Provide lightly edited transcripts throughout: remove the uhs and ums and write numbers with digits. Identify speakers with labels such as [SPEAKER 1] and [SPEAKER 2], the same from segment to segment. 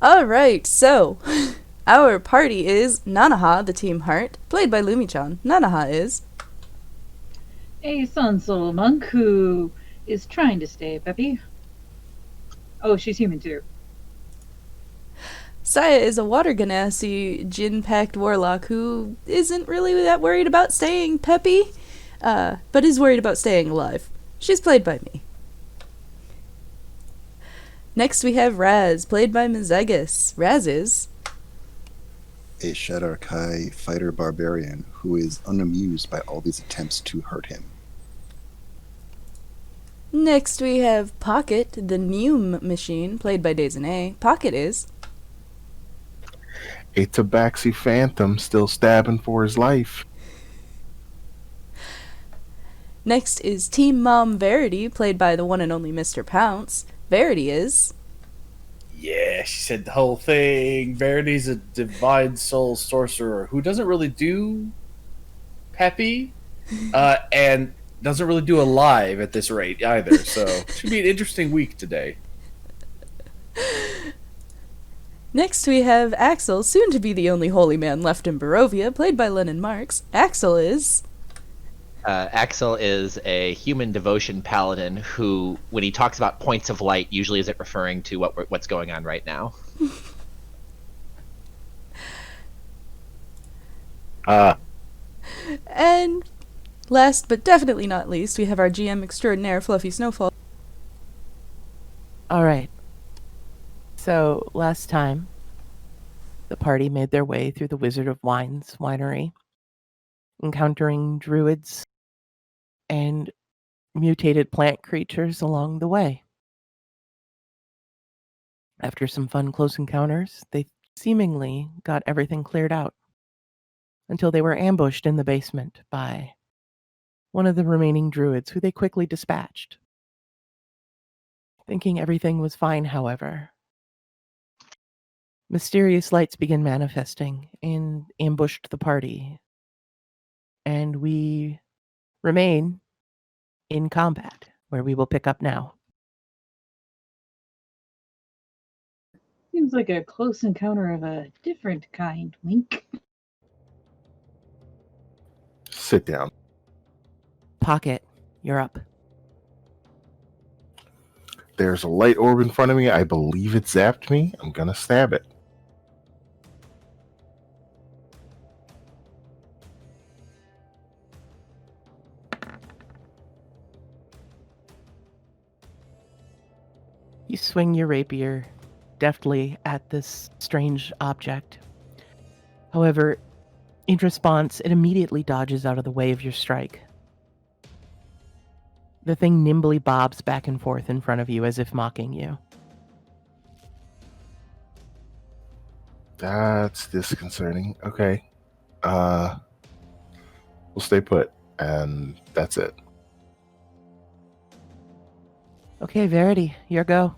[SPEAKER 1] Alright, so our party is Nanaha, the team heart, played by Lumi-chan. Nanaha is
[SPEAKER 2] A sun soul monk who is trying to stay peppy. Oh, she's human too.
[SPEAKER 1] Saya is a water ganassi, gin-packed warlock who isn't really that worried about staying peppy, but is worried about staying alive. She's played by me. Next we have Raz, played by Mizegus. Raz is
[SPEAKER 3] a Shadarkai fighter barbarian who is unamused by all these attempts to hurt him.
[SPEAKER 1] Next we have Pocket, the Neum machine, played by Dezane. Pocket is
[SPEAKER 4] a tabaxi phantom still stabbing for his life.
[SPEAKER 1] Next is Team Mom Verity, played by the one and only Mr. Pounce. Verity is
[SPEAKER 5] Yeah, she said the whole thing. Verity's a divine soul sorcerer who doesn't really do peppy, and doesn't really do alive at this rate either. So should be an interesting week today.
[SPEAKER 1] Next we have Axel, soon to be the only holy man left in Barovia, played by Lennon Marks. Axel is
[SPEAKER 6] Axel is a human devotion paladin who, when he talks about points of light, usually isn't referring to what's going on right now.
[SPEAKER 1] And last but definitely not least, we have our GM extraordinaire, Fluffy Snowfall.
[SPEAKER 7] Alright. So, last time, the party made their way through the Wizard of Wine's winery, encountering druids and mutated plant creatures along the way. After some fun close encounters, they seemingly got everything cleared out, until they were ambushed in the basement by one of the remaining druids, who they quickly dispatched. Thinking everything was fine, however, mysterious lights began manifesting and ambushed the party, and we remain in combat, where we will pick up now.
[SPEAKER 2] Seems like a close encounter of a different kind, wink.
[SPEAKER 4] Sit down.
[SPEAKER 7] Pocket, you're up.
[SPEAKER 4] There's a light orb in front of me. I believe it zapped me. I'm gonna stab it.
[SPEAKER 7] You swing your rapier deftly at this strange object. However, in response, it immediately dodges out of the way of your strike. The thing nimbly bobs back and forth in front of you as if mocking you.
[SPEAKER 4] That's disconcerting. Okay. We'll stay put, and that's it.
[SPEAKER 7] Okay, Verity, your go.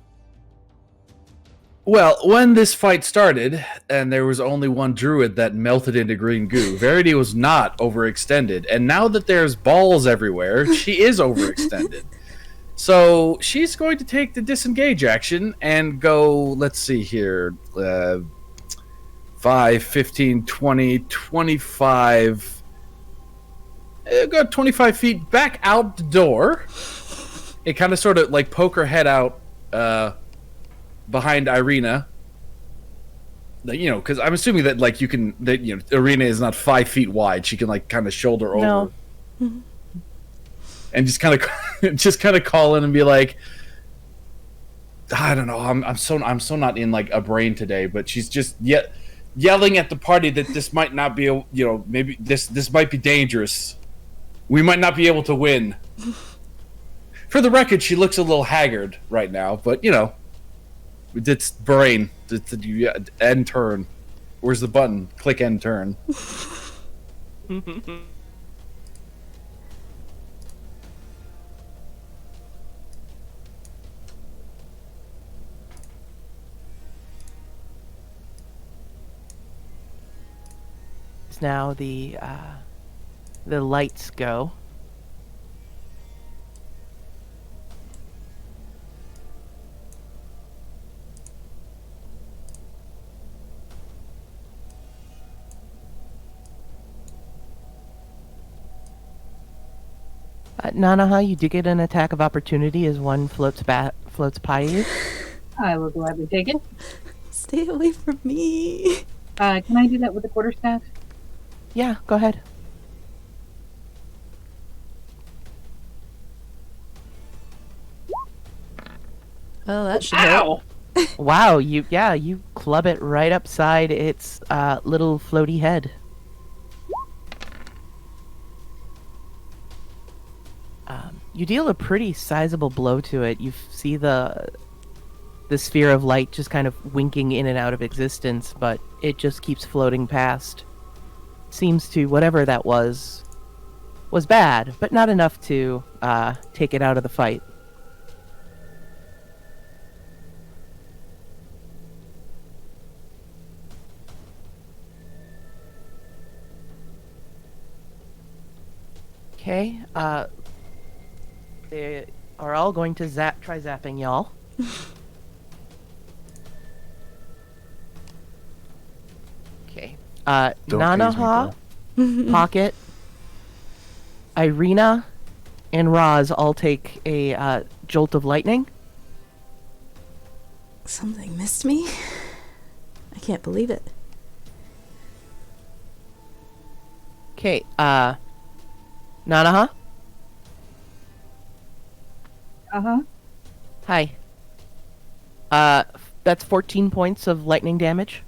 [SPEAKER 5] Well, when this fight started, and there was only one druid that melted into green goo, Verity was not overextended. And now that there's balls everywhere, she is overextended. So she's going to take the disengage action and go, let's see here, 5, 15, 20, 25... Go 25 feet back out the door. It kind of sort of like poke her head out behind Irina. You know, because I'm assuming that like you can, that you know, Irina is not 5 feet wide. She can like kind of shoulder over, and just kind of call in and be like, I don't know, I'm so not in like a brain today, but she's just yelling at the party that this might not be maybe this might be dangerous. We might not be able to win. For the record, she looks a little haggard right now, but you know, it's brain. End turn. Where's the button? Click end turn.
[SPEAKER 7] Now the lights go. Nanaha, you do get an attack of opportunity as one floats by you.
[SPEAKER 2] I will gladly take it.
[SPEAKER 1] Stay away from me.
[SPEAKER 2] Can I do that with a quarterstaff?
[SPEAKER 7] Yeah, go ahead.
[SPEAKER 1] Oh, that should
[SPEAKER 2] Ow!
[SPEAKER 7] Wow, you club it right upside its little floaty head. You deal a pretty sizable blow to it. You see the sphere of light just kind of winking in and out of existence, but it just keeps floating past. Seems to whatever that was bad, but not enough to take it out of the fight. Okay, they are all going to try zapping y'all. Okay.
[SPEAKER 4] Don't tease me,
[SPEAKER 7] Nanaha,
[SPEAKER 4] girl.
[SPEAKER 7] Pocket, Irina, and Roz all take a jolt of lightning.
[SPEAKER 1] Something missed me? I can't believe it.
[SPEAKER 7] Okay, Nanaha?
[SPEAKER 2] Uh-huh.
[SPEAKER 7] Hi. That's 14 points of lightning damage.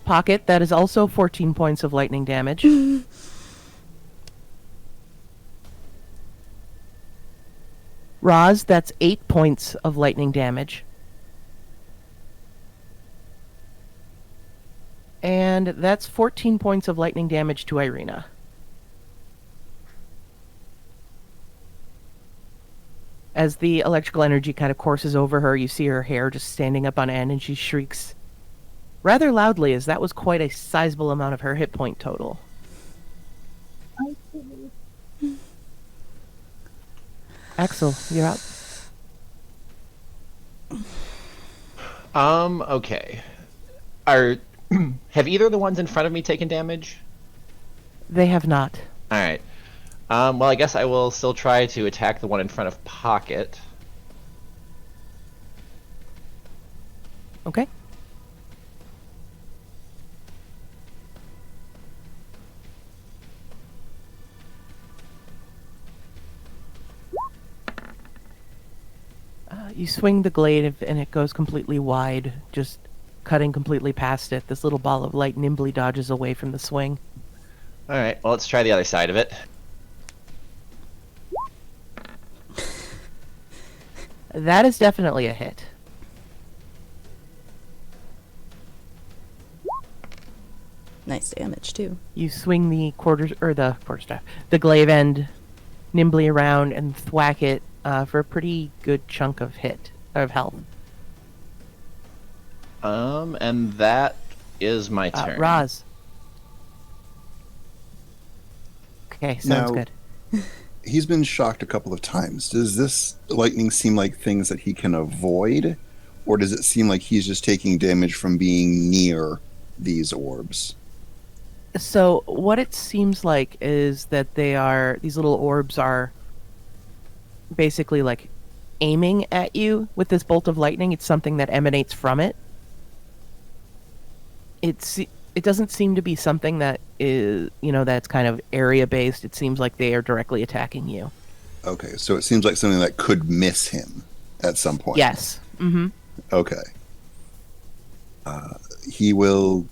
[SPEAKER 7] Pocket, that is also 14 points of lightning damage. Roz, that's 8 points of lightning damage. And that's 14 points of lightning damage to Irina. As the electrical energy kind of courses over her, you see her hair just standing up on end, and she shrieks rather loudly, as that was quite a sizable amount of her hit point total. Axel, you're up.
[SPEAKER 6] Okay. Have either of the ones in front of me taken damage?
[SPEAKER 7] They have not.
[SPEAKER 6] All right. Well, I guess I will still try to attack the one in front of Pocket.
[SPEAKER 7] Okay. You swing the glaive and it goes completely wide, just cutting completely past it. This little ball of light nimbly dodges away from the swing.
[SPEAKER 6] All right. Well, let's try the other side of it.
[SPEAKER 7] That is definitely a hit.
[SPEAKER 1] Nice damage, too.
[SPEAKER 7] You swing the quarterstaff, the glaive end nimbly around and thwack it for a pretty good chunk of health.
[SPEAKER 6] And that is my turn.
[SPEAKER 7] Roz. Okay, sounds
[SPEAKER 3] Now-
[SPEAKER 7] good.
[SPEAKER 3] He's been shocked a couple of times. Does this lightning seem like things that he can avoid? Or does it seem like he's just taking damage from being near these orbs?
[SPEAKER 7] So what it seems like is that these little orbs are basically like aiming at you with this bolt of lightning. It's something that emanates from it. It doesn't seem to be something that is, that's kind of area based. It seems like they are directly attacking you.
[SPEAKER 3] Okay, so it seems like something that could miss him at some point.
[SPEAKER 7] Yes. Mm-hmm.
[SPEAKER 3] Okay. He will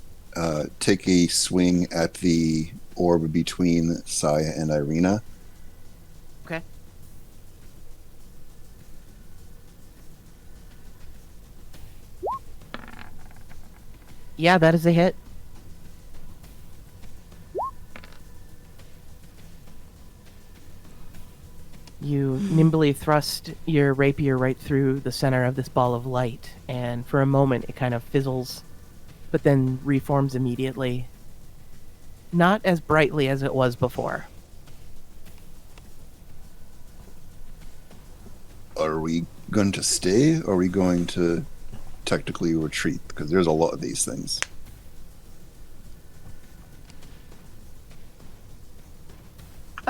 [SPEAKER 3] take a swing at the orb between Saya and Irina.
[SPEAKER 7] Okay. Yeah, that is a hit. You nimbly thrust your rapier right through the center of this ball of light, and for a moment it kind of fizzles, but then reforms immediately. Not as brightly as it was before.
[SPEAKER 3] Are we going to stay, or are we going to technically retreat? Because there's a lot of these things.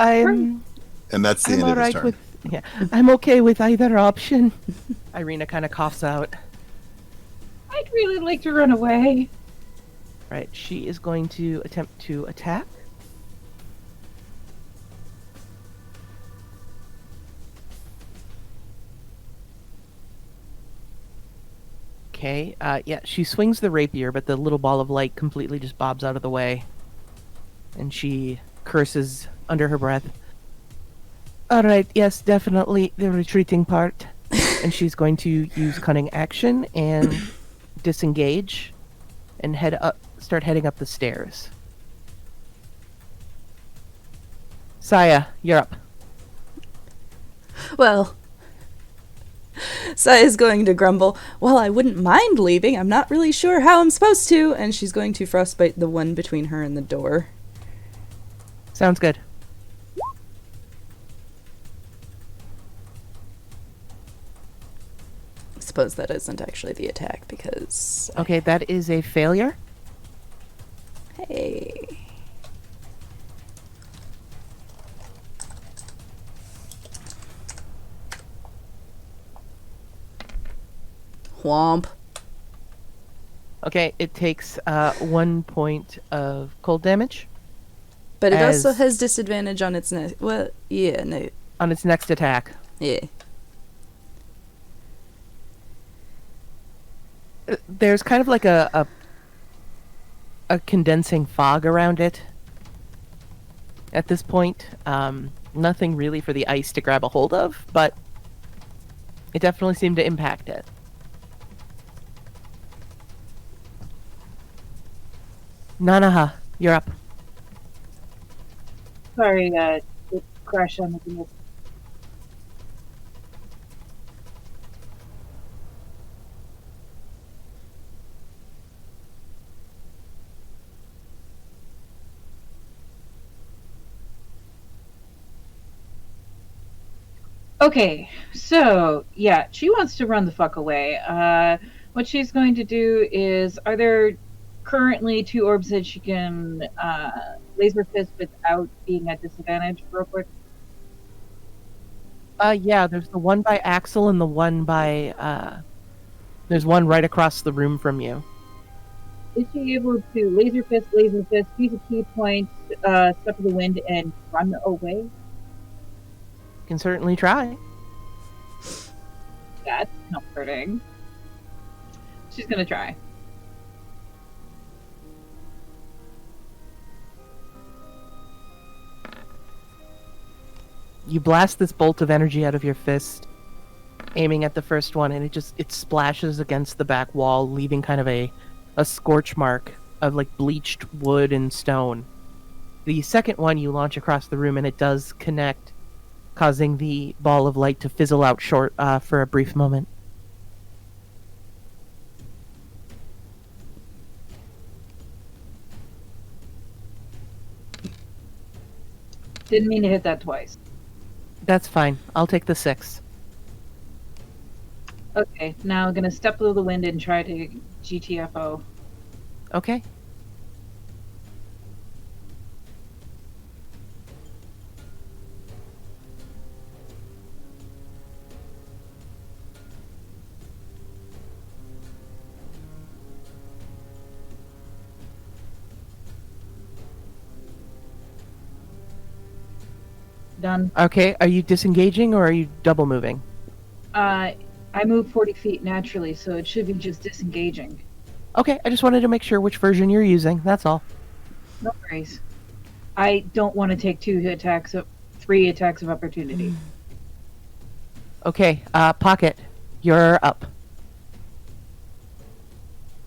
[SPEAKER 7] I'm
[SPEAKER 3] And that's the
[SPEAKER 7] I'm
[SPEAKER 3] end
[SPEAKER 7] all
[SPEAKER 3] of his
[SPEAKER 7] right
[SPEAKER 3] turn.
[SPEAKER 7] with I'm okay with either option. Irina kind of coughs out.
[SPEAKER 2] I'd really like to run away.
[SPEAKER 7] Right, she is going to attempt to attack. Okay, yeah, she swings the rapier, but the little ball of light completely just bobs out of the way. And she curses under her breath. Alright, yes, definitely the retreating part. And she's going to use cunning action and disengage and start heading up the stairs. Saya, you're up.
[SPEAKER 1] Well, Saya's going to grumble, well, I wouldn't mind leaving. I'm not really sure how I'm supposed to. And she's going to frostbite the one between her and the door.
[SPEAKER 7] Sounds good.
[SPEAKER 1] I suppose that isn't actually the attack because...
[SPEAKER 7] Okay, that is a failure.
[SPEAKER 1] Hey. Whomp.
[SPEAKER 7] Okay, it takes 1 point of cold damage
[SPEAKER 1] But it
[SPEAKER 7] As-
[SPEAKER 1] also has disadvantage on its next... Well, yeah, no.
[SPEAKER 7] on its next attack.
[SPEAKER 1] Yeah.
[SPEAKER 7] There's kind of like a condensing fog around it at this point. Nothing really for the ice to grab a hold of, but it definitely seemed to impact it. Nanaha, you're up.
[SPEAKER 2] Sorry, it crashed on the wheel. Okay, so yeah, she wants to run the fuck away. What she's going to do is, are there currently 2 orbs that she can laser fist without being at disadvantage, real quick?
[SPEAKER 7] Yeah, there's the one by Axel and the one by, there's one right across the room from you.
[SPEAKER 2] Is she able to laser fist, use a key point, step of the wind, and run away?
[SPEAKER 7] Can certainly try.
[SPEAKER 2] That's comforting. She's gonna try.
[SPEAKER 7] You blast this bolt of energy out of your fist, aiming at the first one, and it splashes against the back wall, leaving kind of a scorch mark of like bleached wood and stone. The second one you launch across the room, and it does connect, causing the ball of light to fizzle out short for a brief moment.
[SPEAKER 2] Didn't mean to hit that twice.
[SPEAKER 7] That's fine. I'll take the 6.
[SPEAKER 2] Okay, now I'm gonna step through the wind and try to GTFO.
[SPEAKER 7] Okay.
[SPEAKER 2] Done.
[SPEAKER 7] Okay, are you disengaging or are you double moving?
[SPEAKER 2] I move 40 feet naturally, so it should be just disengaging.
[SPEAKER 7] Okay, I just wanted to make sure which version you're using, that's all.
[SPEAKER 2] No worries. I don't want to take 3 attacks of opportunity.
[SPEAKER 7] Okay, Pocket, you're up.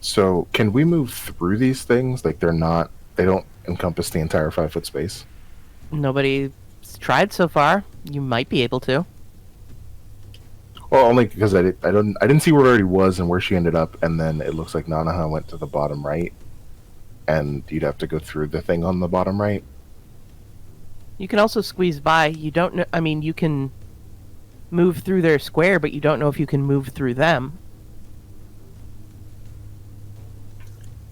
[SPEAKER 4] So, can we move through these things? Like, they don't encompass the entire 5-foot space?
[SPEAKER 7] Nobody's tried so far. You might be able to.
[SPEAKER 4] Well, only because I didn't see where it already was and where she ended up, and then it looks like Nanaha went to the bottom right, and you'd have to go through the thing on the bottom right.
[SPEAKER 7] You can also squeeze by. You don't know. I mean, you can move through their square, but you don't know if you can move through them.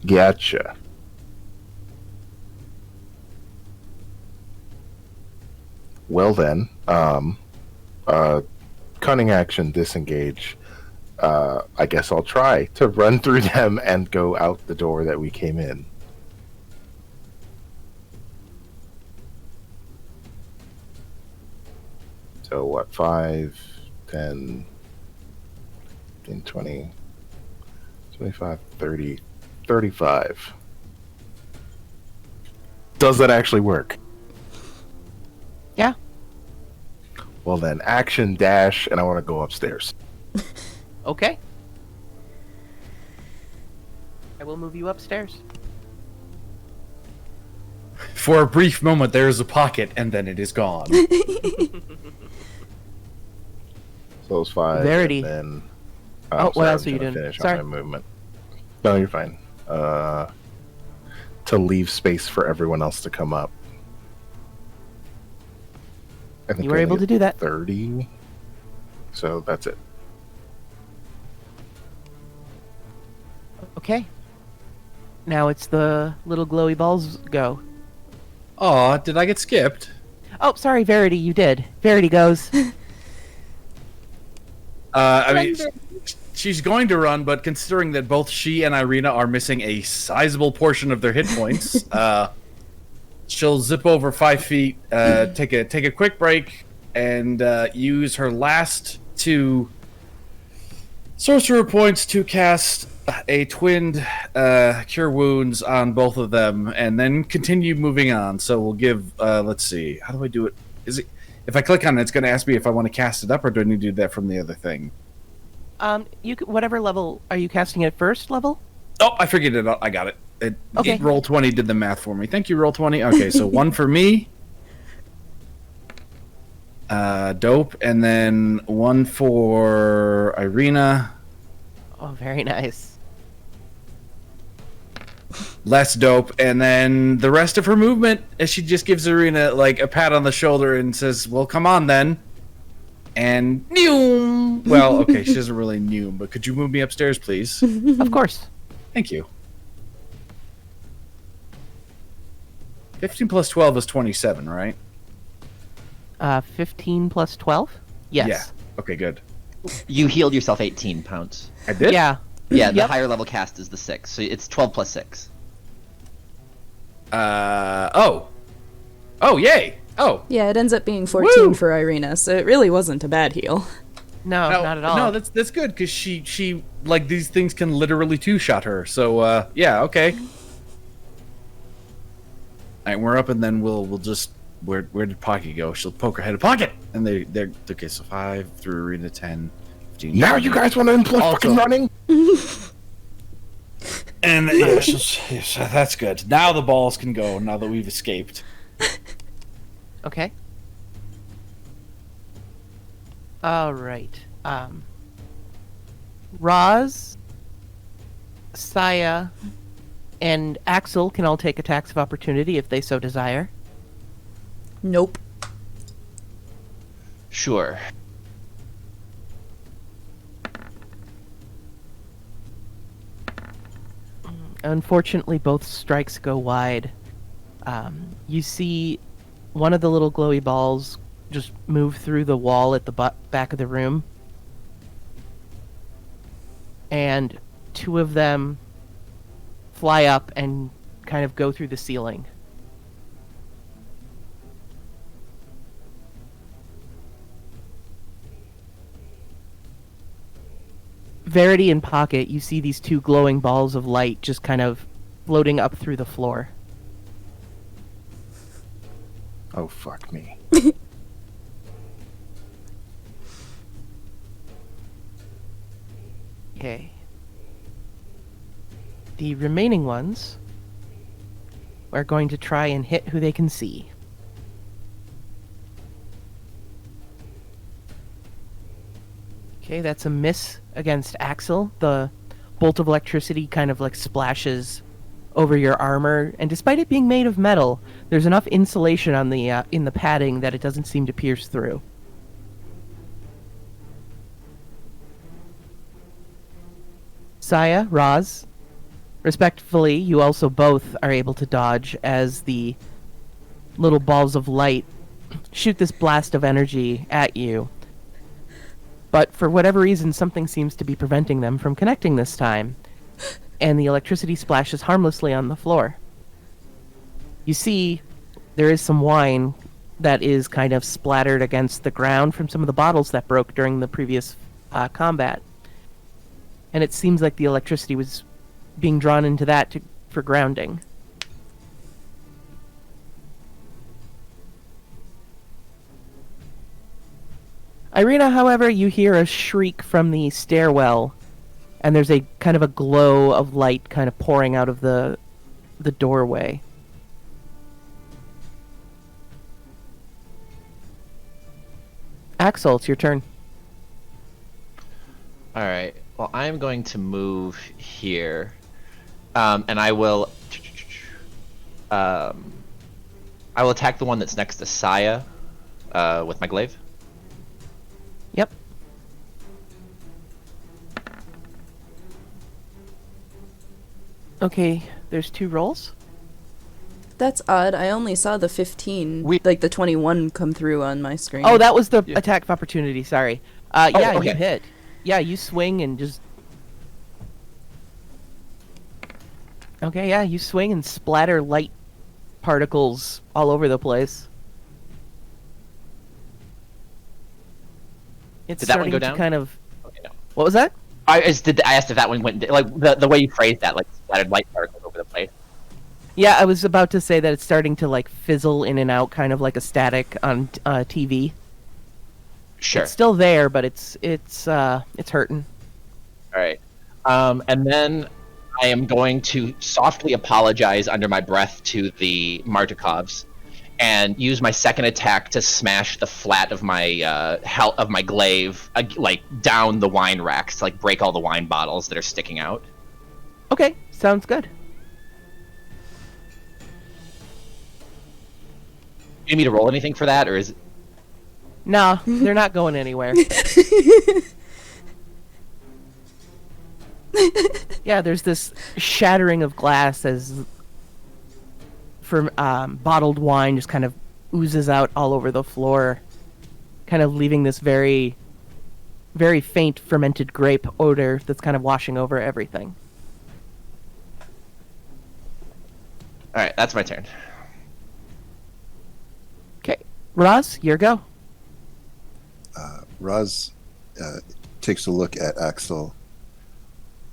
[SPEAKER 4] Gotcha. Well then, cunning action, disengage. I guess I'll try to run through them and go out the door that we came in. So what, 5, 10, 15, 20, 25, 30, 35. Does that actually work?
[SPEAKER 7] Yeah.
[SPEAKER 4] Well then, action, dash, and I want to go upstairs.
[SPEAKER 7] Okay. I will move you upstairs.
[SPEAKER 5] For a brief moment, there is a pocket, and then it is gone.
[SPEAKER 4] So those 5.
[SPEAKER 7] Verity.
[SPEAKER 4] And then,
[SPEAKER 7] Oh, what else are you
[SPEAKER 4] gonna
[SPEAKER 7] doing?
[SPEAKER 4] Finish
[SPEAKER 7] Sorry.
[SPEAKER 4] on my movement. No, you're fine. To leave space for everyone else to come up. I think
[SPEAKER 7] You were
[SPEAKER 4] I
[SPEAKER 7] able
[SPEAKER 4] only
[SPEAKER 7] to do that.
[SPEAKER 4] 30. So that's it.
[SPEAKER 7] Okay. Now it's the little glowy balls go.
[SPEAKER 5] Aw, did I get skipped?
[SPEAKER 7] Oh, sorry, Verity, you did. Verity goes.
[SPEAKER 5] I mean, she's going to run, but considering that both she and Irina are missing a sizable portion of their hit points, she'll zip over 5 feet, take a quick break, and use her last 2 sorcerer points to cast a twinned cure wounds on both of them, and then continue moving on. So we'll give. Let's see. How do I do it? Is it? If I click on it, it's going to ask me if I want to cast it up, or do I need to do that from the other thing?
[SPEAKER 7] You could, whatever level are you casting at first level?
[SPEAKER 5] Oh, I figured it out. I got it.
[SPEAKER 7] Okay.
[SPEAKER 5] Roll20 did the math for me. Thank you, Roll20. Okay, so 1 for me. Dope. And then 1 for Irina.
[SPEAKER 7] Oh, very nice.
[SPEAKER 5] Less dope. And then the rest of her movement, as she just gives Irina like a pat on the shoulder and says, well, come on then. And noom. Well, okay, she doesn't really noom, but could you move me upstairs, please?
[SPEAKER 7] Of course.
[SPEAKER 5] Thank you. 15 plus 12 is 27, right?
[SPEAKER 7] 15 plus 12? Yes.
[SPEAKER 5] Yeah. Okay, good.
[SPEAKER 6] You healed yourself 18 pounds.
[SPEAKER 5] I did?
[SPEAKER 7] Yeah.
[SPEAKER 6] Yeah, the
[SPEAKER 7] Yep.
[SPEAKER 6] higher level cast is the 6, so it's 12 plus 6.
[SPEAKER 5] Oh, yay. Oh.
[SPEAKER 1] Yeah, it ends up being 14
[SPEAKER 5] Woo!
[SPEAKER 1] for Irina, so it really wasn't a bad heal.
[SPEAKER 7] No, not at all.
[SPEAKER 5] No, that's good, because she, like, these things can literally two-shot her, so, yeah, okay. Alright, we're up, and then we'll just, where did Pocky go? She'll poke her head at Pocket! And they're, okay, so 5 through Arena 10, 15.
[SPEAKER 4] Now you guys want to employ
[SPEAKER 5] Also-
[SPEAKER 4] fucking running?
[SPEAKER 5] And, yeah, yes, that's good. Now the balls can go, now that we've escaped.
[SPEAKER 7] Okay. All right. Roz, Saya, and Axel can all take attacks of opportunity if they so desire.
[SPEAKER 1] Nope.
[SPEAKER 6] Sure.
[SPEAKER 7] Unfortunately, both strikes go wide. You see one of the little glowy balls just move through the wall at the back of the room. And 2 of them fly up and kind of go through the ceiling. Verity and Pocket, you see these 2 glowing balls of light just kind of floating up through the floor.
[SPEAKER 4] Oh, fuck me.
[SPEAKER 7] Okay. The remaining ones are going to try and hit who they can see. Okay, that's a miss against Axel. The bolt of electricity kind of like splashes over your armor, and despite it being made of metal, there's enough insulation on the in the padding that it doesn't seem to pierce through. Saya, Roz, respectfully, you also both are able to dodge as the little balls of light shoot this blast of energy at you. But for whatever reason, something seems to be preventing them from connecting this time, and the electricity splashes harmlessly on the floor. You see, there is some wine that is kind of splattered against the ground from some of the bottles that broke during the previous combat. And it seems like the electricity was being drawn into that for grounding. Irina, however, you hear a shriek from the stairwell, and there's a kind of a glow of light kind of pouring out of the doorway. Axel, it's your turn.
[SPEAKER 6] All right. Well, I'm going to move here, and I will attack the one that's next to Saya with my glaive.
[SPEAKER 7] Yep. Okay, there's 2 rolls.
[SPEAKER 1] That's odd. I only saw the 15, like the 21 come through on my screen.
[SPEAKER 7] Oh, that was the attack of opportunity, sorry. Yeah,
[SPEAKER 6] okay.
[SPEAKER 7] You hit. Yeah, you swing and just... Okay, yeah, you swing and splatter light particles all over the place. It's
[SPEAKER 6] Did that one
[SPEAKER 7] starting
[SPEAKER 6] go
[SPEAKER 7] to
[SPEAKER 6] down?
[SPEAKER 7] kind of...
[SPEAKER 6] Okay, no.
[SPEAKER 7] What was that?
[SPEAKER 6] I asked if that one went, like, the way you phrased that, like, splattered light particles over the place.
[SPEAKER 7] Yeah, I was about to say that it's starting to like fizzle in and out, kind of like a static on TV.
[SPEAKER 6] Sure.
[SPEAKER 7] It's still there, but it's hurting.
[SPEAKER 6] All right. And then I am going to softly apologize under my breath to the Martikovs and use my second attack to smash the flat of my my glaive, like down the wine racks, like break all the wine bottles that are sticking out.
[SPEAKER 7] Okay, sounds good.
[SPEAKER 6] Do you need me to roll anything for that, or is it...
[SPEAKER 7] Nah, they're not going anywhere. Yeah, there's this shattering of glass as bottled wine just kind of oozes out all over the floor, kind of leaving this very, very faint fermented grape odor that's kind of washing over everything.
[SPEAKER 6] All right, that's my turn.
[SPEAKER 7] Okay, Roz, your go.
[SPEAKER 3] Raz takes a look at Axel.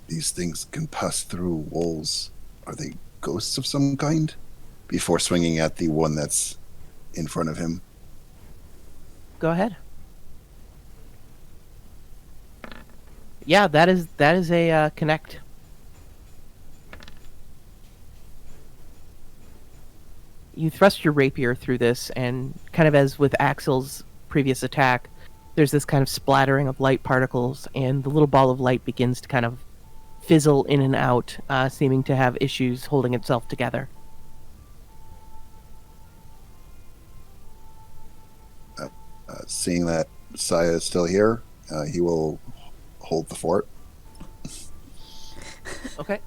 [SPEAKER 3] These things can pass through walls. Are they ghosts of some kind? Before swinging at the one that's in front of him.
[SPEAKER 7] Go ahead. Yeah, that is a connect. You thrust your rapier through this, and kind of as with Axel's previous attack, there's this kind of splattering of light particles, and the little ball of light begins to kind of fizzle in and out, seeming to have issues holding itself together.
[SPEAKER 3] Seeing that Saya is still here, he will hold the fort.
[SPEAKER 7] Okay.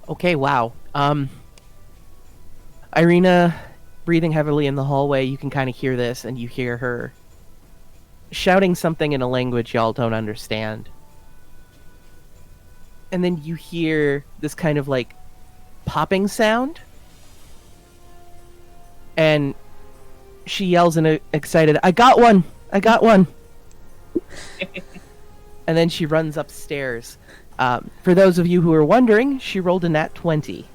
[SPEAKER 7] Okay, wow. Irina, breathing heavily in the hallway, you can kind of hear this, and you hear her shouting something in a language y'all don't understand. And then you hear this kind of like popping sound. And she yells in a excited, "I got one! I got one!" And then she runs upstairs. For those of you who are wondering, she rolled a nat 20.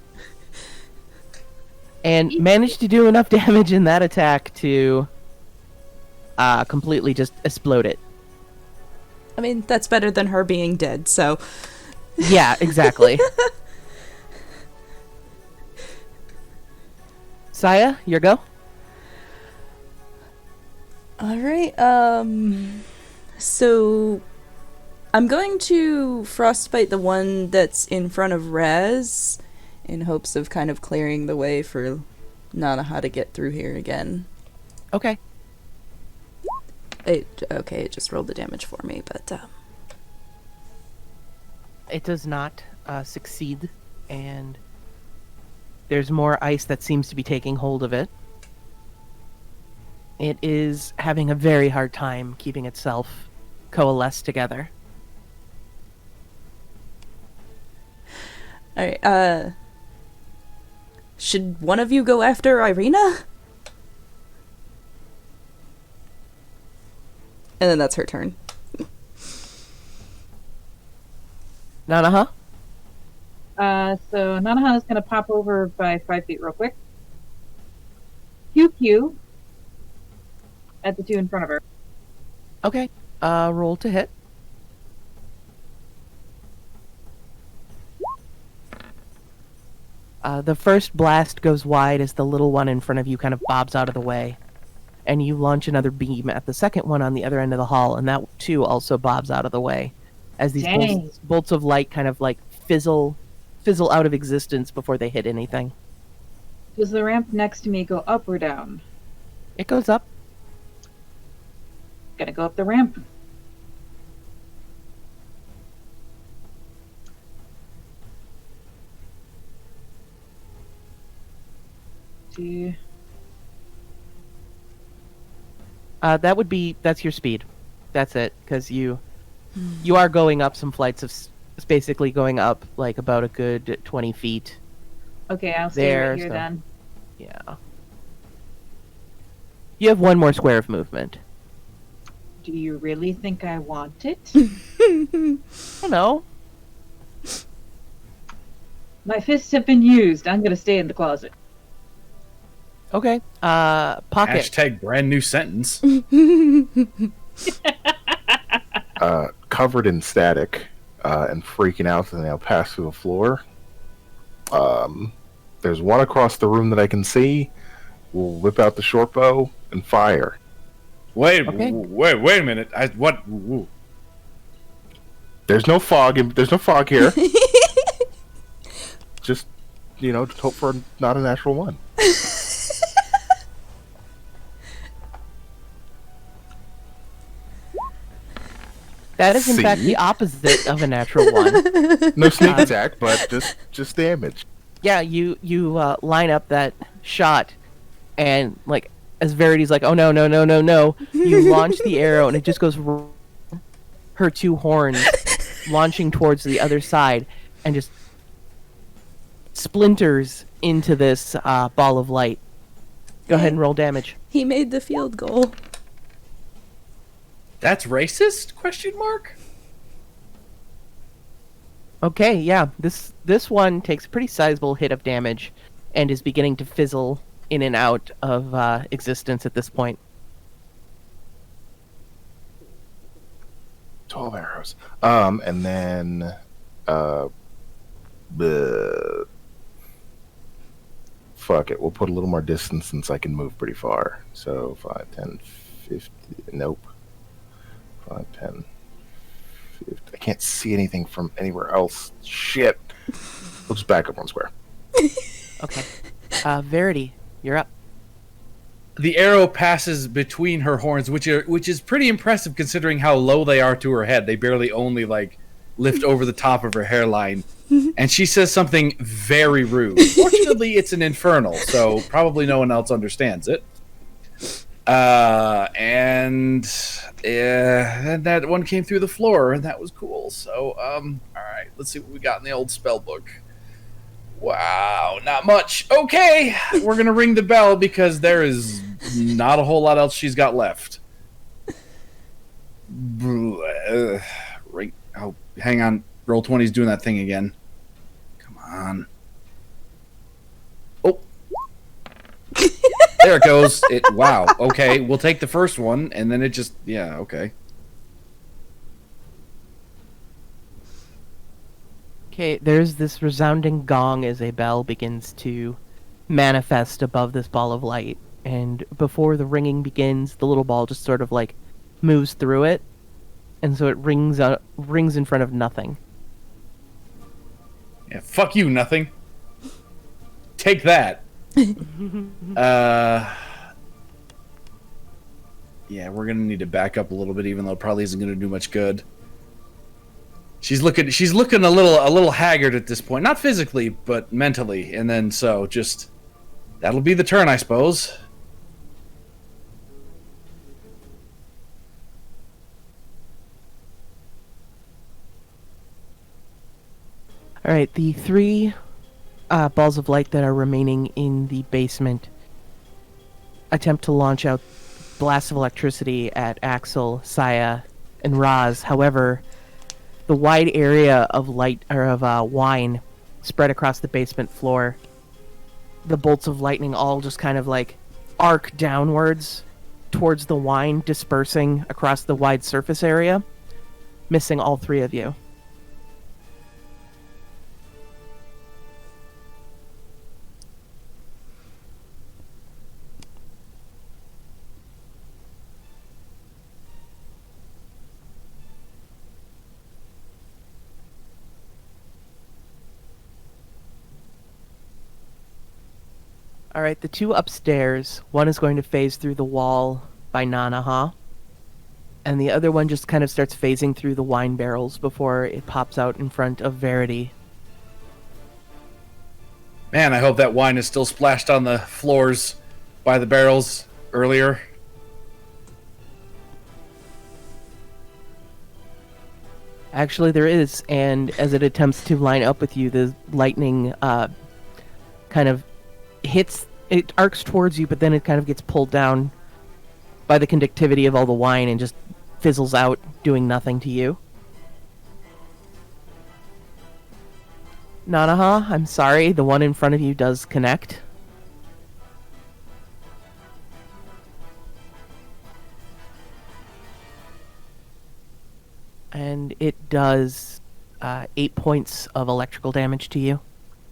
[SPEAKER 7] And managed to do enough damage in that attack to completely just explode it.
[SPEAKER 1] I mean, that's better than her being dead, so...
[SPEAKER 7] Yeah, exactly. Saya, your go?
[SPEAKER 1] Alright, so... I'm going to frostbite the one that's in front of Raz, in hopes of kind of clearing the way for Nanaha to get through here again.
[SPEAKER 7] Okay.
[SPEAKER 1] It just rolled the damage for me, but
[SPEAKER 7] It does not succeed, and there's more ice that seems to be taking hold of it. It is having a very hard time keeping itself coalesced together.
[SPEAKER 1] alright, should one of you go after Irina? And then that's her turn.
[SPEAKER 7] Nanaha?
[SPEAKER 2] So Nanaha is going to pop over by 5 feet real quick. QQ at the 2 in front of her.
[SPEAKER 7] Okay. Roll to hit. The first blast goes wide as the little one in front of you kind of bobs out of the way. And you launch another beam at the second one on the other end of the hall, and that too also bobs out of the way. As these bolts of light kind of like fizzle out of existence before they hit anything.
[SPEAKER 2] Does the ramp next to me go up or down?
[SPEAKER 7] It goes up.
[SPEAKER 2] Gonna go up the ramp. See.
[SPEAKER 7] That's your speed. That's it, because you are going up some flights of, it's basically going up like about a good 20 feet.
[SPEAKER 2] Okay, I'll stay
[SPEAKER 7] There,
[SPEAKER 2] right here
[SPEAKER 7] so-
[SPEAKER 2] then.
[SPEAKER 7] Yeah. You have one more square of movement.
[SPEAKER 2] Do you really think I want it?
[SPEAKER 7] I don't know.
[SPEAKER 2] My fists have been used. I'm gonna stay in the closet.
[SPEAKER 7] Okay. Pocket.
[SPEAKER 5] Hashtag brand new sentence.
[SPEAKER 4] Covered in static and freaking out, and they'll pass through the floor. There's one across the room that I can see. We'll whip out the short bow and fire.
[SPEAKER 5] Wait a minute. Ooh.
[SPEAKER 4] There's no fog. There's no fog here. Just just hope for not a natural one.
[SPEAKER 7] That is in fact
[SPEAKER 4] See?
[SPEAKER 7] the opposite of a natural one.
[SPEAKER 4] No sneak attack, but just damage.
[SPEAKER 7] Yeah, you line up that shot, and like as Verity's like, oh no, you launch the arrow, and it just goes her two horns launching towards the other side, and just splinters into this ball of light. Go ahead and roll damage.
[SPEAKER 1] He made the field goal.
[SPEAKER 5] That's racist? Question mark.
[SPEAKER 7] Okay, yeah, this one takes a pretty sizable hit of damage, and is beginning to fizzle in and out of existence at this point.
[SPEAKER 4] 12 arrows. And then fuck it. We'll put a little more distance since I can move pretty far. So 5, 10, 50. Nope. 5, 10, 50. I can't see anything from anywhere else. Shit. We'll just back up one square.
[SPEAKER 7] Okay. Verity, you're up.
[SPEAKER 5] The arrow passes between her horns, which is pretty impressive considering how low they are to her head. They barely only lift over the top of her hairline. And she says something very rude. Fortunately, it's an infernal, so probably no one else understands it. And that one came through the floor, and that was cool. So, all right, let's see what we got in the old spell book. Wow, not much. Okay, we're gonna ring the bell because there is not a whole lot else she's got left. Right. Oh, hang on. Roll20's doing that thing again. Come on. Oh. There it goes. Wow. Okay, we'll take the first one, and then it just... Yeah, okay.
[SPEAKER 7] Okay, there's this resounding gong as a bell begins to manifest above this ball of light. And before the ringing begins, the little ball just sort of moves through it. And so it rings in front of nothing.
[SPEAKER 5] Yeah, fuck you, nothing. take that. Yeah, we're gonna need to back up a little bit, even though it probably isn't gonna do much good. She's looking a little haggard at this point, not physically, but mentally. And then so just that'll be the turn, I suppose.
[SPEAKER 7] All right, the 3 balls of light that are remaining in the basement attempt to launch out blasts of electricity at Axel, Saya, and Raz. However, the wide area of light or of wine spread across the basement floor, the bolts of lightning all just kind of like arc downwards towards the wine, dispersing across the wide surface area, missing all 3 of you. Alright, the 2 upstairs, one is going to phase through the wall by Nanaha, and the other one just kind of starts phasing through the wine barrels before it pops out in front of Verity.
[SPEAKER 5] Man, I hope that wine is still splashed on the floors by the barrels earlier.
[SPEAKER 7] Actually, there is, and as it attempts to line up with you, the lightning kind of it arcs towards you, but then it kind of gets pulled down by the conductivity of all the wine and just fizzles out, doing nothing to you. Nanaha, I'm sorry, the one in front of you does connect. And it does 8 points of electrical damage to you.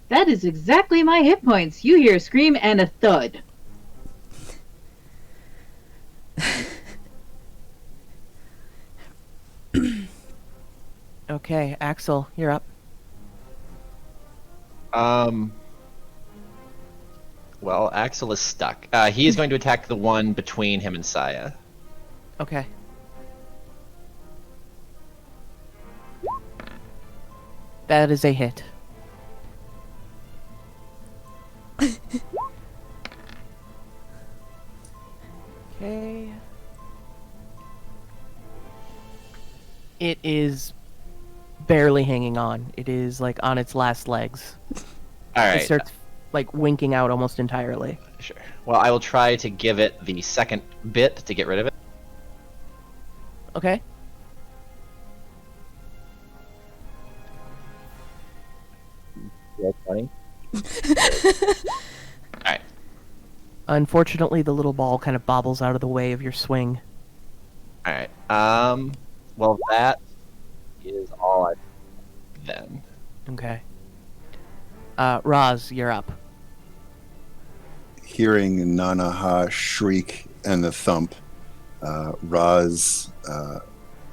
[SPEAKER 2] That is exactly my hit points. You hear a scream and a thud.
[SPEAKER 7] Okay, Axel, you're up.
[SPEAKER 6] Well, Axel is stuck. He is going to attack the one between him and Saya.
[SPEAKER 7] Okay. That is a hit. Okay. It is barely hanging on. It is like on its last legs.
[SPEAKER 6] All right.
[SPEAKER 7] It starts like winking out almost entirely.
[SPEAKER 6] Sure. Well, I will try to give it the second bit to get rid of it.
[SPEAKER 7] Okay.
[SPEAKER 6] Roll 20. Alright.
[SPEAKER 7] Unfortunately, the little ball kind of bobbles out of the way of your swing.
[SPEAKER 6] Alright. Well, that is all I then.
[SPEAKER 7] Okay. Raz, you're up.
[SPEAKER 3] Hearing Nanaha shriek and the thump, Raz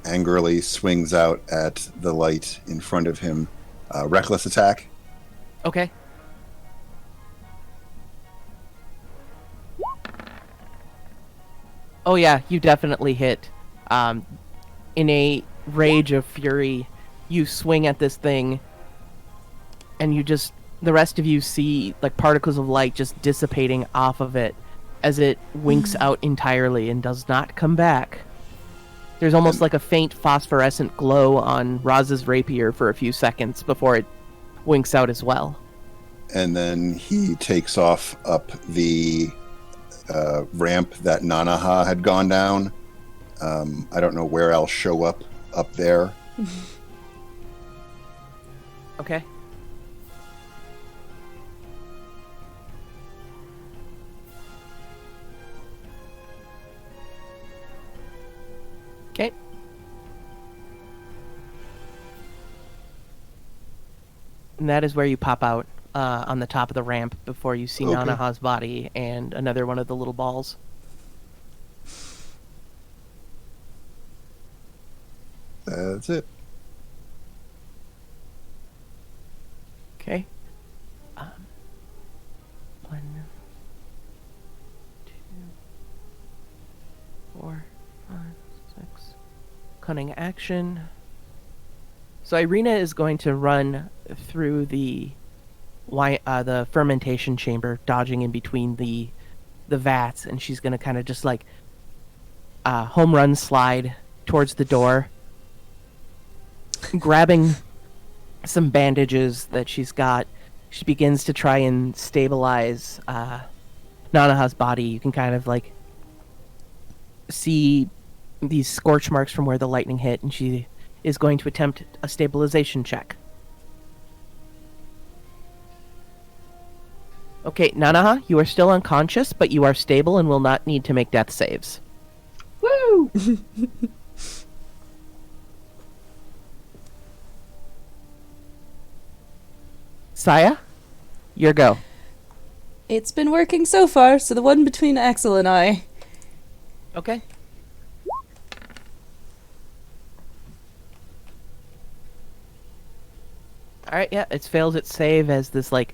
[SPEAKER 3] angrily swings out at the light in front of him. Reckless attack.
[SPEAKER 7] Okay. Oh yeah, you definitely hit. In a rage of fury, you swing at this thing, and the rest of you see like particles of light just dissipating off of it as it winks out entirely and does not come back. There's almost like a faint phosphorescent glow on Raz's rapier for a few seconds before it winks out as well.
[SPEAKER 3] And then he takes off up the ramp that Nanaha had gone down. I don't know where I'll show up there.
[SPEAKER 7] Okay. Okay. And that is where you pop out on the top of the ramp before you see
[SPEAKER 3] Okay.
[SPEAKER 7] Nanaha's body and another one of the little balls.
[SPEAKER 3] That's it.
[SPEAKER 7] Okay. 4, 5, 6. Cunning action. So Irina is going to run through the fermentation chamber, dodging in between the vats, and she's going to kind of just like home run slide towards the door, grabbing some bandages that she's got. She begins to try and stabilize Nanaha's body. You can kind of like see these scorch marks from where the lightning hit, and she is going to attempt a stabilization check. Okay, Nanaha, you are still unconscious, but you are stable and will not need to make death saves.
[SPEAKER 2] Woo!
[SPEAKER 7] Saya, your go.
[SPEAKER 1] It's been working so far, so the one between Axel and I.
[SPEAKER 7] Okay. Alright, yeah, it's failed its save as this, like,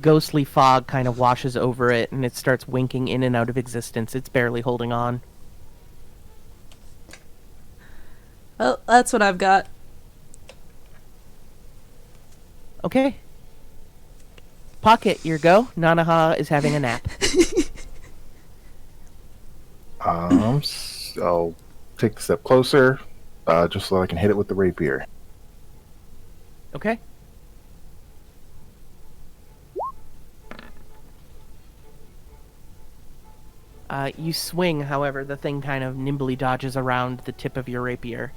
[SPEAKER 7] ghostly fog kind of washes over it, and it starts winking in and out of existence. It's barely holding on.
[SPEAKER 1] Well, that's what I've got.
[SPEAKER 7] Okay. Pocket, your go. Nanaha is having a nap.
[SPEAKER 4] I'll take a step closer, just so I can hit it with the rapier.
[SPEAKER 7] Okay. You swing, however, the thing kind of nimbly dodges around the tip of your rapier.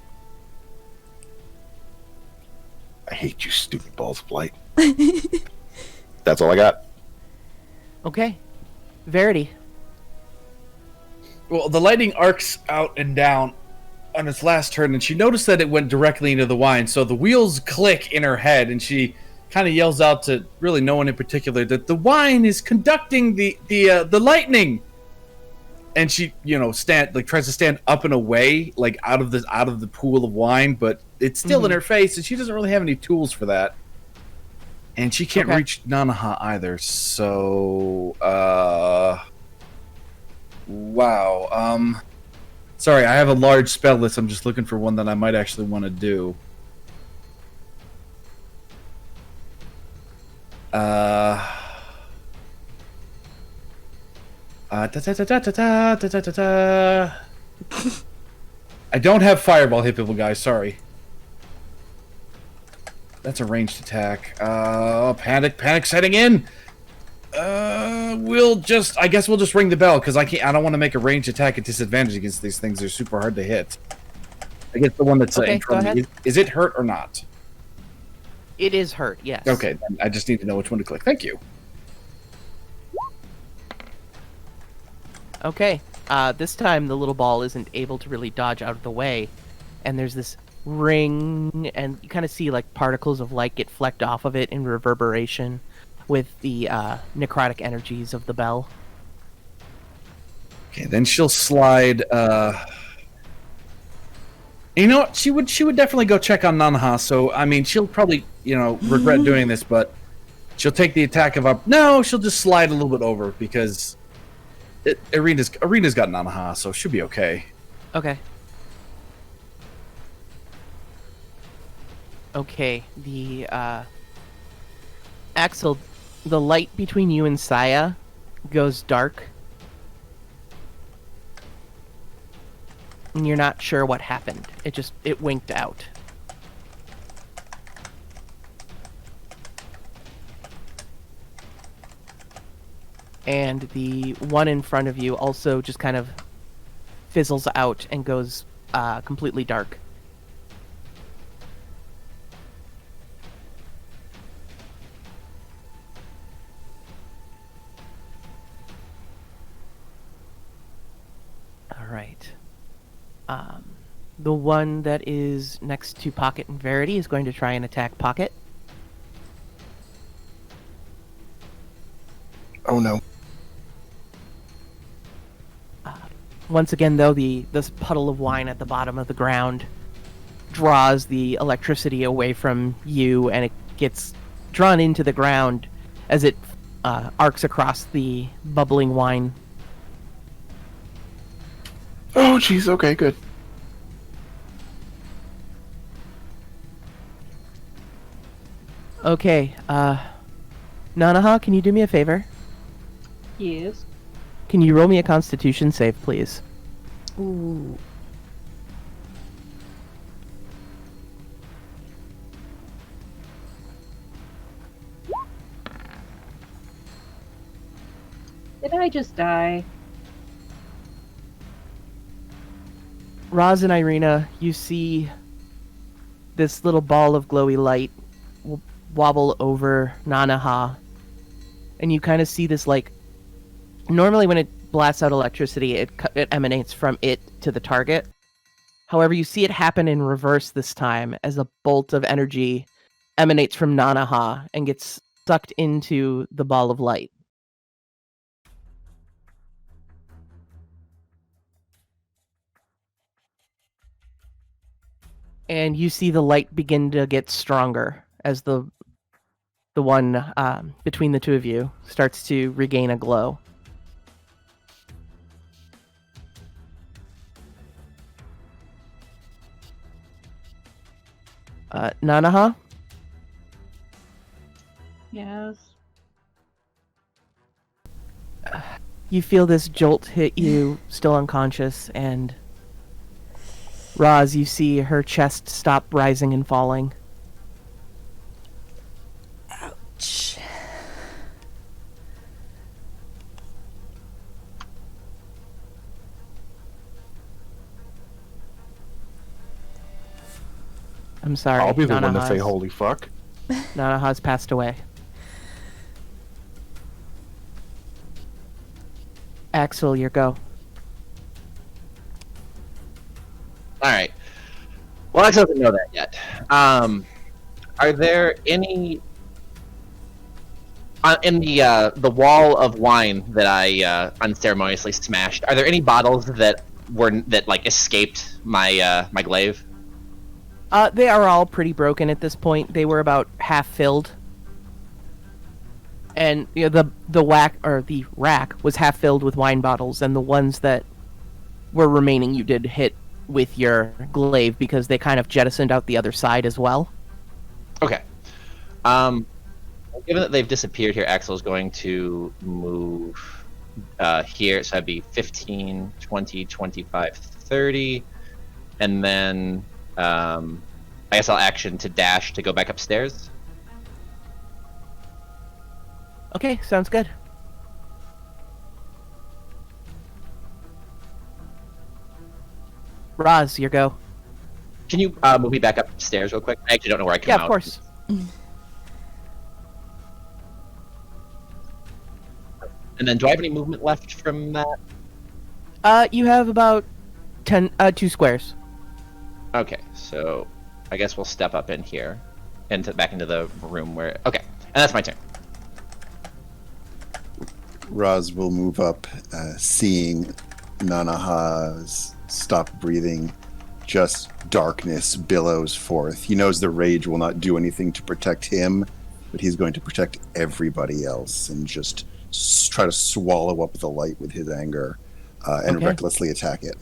[SPEAKER 4] I hate you, stupid balls of light. That's all I got.
[SPEAKER 7] Okay. Verity.
[SPEAKER 5] Well, the lightning arcs out and down on its last turn, and she noticed that it went directly into the wine, so the wheels click in her head, and she kind of yells out to really no one in particular that the wine is conducting the lightning. And she, tries to stand up and away, like out of the pool of wine, but it's still in her face, and she doesn't really have any tools for that. And she can't reach Nanaha either, so wow. Sorry, I have a large spell list. I'm just looking for one that I might actually want to do. I don't have Fireball, hit people, guys. Sorry. That's a ranged attack. Panic setting in. I guess we'll just ring the bell because I don't want to make a ranged attack at disadvantage against these things. They're super hard to hit. I guess the one that's in front of me. Is it hurt or not?
[SPEAKER 7] It is hurt, yes.
[SPEAKER 5] Okay, then I just need to know which one to click. Thank you.
[SPEAKER 7] Okay. This time the little ball isn't able to really dodge out of the way, and there's this ring, and you kind of see like particles of light get flecked off of it in reverberation with the necrotic energies of the bell.
[SPEAKER 5] Okay, then she'll slide. You know what? She would definitely go check on Nanaha. So I mean, she'll probably regret doing this, but she'll take the attack of up. No, she'll just slide a little bit over because Irina's got Nanaha, so she'll be okay.
[SPEAKER 7] Okay. Okay, the Axel, the light between you and Saya goes dark. And you're not sure what happened. It winked out. And the one in front of you also just kind of fizzles out and goes completely dark. All right. The one that is next to Pocket and Verity is going to try and attack Pocket.
[SPEAKER 4] Oh no.
[SPEAKER 7] Once again, though, this puddle of wine at the bottom of the ground draws the electricity away from you, and it gets drawn into the ground as it arcs across the bubbling wine.
[SPEAKER 4] Oh, jeez. Okay, good.
[SPEAKER 7] Okay, Nanaha, can you do me a favor?
[SPEAKER 2] Yes.
[SPEAKER 7] Can you roll me a Constitution save, please?
[SPEAKER 1] Ooh.
[SPEAKER 2] Did I just die?
[SPEAKER 7] Roz and Irina, you see this little ball of glowy light wobble over Nanaha, and you kind of see this, like, normally when it blasts out electricity, it emanates from it to the target. However, you see it happen in reverse this time, as a bolt of energy emanates from Nanaha and gets sucked into the ball of light. And you see the light begin to get stronger as the one between the two of you starts to regain a glow. Nanaha,
[SPEAKER 2] Yes.
[SPEAKER 7] you feel this jolt hit you, still unconscious, and Roz, you see her chest stop rising and falling.
[SPEAKER 1] Ouch.
[SPEAKER 7] I'm sorry.
[SPEAKER 4] I'll be the one to say
[SPEAKER 7] Nanaha's-
[SPEAKER 4] holy fuck.
[SPEAKER 7] Nanaha's passed away. Axel, your go.
[SPEAKER 6] All right. Well, Alex doesn't know that yet. Are there any in the wall of wine that I unceremoniously smashed? Are there any bottles that like escaped my my glaive?
[SPEAKER 7] They are all pretty broken at this point. They were about half filled. And the rack was half filled with wine bottles, and the ones that were remaining you did hit with your glaive because they kind of jettisoned out the other side as well.
[SPEAKER 6] Okay. Given that they've disappeared here, Axel's going to move here, so that'd be 15, 20, 25, 30, and then I guess I'll action to dash to go back upstairs.
[SPEAKER 7] Okay, sounds good. Roz, your go.
[SPEAKER 6] Can you move me back upstairs real quick? I actually don't know where I come
[SPEAKER 7] Yeah,
[SPEAKER 6] out.
[SPEAKER 7] of course.
[SPEAKER 6] And then, do I have any movement left from that?
[SPEAKER 7] You have about 2 squares.
[SPEAKER 6] Okay, so I guess we'll step up in here, back into the room where. Okay, and that's my turn.
[SPEAKER 3] Raz will move up, seeing Nanaha's stop breathing. Just darkness billows forth. He knows the rage will not do anything to protect him, but he's going to protect everybody else and just try to swallow up the light with his anger and
[SPEAKER 7] Okay.
[SPEAKER 3] recklessly attack it.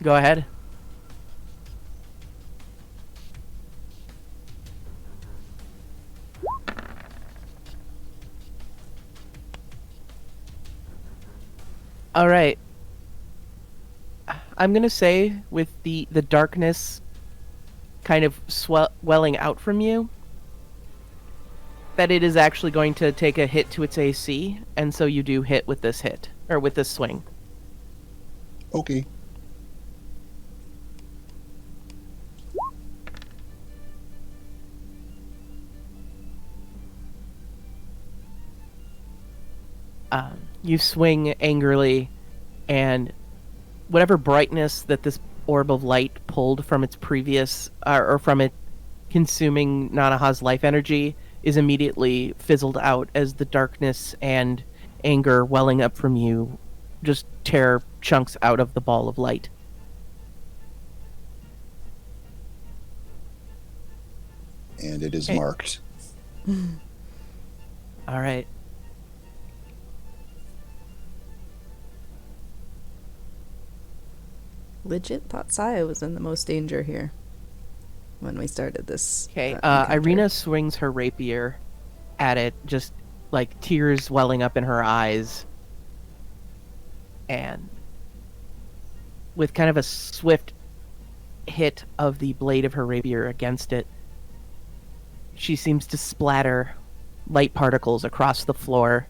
[SPEAKER 7] Go ahead. All right. I'm gonna say with the darkness kind of welling out from you, that it is actually going to take a hit to its AC, and so you do hit with this hit or with this swing.
[SPEAKER 3] Okay.
[SPEAKER 7] You swing angrily, and whatever brightness that this orb of light pulled from its previous, or from it consuming Nanaha's life energy, is immediately fizzled out as the darkness and anger welling up from you just tear chunks out of the ball of light.
[SPEAKER 3] And it is
[SPEAKER 7] Hey.
[SPEAKER 3] marked.
[SPEAKER 7] All right.
[SPEAKER 1] legit thought Saya was in the most danger here when we started this.
[SPEAKER 7] Okay,
[SPEAKER 1] encounter.
[SPEAKER 7] Irina swings her rapier at it, just like tears welling up in her eyes. And with kind of a swift hit of the blade of her rapier against it, she seems to splatter light particles across the floor.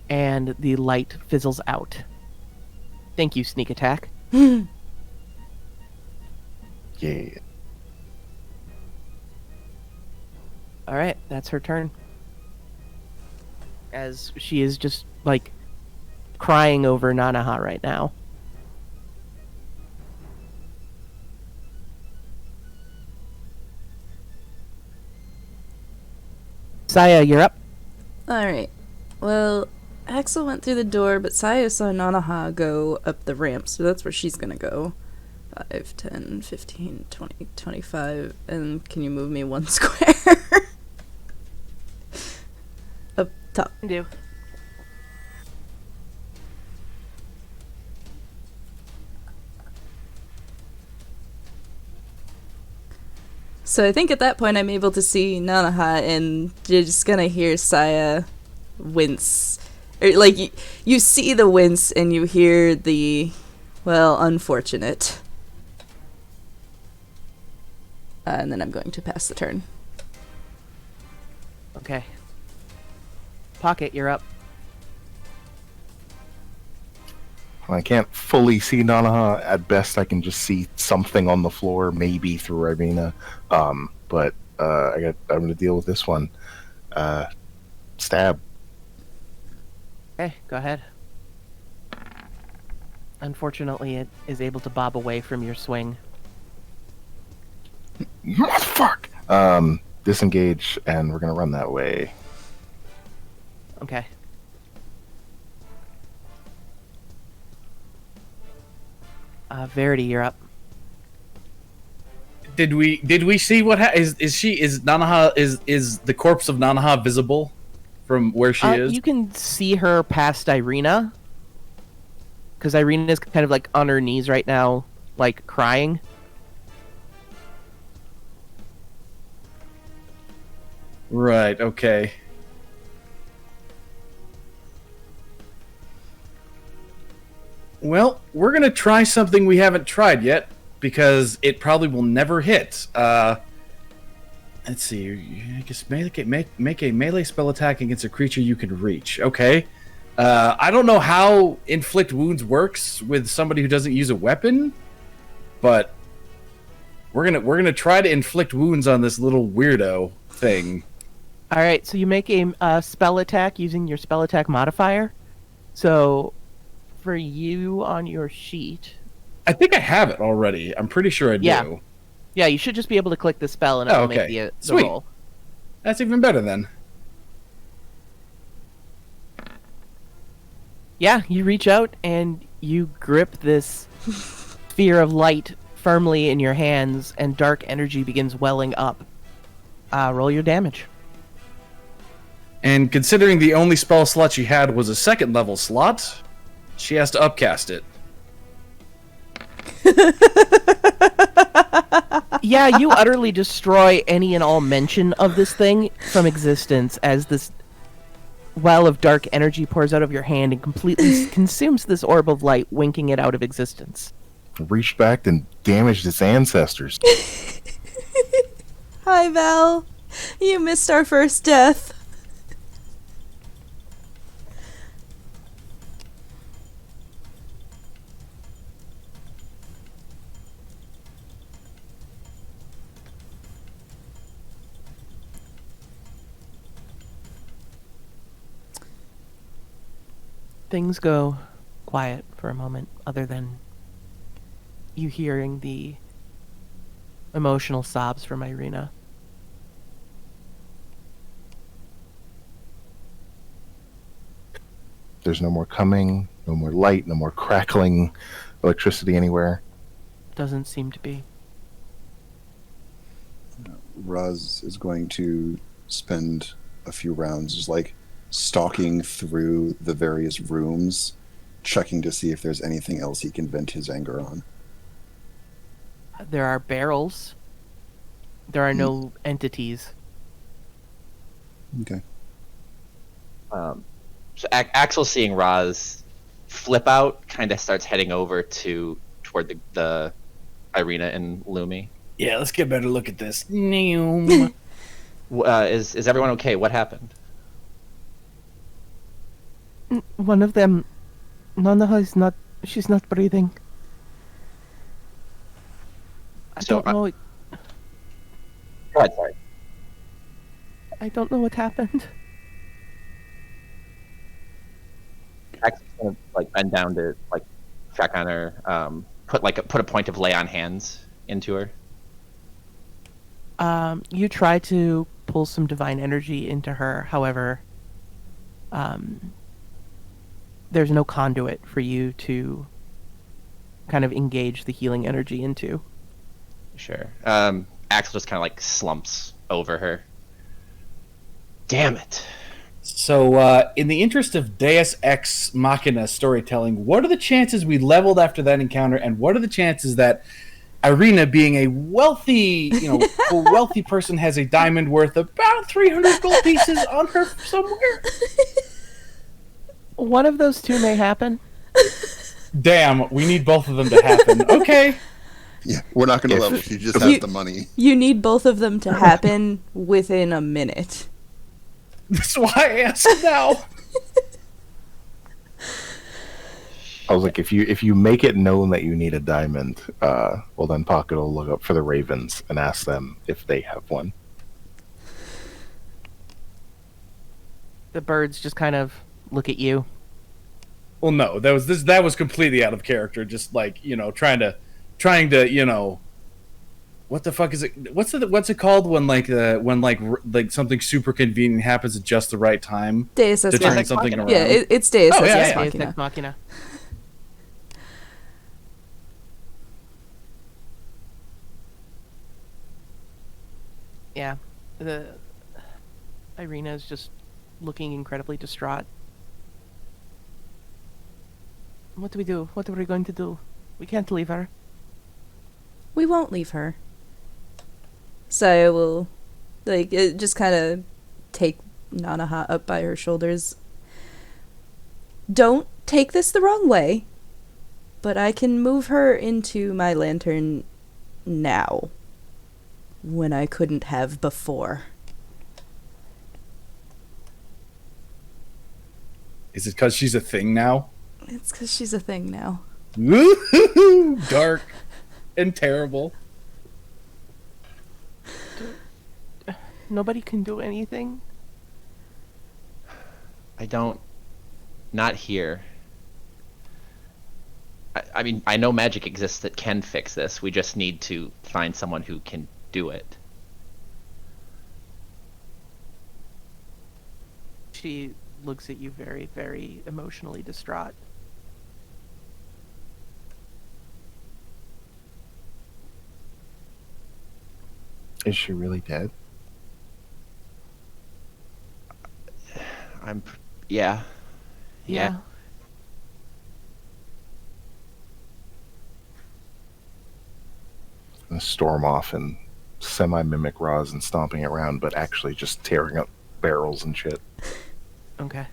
[SPEAKER 7] And the light fizzles out. Thank you, sneak attack.
[SPEAKER 4] Yeah.
[SPEAKER 7] Alright, that's her turn. As she is just, like, crying over Nanaha right now. Saya, you're up.
[SPEAKER 1] Alright. Well, Axel went through the door, but Saya saw Nanaha go up the ramp, so that's where she's gonna go. 5, 10, 15, 20, 25, and can you move me 1 square? Up top.
[SPEAKER 7] Do.
[SPEAKER 1] So I think at that point I'm able to see Nanaha, and you're just gonna hear Saya wince. Or, like, you see the wince, and you hear the, well, unfortunate. And then I'm going to pass the turn.
[SPEAKER 7] Okay. Pocket, you're up.
[SPEAKER 4] I can't fully see Nanaha. At best, I can just see something on the floor, maybe through Irina. But I'm going to deal with this one. Stab.
[SPEAKER 7] Okay, go ahead. Unfortunately, it is able to bob away from your swing.
[SPEAKER 4] Motherfuck! Disengage, and we're going to run that way.
[SPEAKER 7] Okay. Verity, you're up.
[SPEAKER 5] Did we see what is Nanaha is the corpse of Nanaha visible from where she is?
[SPEAKER 7] You can see her past Irina, because Irina is kind of like on her knees right now, like crying.
[SPEAKER 5] Right. Okay. Well, we're gonna try something we haven't tried yet, because it probably will never hit. Let's see. I guess make a melee spell attack against a creature you can reach. Okay. I don't know how inflict wounds works with somebody who doesn't use a weapon, but we're gonna try to inflict wounds on this little weirdo thing.
[SPEAKER 7] All right, so you make a spell attack using your spell attack modifier. So for you on your sheet,
[SPEAKER 5] I think I have it already. I'm pretty sure I do.
[SPEAKER 7] Yeah, you should just be able to click the spell and it'll make the
[SPEAKER 5] Sweet.
[SPEAKER 7] roll.
[SPEAKER 5] That's even better then.
[SPEAKER 7] Yeah, you reach out and you grip this sphere of light firmly in your hands, and dark energy begins welling up. Roll your damage.
[SPEAKER 5] And considering the only spell slot she had was a 2nd level slot, she has to upcast it.
[SPEAKER 7] Yeah, you utterly destroy any and all mention of this thing from existence as this well of dark energy pours out of your hand and completely consumes this orb of light, winking it out of existence.
[SPEAKER 4] Reached back and damaged its ancestors.
[SPEAKER 1] Hi, Val. You missed our first death.
[SPEAKER 7] Things go quiet for a moment, other than you hearing the emotional sobs from Irina.
[SPEAKER 4] There's no more coming, no more light, no more crackling electricity anywhere.
[SPEAKER 7] Doesn't seem to be.
[SPEAKER 3] Raz is going to spend a few rounds just like stalking through the various rooms, checking to see if there's anything else he can vent his anger on.
[SPEAKER 7] There are barrels. There are no entities.
[SPEAKER 3] Okay.
[SPEAKER 6] So Axel, seeing Roz flip out, kind of starts heading over toward the Irina and Lumi.
[SPEAKER 5] Yeah, let's get a better look at this.
[SPEAKER 6] Is everyone okay? What happened?
[SPEAKER 7] One of them, Nanaha is not. She's not breathing. I
[SPEAKER 6] So,
[SPEAKER 7] don't know.
[SPEAKER 6] Go ahead, sorry.
[SPEAKER 7] I don't know what happened.
[SPEAKER 6] Axel's gonna like bend down to like check on her. Put a point of lay on hands into her.
[SPEAKER 7] You try to pull some divine energy into her. However, there's no conduit for you to kind of engage the healing energy into.
[SPEAKER 6] Sure. Axel just kind of like slumps over her. Damn it.
[SPEAKER 5] So, in the interest of Deus Ex Machina storytelling, what are the chances we leveled after that encounter, and what are the chances that Irina, being a wealthy, wealthy person, has a diamond worth about 300 gold pieces on her somewhere?
[SPEAKER 7] One of those two may happen.
[SPEAKER 5] Damn, we need both of them to happen. Okay.
[SPEAKER 3] Yeah, we're not going to level. She just has the money.
[SPEAKER 1] You need both of them to happen within a minute.
[SPEAKER 5] That's why I asked now.
[SPEAKER 4] I was like, if you make it known that you need a diamond, well then Pocket will look up for the Ravens and ask them if they have one.
[SPEAKER 7] The birds just kind of look at you.
[SPEAKER 5] Well, no, that was completely out of character. Just like trying to, what the fuck is it? What's it called when something super convenient happens at just the right time
[SPEAKER 1] Deus
[SPEAKER 5] to
[SPEAKER 1] Ex
[SPEAKER 5] turn
[SPEAKER 1] Machina.
[SPEAKER 5] something around?
[SPEAKER 1] Yeah, it's Deus
[SPEAKER 5] Oh,
[SPEAKER 1] Ex
[SPEAKER 5] yeah, yeah.
[SPEAKER 7] Deus
[SPEAKER 1] Machina.
[SPEAKER 7] Ex Machina. Yeah, the Irina is just looking incredibly distraught. What do we do? What are we going to do? We can't leave her.
[SPEAKER 1] We won't leave her. Saya will, just kind of take Nanaha up by her shoulders. Don't take this the wrong way, but I can move her into my lantern now, when I couldn't have before.
[SPEAKER 5] Is it because she's a thing now?
[SPEAKER 1] It's because she's a thing now.
[SPEAKER 5] Woo-hoo-hoo! Dark and terrible.
[SPEAKER 7] Nobody can do anything.
[SPEAKER 6] Not here. I mean, I know magic exists that can fix this. We just need to find someone who can do it.
[SPEAKER 7] She looks at you very, very emotionally distraught.
[SPEAKER 4] Is she really dead?
[SPEAKER 6] Yeah.
[SPEAKER 7] Yeah.
[SPEAKER 4] And storm off and semi-mimic Roz and stomping around, but actually just tearing up barrels and shit.
[SPEAKER 7] Okay.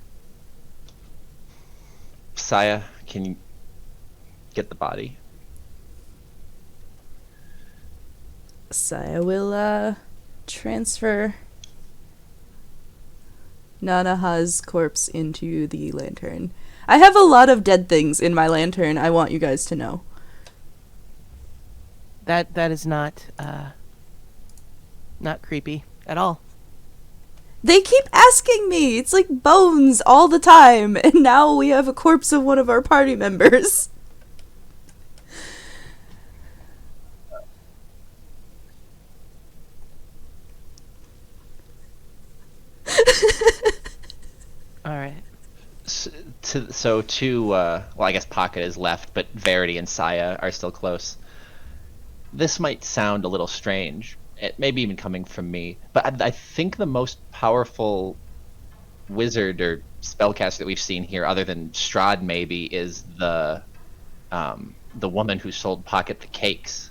[SPEAKER 6] Saya, can you get the body?
[SPEAKER 1] Saya will, transfer Nanaha's corpse into the lantern. I have a lot of dead things in my lantern, I want you guys to know.
[SPEAKER 7] That is not creepy at all.
[SPEAKER 1] They keep asking me! It's like bones all the time, and now we have a corpse of one of our party members.
[SPEAKER 7] Alright.
[SPEAKER 6] I guess Pocket is left, but Verity and Saya are still close. This might sound a little strange, it maybe even coming from me, but I think the most powerful wizard or spellcaster that we've seen here, other than Strahd, maybe, is the woman who sold Pocket the cakes.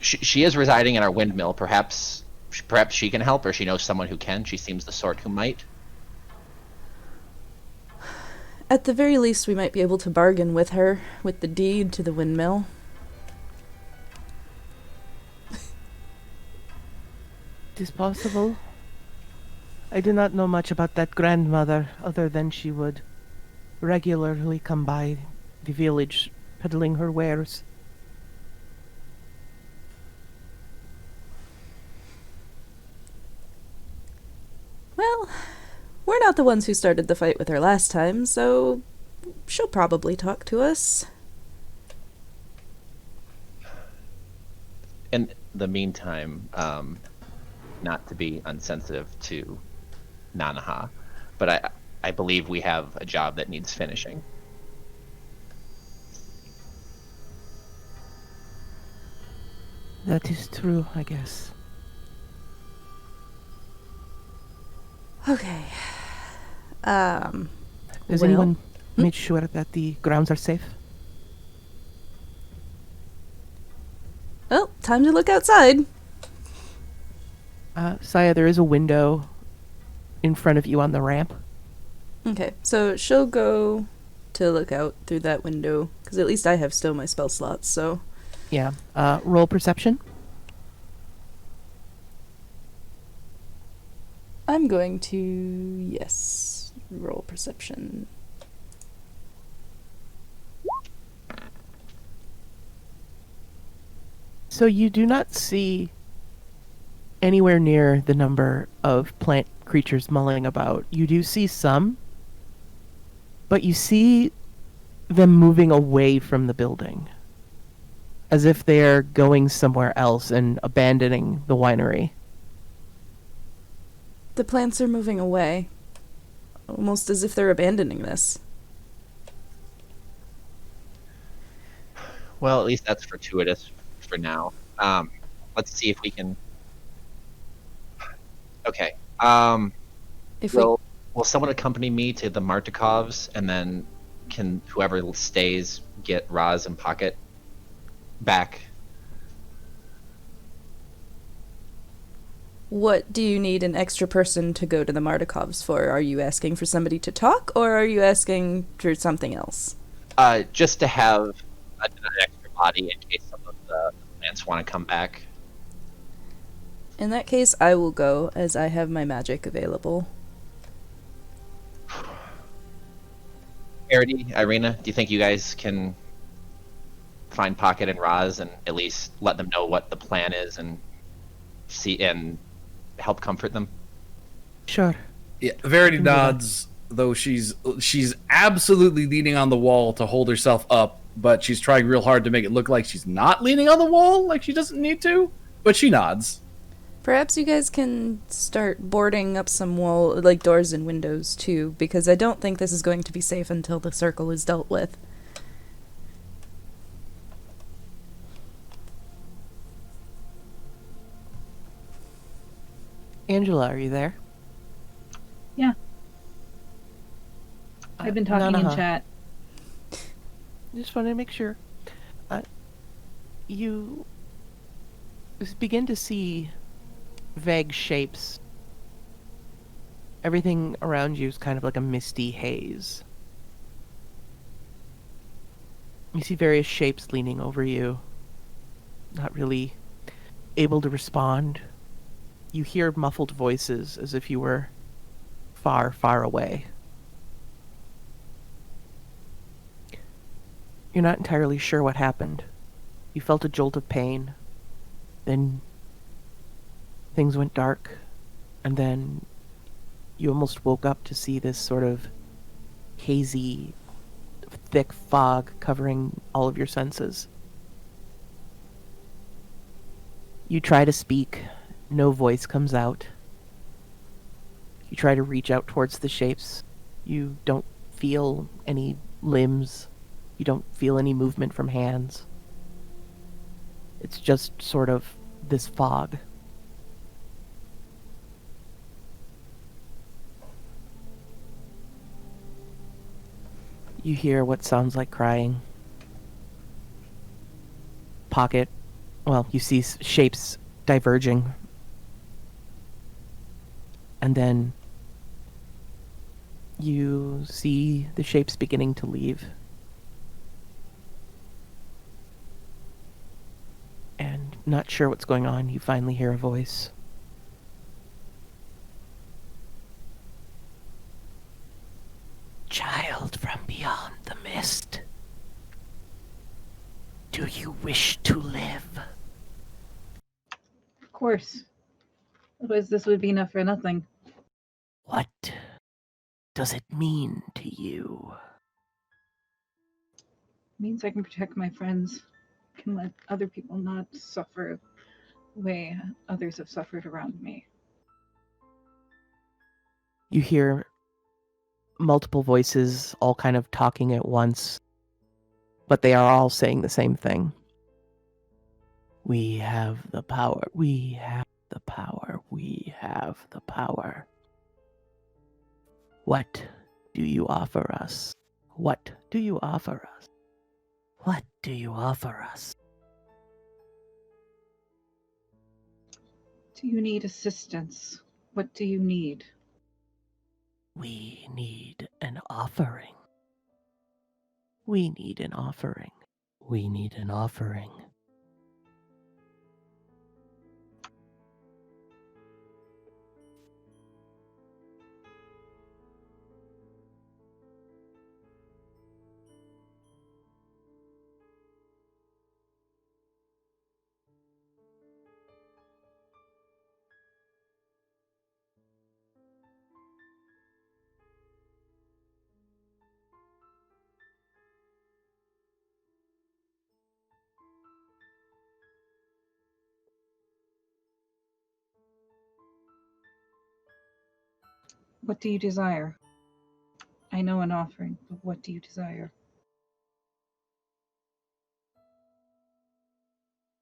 [SPEAKER 6] She is residing in our windmill. Perhaps she can help, or she knows someone who can. She seems the sort who might.
[SPEAKER 1] At the very least, we might be able to bargain with her with the deed to the windmill.
[SPEAKER 7] It is possible. I do not know much about that grandmother, other than she would regularly come by the village peddling her wares.
[SPEAKER 1] Well, we're not the ones who started the fight with her last time, so she'll probably talk to us.
[SPEAKER 6] In the meantime, not to be unsensitive to Nanaha, but I believe we have a job that needs finishing.
[SPEAKER 7] That is true, I guess.
[SPEAKER 1] Okay.
[SPEAKER 7] Has
[SPEAKER 1] Well-
[SPEAKER 7] anyone made sure that the grounds are safe?
[SPEAKER 1] Well, time to look outside.
[SPEAKER 7] Saya, there is a window in front of you on the ramp.
[SPEAKER 1] Okay, so she'll go to look out through that window, because at least I have still my spell slots, so...
[SPEAKER 7] Yeah. Roll perception.
[SPEAKER 1] I'm going to, yes, roll perception.
[SPEAKER 7] So you do not see anywhere near the number of plant creatures mulling about. You do see some, but you see them moving away from the building, as if they're going somewhere else and abandoning the winery.
[SPEAKER 1] The plants are moving away, almost as if they're abandoning this.
[SPEAKER 6] Well, at least that's fortuitous for now. Let's see if we can. Okay.
[SPEAKER 1] If
[SPEAKER 6] Will someone accompany me to the Martikovs, and then can whoever stays get Roz and Pocket back?
[SPEAKER 1] What do you need an extra person to go to the Martikovs for? Are you asking for somebody to talk, or are you asking for something else?
[SPEAKER 6] Just to have an extra body in case some of the plants want to come back.
[SPEAKER 1] In that case, I will go, as I have my magic available.
[SPEAKER 6] Arity, Irina, do you think you guys can find Pocket and Roz and at least let them know what the plan is and see and help comfort them?
[SPEAKER 7] Sure.
[SPEAKER 5] Yeah, Verity nods, though she's absolutely leaning on the wall to hold herself up, but she's trying real hard to make it look like she's not leaning on the wall, like she doesn't need to, but she nods.
[SPEAKER 1] Perhaps you guys can start boarding up some wall, like doors and windows too, because I don't think this is going to be safe until the circle is dealt with.
[SPEAKER 7] Angela, are you there?
[SPEAKER 2] Yeah. I've been talking in
[SPEAKER 7] Nanaha.
[SPEAKER 2] chat.
[SPEAKER 7] Just wanted to make sure. You begin to see vague shapes. Everything around you is kind of like a misty haze. You see various shapes leaning over you, not really able to respond. You hear muffled voices as if you were far, far away. You're not entirely sure what happened. You felt a jolt of pain. Then things went dark. And then you almost woke up to see this sort of hazy, thick fog covering all of your senses. You try to speak. No voice comes out. You try to reach out towards the shapes. You don't feel any limbs. You don't feel any movement from hands. It's just sort of this fog. You hear what sounds like crying. You see shapes diverging. And then you see the shapes beginning to leave. And not sure what's going on, you finally hear a voice. Child from beyond the mist, do you wish to live?
[SPEAKER 2] Of course. Otherwise, this would be enough for nothing.
[SPEAKER 7] What does it mean to you?
[SPEAKER 2] It means I can protect my friends. Can let other people not suffer the way others have suffered around me.
[SPEAKER 7] You hear multiple voices all kind of talking at once, but they are all saying the same thing. We have the power. We have the power. We have the power. What do you offer us? What do you offer us? What do you offer us?
[SPEAKER 2] Do you need assistance? What do you need?
[SPEAKER 7] We need an offering. We need an offering. We need an offering.
[SPEAKER 2] What do you desire? I know an offering, but what do you desire?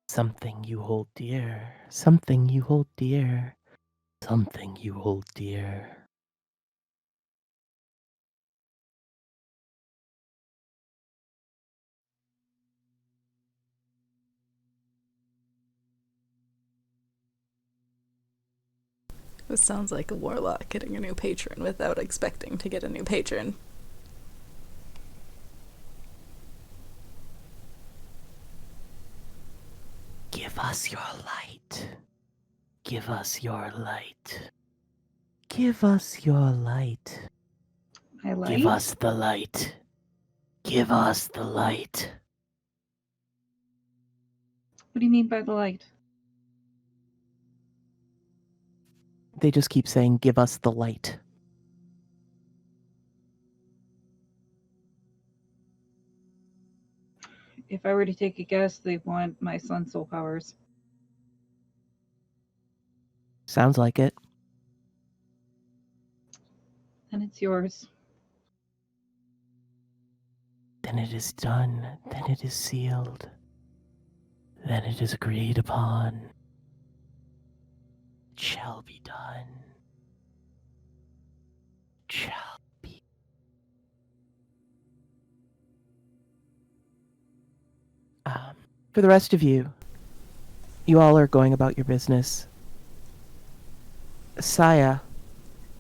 [SPEAKER 7] Something you hold dear. Something you hold dear. Something you hold dear.
[SPEAKER 1] This sounds like a warlock getting a new patron without expecting to get a new patron.
[SPEAKER 7] Give us your light. Give us your light. Give us your light.
[SPEAKER 2] My light?
[SPEAKER 7] Give us the light. Give us the light.
[SPEAKER 2] What do you mean by the light?
[SPEAKER 7] They just keep saying, give us the light.
[SPEAKER 2] If I were to take a guess, they want my son's soul powers.
[SPEAKER 7] Sounds like it.
[SPEAKER 2] And it's yours.
[SPEAKER 7] Then it is done. Then it is sealed. Then it is agreed upon. It shall be done. It shall be. For the rest of you, you all are going about your business. Saya,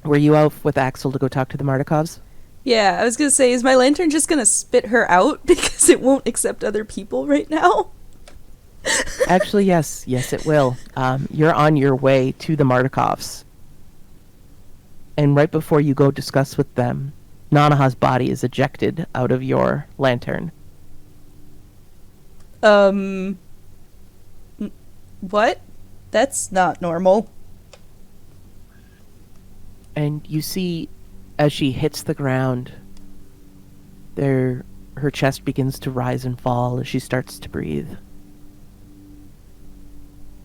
[SPEAKER 7] were you out with Axel to go talk to the Mardikovs?
[SPEAKER 1] Yeah, I was gonna say, is my lantern just gonna spit her out because it won't accept other people right now?
[SPEAKER 7] Actually, yes. Yes, it will. You're on your way to the Mardikovs. And right before you go discuss with them, Nanaha's body is ejected out of your lantern.
[SPEAKER 1] What? That's not normal.
[SPEAKER 7] And you see, as she hits the ground, her chest begins to rise and fall as she starts to breathe.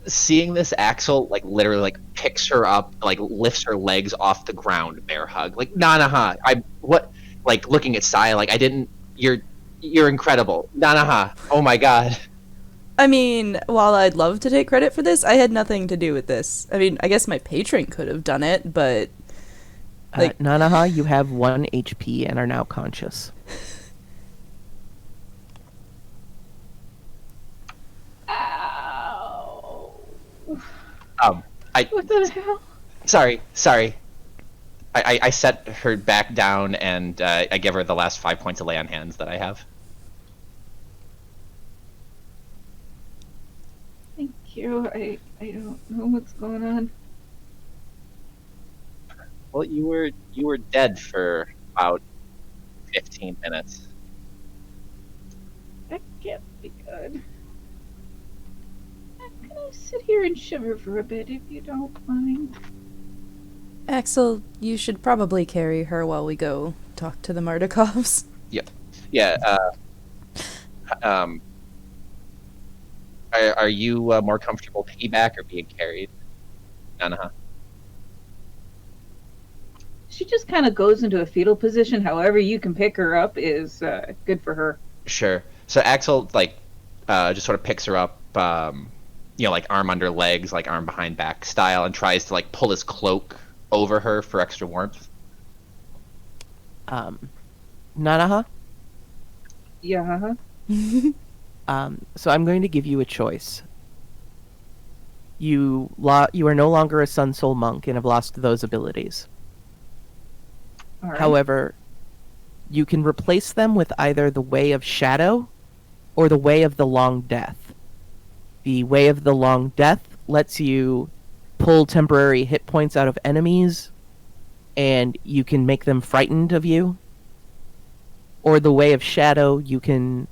[SPEAKER 6] Seeing this, Axel literally picks her up, lifts her legs off the ground, bear hug. Nanaha, looking at Saya, you're incredible. Nanaha, oh my god.
[SPEAKER 1] I mean, while I'd love to take credit for this, I had nothing to do with this. I mean, I guess my patron could have done it, but
[SPEAKER 7] Nanaha, you have 1 HP and are now conscious.
[SPEAKER 2] What the hell?
[SPEAKER 6] Sorry. I set her back down and I give her the last 5 points of lay on hands that I have.
[SPEAKER 2] Thank you. I don't know what's going on.
[SPEAKER 6] Well, you were dead for about 15 minutes.
[SPEAKER 2] That can't be good. Can I sit here and shiver for a bit if you don't mind?
[SPEAKER 1] Axel, you should probably carry her while we go talk to the Mardikovs.
[SPEAKER 6] Yeah. Are you more comfortable piggyback or being carried? Nanaha.
[SPEAKER 2] She just kind of goes into a fetal position. However you can pick her up is good for her.
[SPEAKER 6] Sure. So Axel just sort of picks her up, like arm under legs, like arm behind back style, and tries to like pull his cloak over her for extra warmth.
[SPEAKER 7] Nanaha?
[SPEAKER 2] Yeah.
[SPEAKER 7] So I'm going to give you a choice. You are no longer a Sun Soul monk and have lost those abilities.
[SPEAKER 2] All right.
[SPEAKER 7] However, you can replace them with either the Way of Shadow or the Way of the Long Death. The Way of the Long Death lets you pull temporary hit points out of enemies, and you can make them frightened of you. Or the Way of Shadow, you can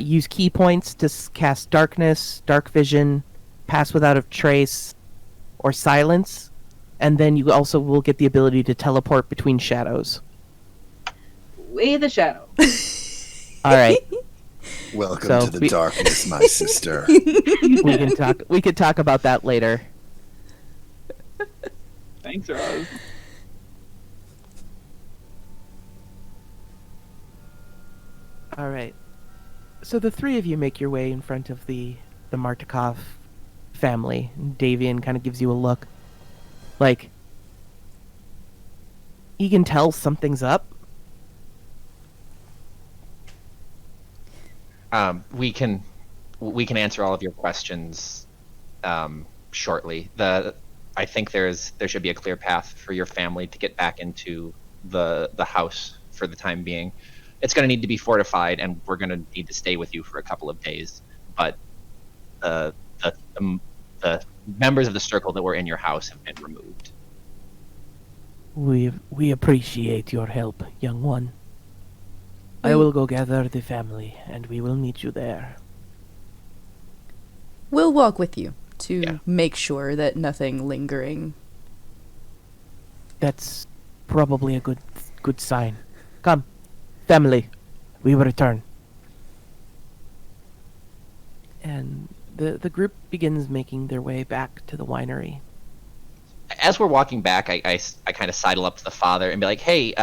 [SPEAKER 7] use key points to cast Darkness, Dark Vision, Pass Without a Trace, or Silence, and then you also will get the ability to teleport between shadows.
[SPEAKER 2] Way of the shadow.
[SPEAKER 7] All right.
[SPEAKER 3] Welcome to the darkness, my sister.
[SPEAKER 7] We can talk about that later.
[SPEAKER 2] Thanks, Rose.
[SPEAKER 7] All right. So the three of you make your way in front of the Martikov family. Davian kind of gives you a look. Like, he can tell something's up.
[SPEAKER 6] We can answer all of your questions shortly. I think there should be a clear path for your family to get back into the house for the time being. It's going to need to be fortified, and we're going to need to stay with you for a couple of days. But the members of the circle that were in your house have been removed.
[SPEAKER 7] We appreciate your help, young one. I will go gather the family, and we will meet you there.
[SPEAKER 1] We'll walk with you to make sure that nothing lingering.
[SPEAKER 7] That's probably a good sign. Come, family, we will return. And the group begins making their way back to the winery.
[SPEAKER 6] As we're walking back, I kind of sidle up to the father and be like, "Hey,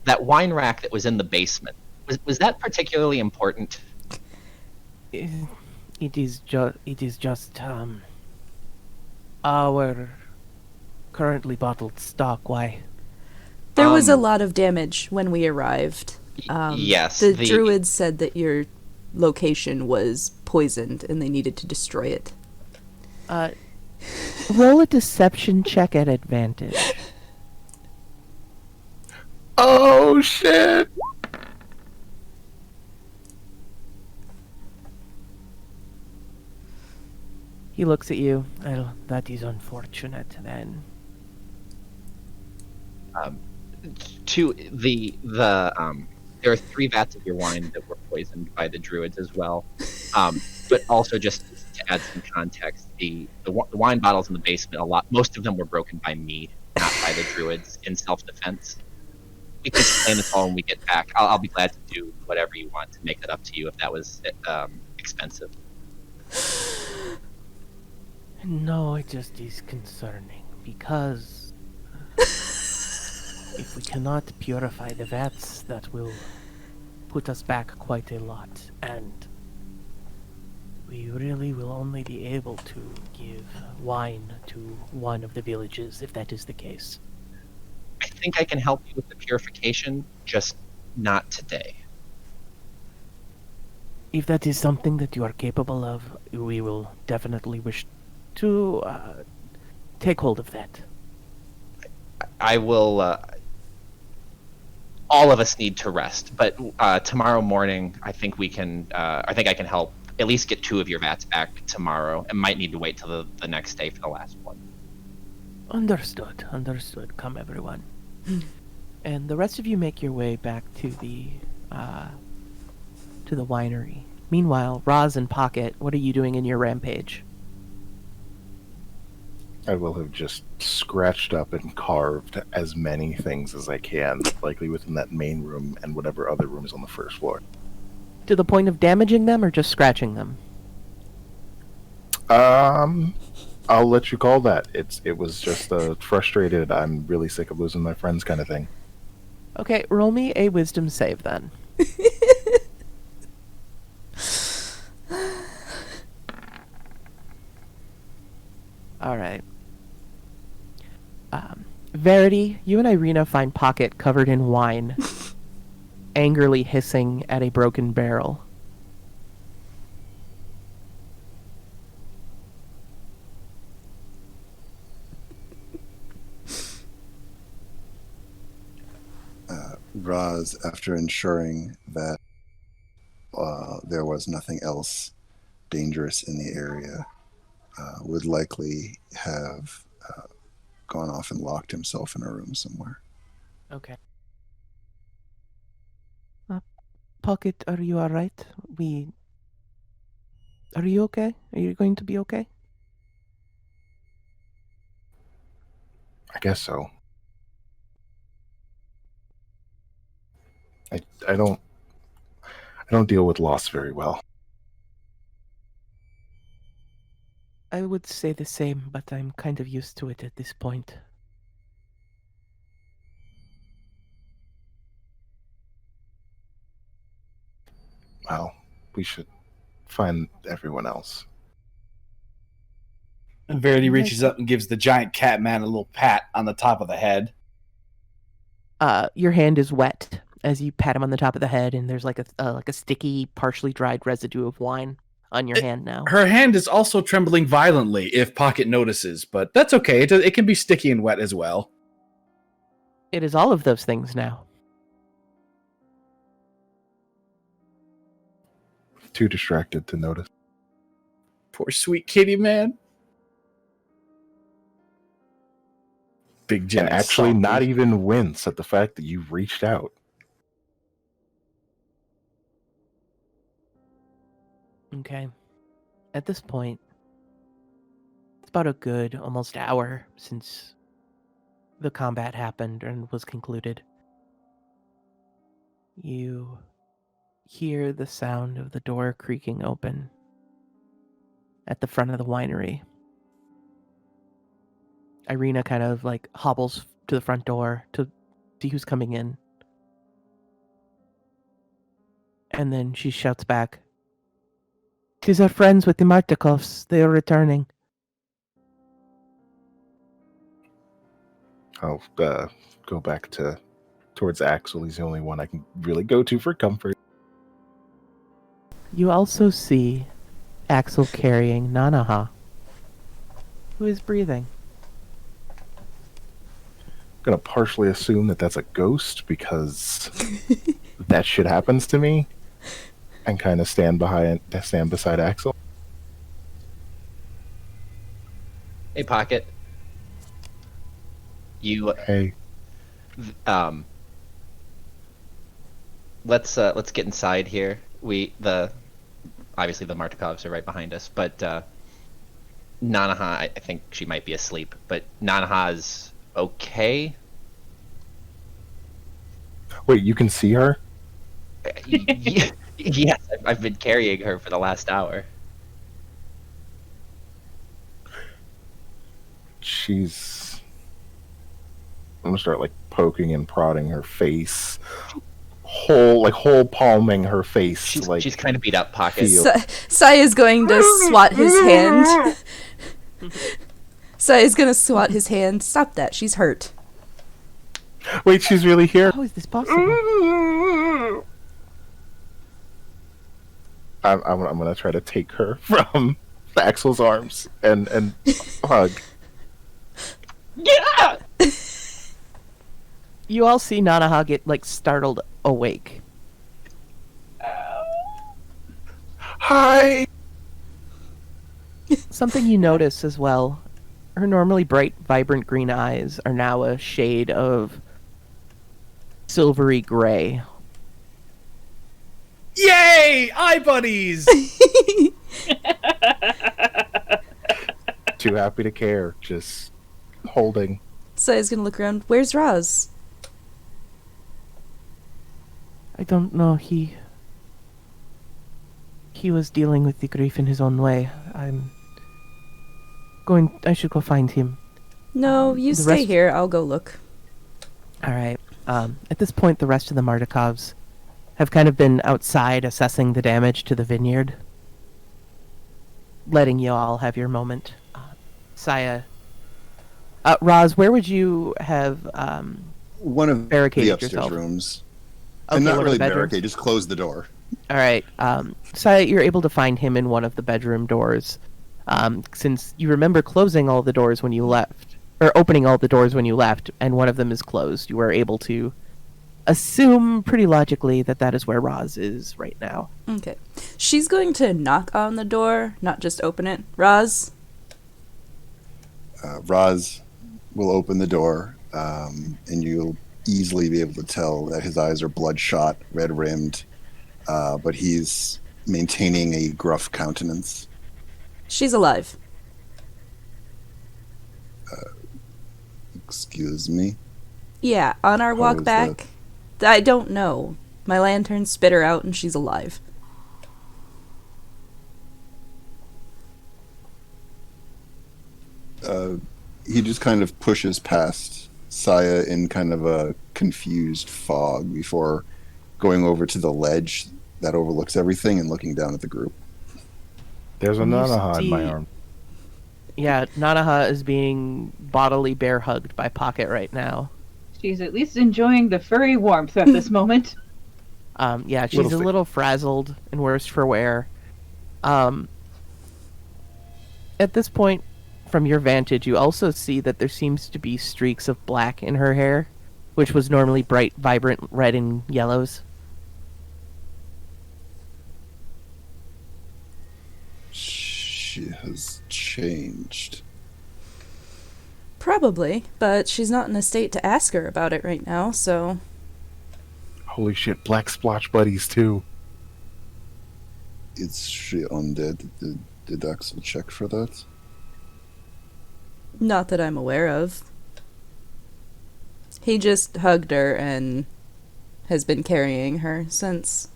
[SPEAKER 6] that wine rack that was in the basement, was that particularly important?"
[SPEAKER 7] It is just our currently bottled stock. Why?
[SPEAKER 1] There was a lot of damage when we arrived.
[SPEAKER 6] Yes.
[SPEAKER 1] The druids said that your location was poisoned and they needed to destroy it.
[SPEAKER 7] Roll a deception check at advantage.
[SPEAKER 4] Oh shit!
[SPEAKER 7] He looks at you. Well, that is unfortunate then.
[SPEAKER 6] There are 3 vats of your wine that were poisoned by the druids as well. But also, just to add some context, the wine bottles in the basement, most of them were broken by me, not by the druids, in self-defense. We can explain this all when we get back. I'll be glad to do whatever you want to make that up to you if that was expensive.
[SPEAKER 7] No, it just is concerning because if we cannot purify the vats, that will put us back quite a lot, and we really will only be able to give wine to one of the villages if that is the case.
[SPEAKER 6] I think I can help you with the purification, just not today.
[SPEAKER 7] If that is something that you are capable of, we will definitely wish to take hold of that.
[SPEAKER 6] I will. All of us need to rest, but tomorrow morning, I think we can. I think I can help at least get 2 of your vats back tomorrow, and might need to wait till the next day for the last one.
[SPEAKER 7] Understood. Come, everyone. And the rest of you make your way back to the winery. Meanwhile, Roz and Pocket, what are you doing in your rampage?
[SPEAKER 4] I will have just scratched up and carved as many things as I can, likely within that main room and whatever other rooms on the first floor.
[SPEAKER 7] To the point of damaging them or just scratching them?
[SPEAKER 4] I'll let you call that. It was just a frustrated, I'm really sick of losing my friends kind of thing.
[SPEAKER 7] Okay, roll me a wisdom save then. Alright. Verity, you and Irina find Pocket covered in wine, angrily hissing at a broken barrel.
[SPEAKER 3] Roz, after ensuring that there was nothing else dangerous in the area, would likely have gone off and locked himself in a room somewhere.
[SPEAKER 7] Okay. Pocket, are you alright? Are you okay? Are you going to be okay?
[SPEAKER 4] I guess so. I don't deal with loss very well.
[SPEAKER 7] I would say the same, but I'm kind of used to it at this point.
[SPEAKER 4] Well, we should find everyone else.
[SPEAKER 5] And Verity reaches up and gives the giant cat man a little pat on the top of the head.
[SPEAKER 7] Your hand is wet as you pat him on the top of the head, and there's like a sticky, partially dried residue of wine on your hand now.
[SPEAKER 5] Her hand is also trembling violently if Pocket notices, but that's okay. It can be sticky and wet as well.
[SPEAKER 7] It is all of those things now.
[SPEAKER 4] Too distracted to notice.
[SPEAKER 5] Poor sweet kitty man. Big giant.
[SPEAKER 4] And actually
[SPEAKER 5] softy.
[SPEAKER 4] not even wince at the fact that you reached out.
[SPEAKER 7] Okay. At this point, it's about a good almost hour since the combat happened and was concluded. You hear the sound of the door creaking open at the front of the winery. Irina kind of like hobbles to the front door to see who's coming in. And then she shouts back, "These are friends with the Martikovs. They are returning."
[SPEAKER 4] I'll go back towards Axel. He's the only one I can really go to for comfort.
[SPEAKER 7] You also see Axel carrying Nanaha, who is breathing.
[SPEAKER 4] I'm gonna partially assume that that's a ghost because that shit happens to me, and kind of stand beside Axel.
[SPEAKER 6] Hey, Pocket. You
[SPEAKER 4] Hey,
[SPEAKER 6] let's get inside here. Obviously the Martikovs are right behind us, but Nanaha, I think she might be asleep, but Nanaha's okay.
[SPEAKER 4] wait, you can see her?
[SPEAKER 6] Yes, I've been carrying her for the last hour.
[SPEAKER 4] I'm gonna start like poking and prodding her face, whole palming her face.
[SPEAKER 6] She's kind of beat up, Pocket.
[SPEAKER 1] Saya's going to swat his hand. Saya's gonna swat his hand. Stop that. She's hurt.
[SPEAKER 4] Wait, she's really here?
[SPEAKER 7] How is this possible?
[SPEAKER 4] I'm gonna try to take her from Axel's arms and hug.
[SPEAKER 6] Yeah.
[SPEAKER 7] You all see Nanaha get like startled awake.
[SPEAKER 4] Hi.
[SPEAKER 7] Something you notice as well. Her normally bright, vibrant green eyes are now a shade of silvery gray.
[SPEAKER 5] Yay! Eye buddies!
[SPEAKER 4] Too happy to care. Just holding.
[SPEAKER 1] Saya's gonna look around. Where's Roz?
[SPEAKER 7] I don't know, he was dealing with the grief in his own way. I should go find him.
[SPEAKER 1] No, you
[SPEAKER 7] the
[SPEAKER 1] stay
[SPEAKER 7] rest-
[SPEAKER 1] here. I'll go look.
[SPEAKER 7] Alright. At this point, the rest of the Martikovs have kind of been outside assessing the damage to the vineyard. Letting you all have your moment. Saya. Roz, where would you have
[SPEAKER 3] One of
[SPEAKER 7] barricaded
[SPEAKER 3] the upstairs
[SPEAKER 7] yourself?
[SPEAKER 3] rooms.
[SPEAKER 7] Okay,
[SPEAKER 3] And not
[SPEAKER 7] one of
[SPEAKER 3] really
[SPEAKER 7] the bedrooms?
[SPEAKER 3] barricade, just close the door.
[SPEAKER 7] Alright. Saya, you're able to find him in one of the bedroom doors. Since you remember closing all the doors when you left, or opening all the doors when you left, and one of them is closed, you are able to assume pretty logically that that is where Roz is right now.
[SPEAKER 1] Okay. She's going to knock on the door, not just open it. Roz?
[SPEAKER 3] Roz will open the door, and you'll easily be able to tell that his eyes are bloodshot, red-rimmed, but he's maintaining a gruff countenance.
[SPEAKER 1] She's alive.
[SPEAKER 3] Excuse me?
[SPEAKER 1] Yeah, on our
[SPEAKER 3] How
[SPEAKER 1] walk
[SPEAKER 3] is
[SPEAKER 1] back. I don't know. My lantern spit her out and she's alive.
[SPEAKER 3] He just kind of pushes past Saya in kind of a confused fog before going over to the ledge that overlooks everything and looking down at the group.
[SPEAKER 4] There's a
[SPEAKER 7] You
[SPEAKER 4] Nanaha in my
[SPEAKER 7] see-
[SPEAKER 4] arm.
[SPEAKER 7] Yeah, Nanaha is being bodily bear hugged by Pocket right now.
[SPEAKER 2] She's at least enjoying the furry warmth at this moment.
[SPEAKER 7] Yeah, she's
[SPEAKER 4] Little
[SPEAKER 7] a
[SPEAKER 4] thing.
[SPEAKER 7] little frazzled and worse for wear. At this point, from your vantage, you also see that there seems to be streaks of black in her hair, which was normally bright, vibrant red and yellows.
[SPEAKER 3] She has changed.
[SPEAKER 1] Probably, but she's not in a state to ask her about it right now, so...
[SPEAKER 4] Holy shit, black splotch buddies too.
[SPEAKER 3] Is she undead? Did Axel check for that?
[SPEAKER 1] Not that I'm aware of. He just hugged her and has been carrying her since.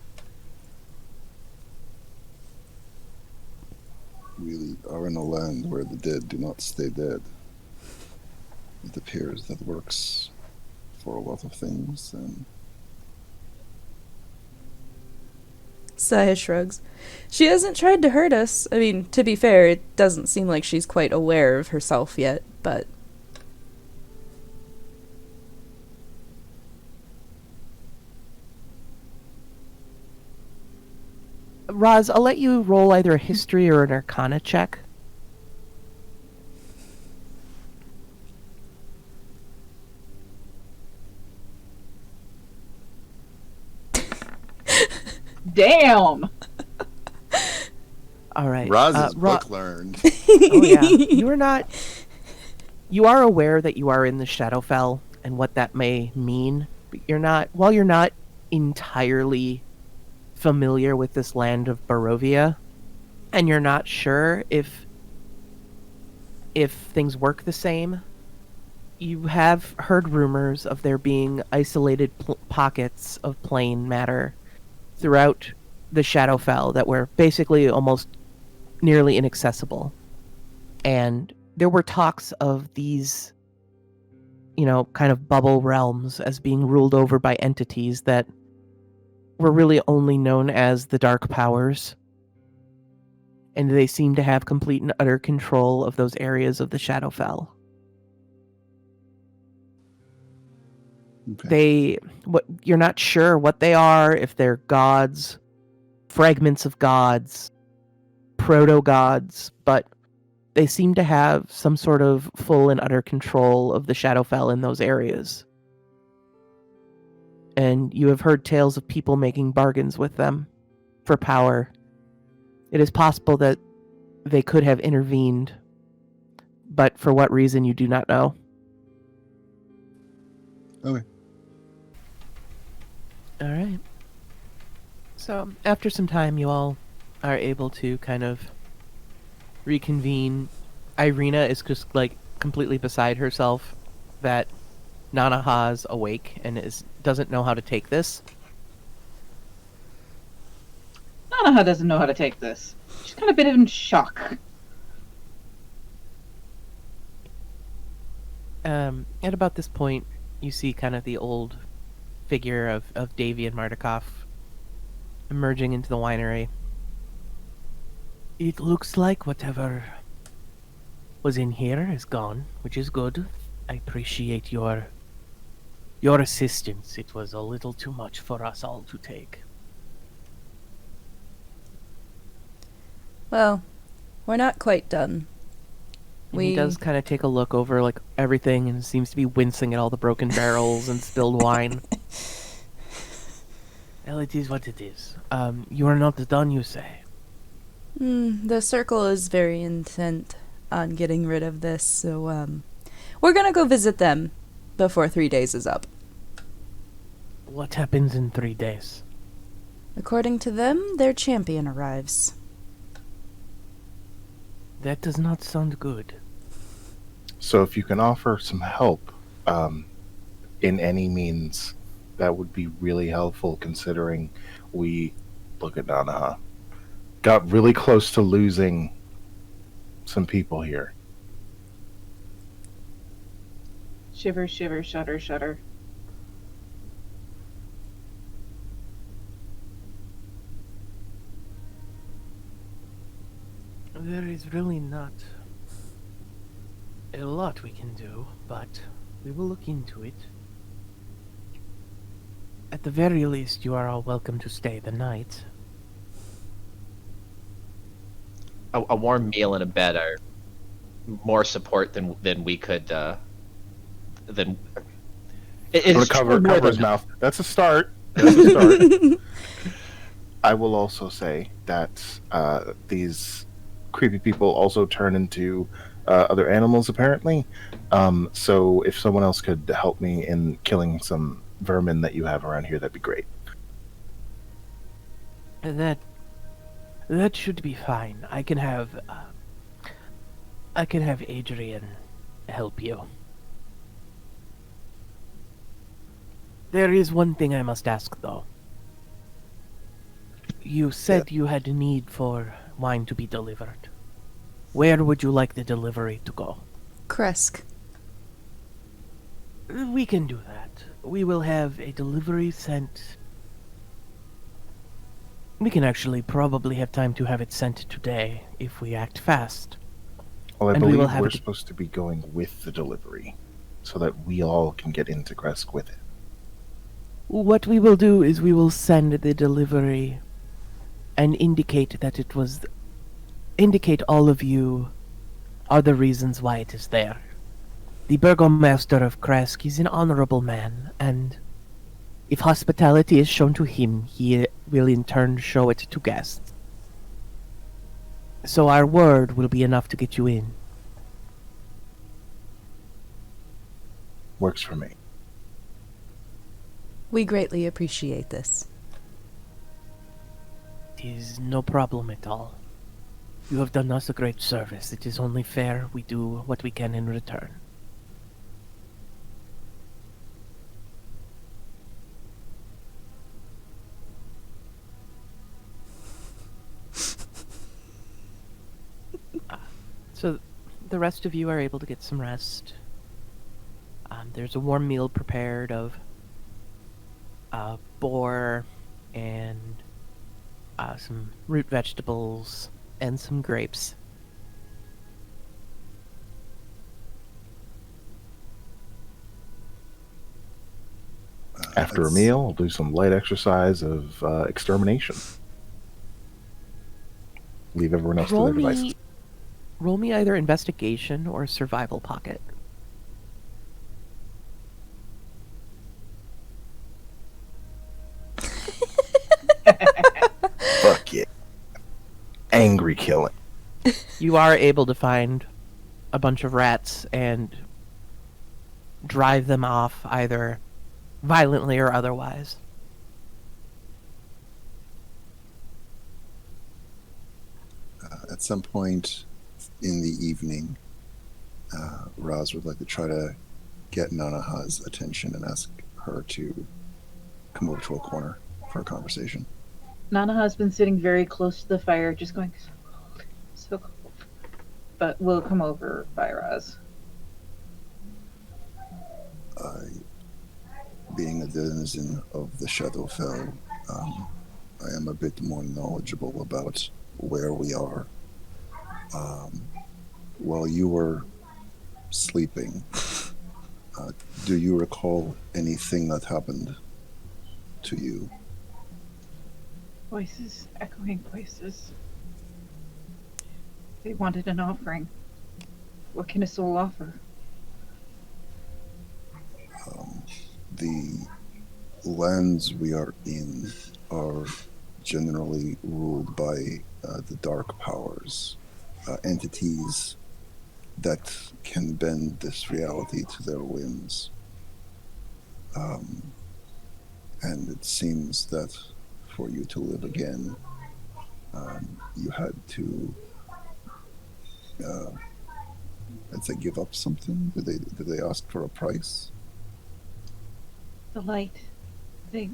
[SPEAKER 3] We are in a land where the dead do not stay dead. It appears that works for a lot of things, and
[SPEAKER 1] Saya shrugs. She hasn't tried to hurt us. I mean, to be fair, it doesn't seem like she's quite aware of herself yet, but...
[SPEAKER 7] Roz, I'll let you roll either a history or an arcana check.
[SPEAKER 2] Damn!
[SPEAKER 7] All right.
[SPEAKER 3] Roz is
[SPEAKER 7] Ro-
[SPEAKER 3] book learned.
[SPEAKER 7] Oh yeah, you are not. You are aware that you are in the Shadowfell and what that may mean, but you're not. While you're not entirely familiar with this land of Barovia, and you're not sure if things work the same, you have heard rumors of there being isolated pockets of plane matter throughout the Shadowfell that were basically almost nearly inaccessible. And there were talks of these, kind of bubble realms as being ruled over by entities that were really only known as the Dark Powers. And they seem to have complete and utter control of those areas of the Shadowfell.
[SPEAKER 3] Okay.
[SPEAKER 7] You're not sure what they are, if they're gods, fragments of gods, proto-gods, but they seem to have some sort of full and utter control of the Shadowfell in those areas. And you have heard tales of people making bargains with them for power. It is possible that they could have intervened, but for what reason you do not know.
[SPEAKER 3] Okay.
[SPEAKER 7] All right. So, after some time, you all are able to kind of reconvene. Irina is just, like, completely beside herself that Nanaha's awake and doesn't know how to take this.
[SPEAKER 2] Nanaha doesn't know how to take this. She's kind of been in shock.
[SPEAKER 7] At about this point, you see kind of the old figure of Davy and Mardukov emerging into the winery. It looks like whatever was in here is gone, which is good. I appreciate your assistance. It was a little too much for us all to take.
[SPEAKER 1] Well, we're not quite done.
[SPEAKER 7] He does kind of take a look over like everything and seems to be wincing at all the broken barrels and spilled wine. Well, it is what it is. You are not done, you say?
[SPEAKER 1] The circle is very intent on getting rid of this, so we're gonna go visit them before 3 days is up.
[SPEAKER 7] What happens in 3 days?
[SPEAKER 1] According to them, their champion arrives.
[SPEAKER 7] That does not sound good.
[SPEAKER 4] So if you can offer some help in any means, that would be really helpful, considering we, look at Nanaha, got really close to losing some people here.
[SPEAKER 2] Shiver, shiver, shudder, shudder.
[SPEAKER 7] There is really not a lot we can do, but we will look into it. At the very least, you are all welcome to stay the night.
[SPEAKER 6] A warm meal and a bed are more support than we could. Than
[SPEAKER 4] I'm gonna cover his mouth. That's a start. That's a start. I will also say that these creepy people also turn into other animals, apparently. So if someone else could help me in killing some vermin that you have around here, that'd be great.
[SPEAKER 7] That should be fine. I can have Adrian help you. There is one thing I must ask, though. You said you had a need for wine to be delivered. Where would you like the delivery to go?
[SPEAKER 1] Kresk.
[SPEAKER 7] We can do that. We will have a delivery sent. We can actually probably have time to have it sent today if we act fast.
[SPEAKER 4] Well, I
[SPEAKER 7] And we will
[SPEAKER 4] believe
[SPEAKER 7] have
[SPEAKER 4] we're
[SPEAKER 7] it-
[SPEAKER 4] supposed to be going with the delivery, so that we all can get into Kresk with it.
[SPEAKER 7] What we will do is we will send the delivery and indicate that it was. Indicate all of you are the reasons why it is there. The Burgomaster of Kresk is an honorable man, and if hospitality is shown to him, he will in turn show it to guests. So our word will be enough to get you in.
[SPEAKER 4] Works for me.
[SPEAKER 1] We greatly appreciate this.
[SPEAKER 7] It is no problem at all. You have done us a great service. It is only fair we do what we can in return. So the rest of you are able to get some rest. There's a warm meal prepared of boar and some root vegetables and some grapes.
[SPEAKER 4] After a meal, I'll do some light exercise of extermination. leave everyone else to
[SPEAKER 7] Roll
[SPEAKER 4] their devices.
[SPEAKER 7] me, roll me either investigation or survival pocket.
[SPEAKER 4] Fuck yeah. Angry killing.
[SPEAKER 7] You are able to find a bunch of rats and drive them off either violently or otherwise.
[SPEAKER 3] At some point in the evening, Raz would like to try to get Nanaha's attention and ask her to come over to a corner for a conversation.
[SPEAKER 2] Nanaha's been sitting very close to the fire, just going, so cold, so cold. But we'll come over by Raz.
[SPEAKER 3] Being a denizen of the Shadowfell, I am a bit more knowledgeable about where we are. While you were sleeping, do you recall anything that happened to you?
[SPEAKER 2] Voices, echoing voices. They wanted an offering. What can a soul offer?
[SPEAKER 3] The lands we are in are generally ruled by the dark powers, entities that can bend this reality to their whims. And it seems that for you to live again, you had to, I'd say, give up something. Did they ask for a price?
[SPEAKER 2] The light. They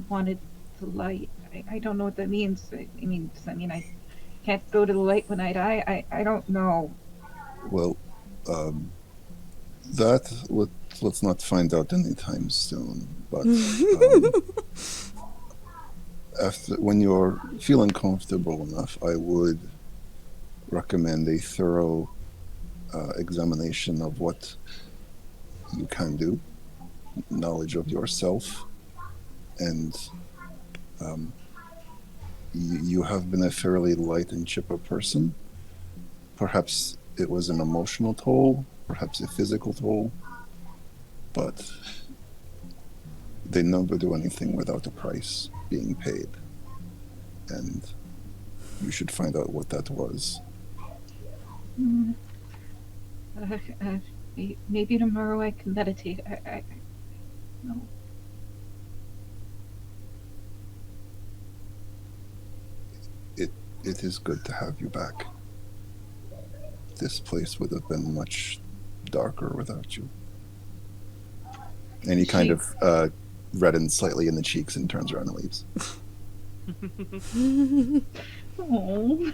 [SPEAKER 2] wanted the light. I don't know what that means. I mean, I can't go to the light when I die. I don't know.
[SPEAKER 3] Well, let's not find out anytime soon. But when you're feeling comfortable enough, I would recommend a thorough examination of what you can do, knowledge of yourself, and you have been a fairly light and chipper person. Perhaps it was an emotional toll, perhaps a physical toll, but they never do anything without a price being paid. And you should find out what that was.
[SPEAKER 2] Maybe tomorrow I can meditate. No.
[SPEAKER 3] It is good to have you back. This place would have been much darker without you. And he kind of reddens slightly in the cheeks and turns around and leaves.
[SPEAKER 2] Oh.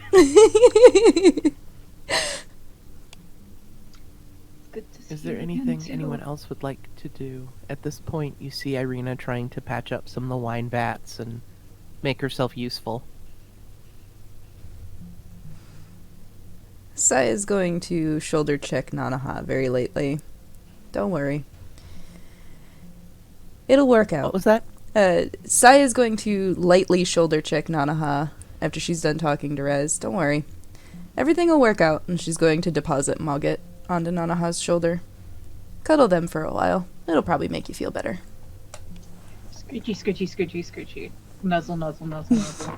[SPEAKER 2] Good to see
[SPEAKER 7] Is there
[SPEAKER 2] you again,
[SPEAKER 7] anything
[SPEAKER 2] too.
[SPEAKER 7] anyone else would like to do? At this point, you see Irina trying to patch up some of the wine vats and make herself useful.
[SPEAKER 1] Sai is going to shoulder check Nanaha very lightly. Don't worry. It'll work
[SPEAKER 7] What
[SPEAKER 1] out.
[SPEAKER 7] was that?
[SPEAKER 1] Sai is going to lightly shoulder check Nanaha after she's done talking to Rez. Don't worry. Everything will work out, and she's going to deposit Mogget onto Nanaha's shoulder. Cuddle them for a while. It'll probably make you feel better.
[SPEAKER 2] Scritchy, scritchy, scritchy, scritchy. Nuzzle, nuzzle, nuzzle, nuzzle.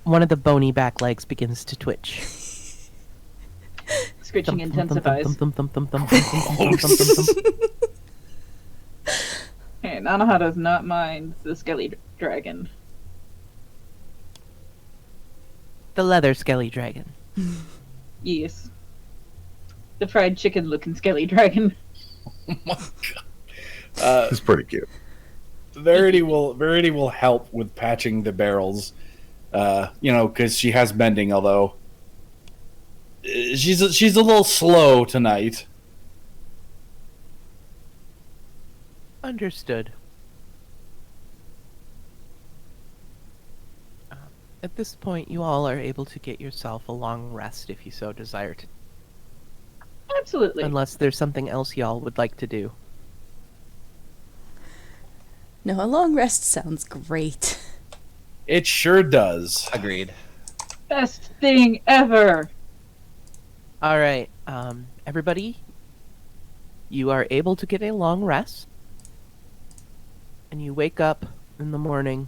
[SPEAKER 7] One of the bony back legs begins to twitch.
[SPEAKER 2] Scritching intensifies. Hey, Nanaha does not mind the skelly dragon.
[SPEAKER 7] The leather skelly dragon.
[SPEAKER 2] Yes. The fried chicken looking skelly dragon.
[SPEAKER 5] Oh my god.
[SPEAKER 3] It's pretty cute.
[SPEAKER 5] Verity will help with patching the barrels. Because she has bending, although she's a little slow tonight.
[SPEAKER 7] Understood. At this point, you all are able to get yourself a long rest if you so desire to.
[SPEAKER 2] Absolutely.
[SPEAKER 7] Unless there's something else y'all would like to do.
[SPEAKER 1] No, a long rest sounds great.
[SPEAKER 5] It sure does.
[SPEAKER 6] Agreed.
[SPEAKER 2] Best thing ever.
[SPEAKER 7] All right, everybody, you are able to get a long rest, and you wake up in the morning.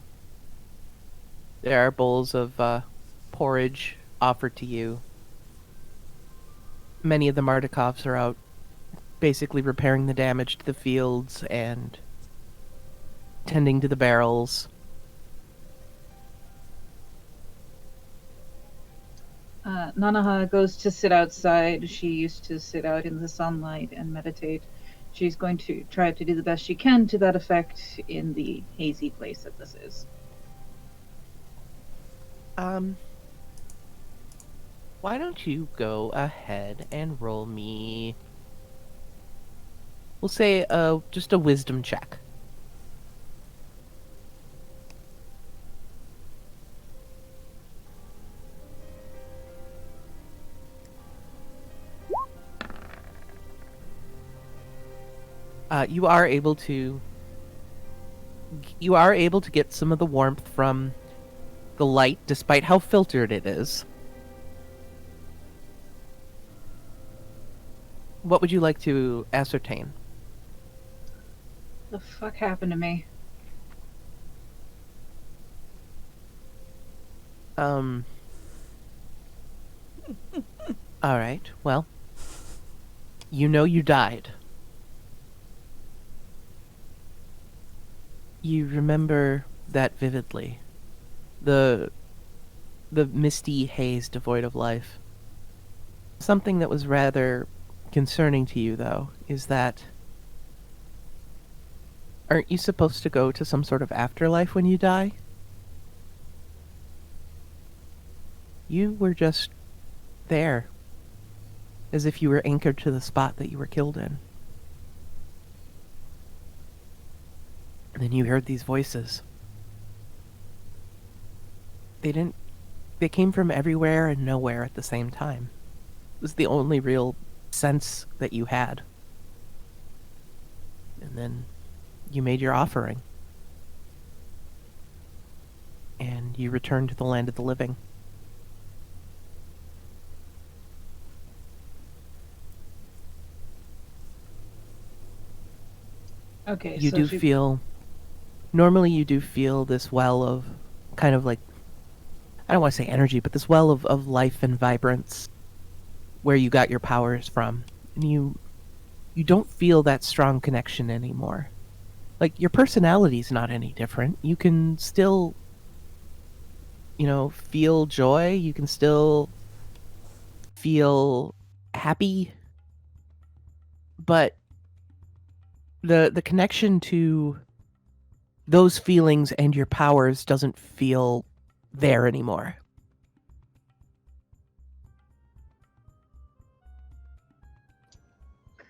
[SPEAKER 7] There are bowls of porridge offered to you. Many of the Mardikovs are out basically repairing the damage to the fields and tending to the barrels.
[SPEAKER 2] Nanaha goes to sit outside. She used to sit out in the sunlight and meditate. She's going to try to do the best she can to that effect in the hazy place that this is.
[SPEAKER 7] Why don't you go ahead and roll me, we'll say, just a wisdom check. You are able to get some of the warmth from the light, despite how filtered it is. What would you like to ascertain?
[SPEAKER 2] The fuck happened to me?
[SPEAKER 7] All right. Well, you know you died. You remember that vividly. The misty haze devoid of life. Something that was rather concerning to you, though, is that aren't you supposed to go to some sort of afterlife when you die? You were just there, as if you were anchored to the spot that you were killed in. And then you heard these voices. They came from everywhere and nowhere at the same time. It was the only real sense that you had. And then you made your offering. And you returned to the land of the living.
[SPEAKER 2] Okay,
[SPEAKER 7] You
[SPEAKER 2] so
[SPEAKER 7] do feel... Normally you do feel this well of kind of like... I don't want to say energy, but this well of life and vibrance where you got your powers from. And you don't feel that strong connection anymore. Like, your personality's not any different. You can still, feel joy. You can still feel happy. But the connection to those feelings and your powers doesn't feel there anymore.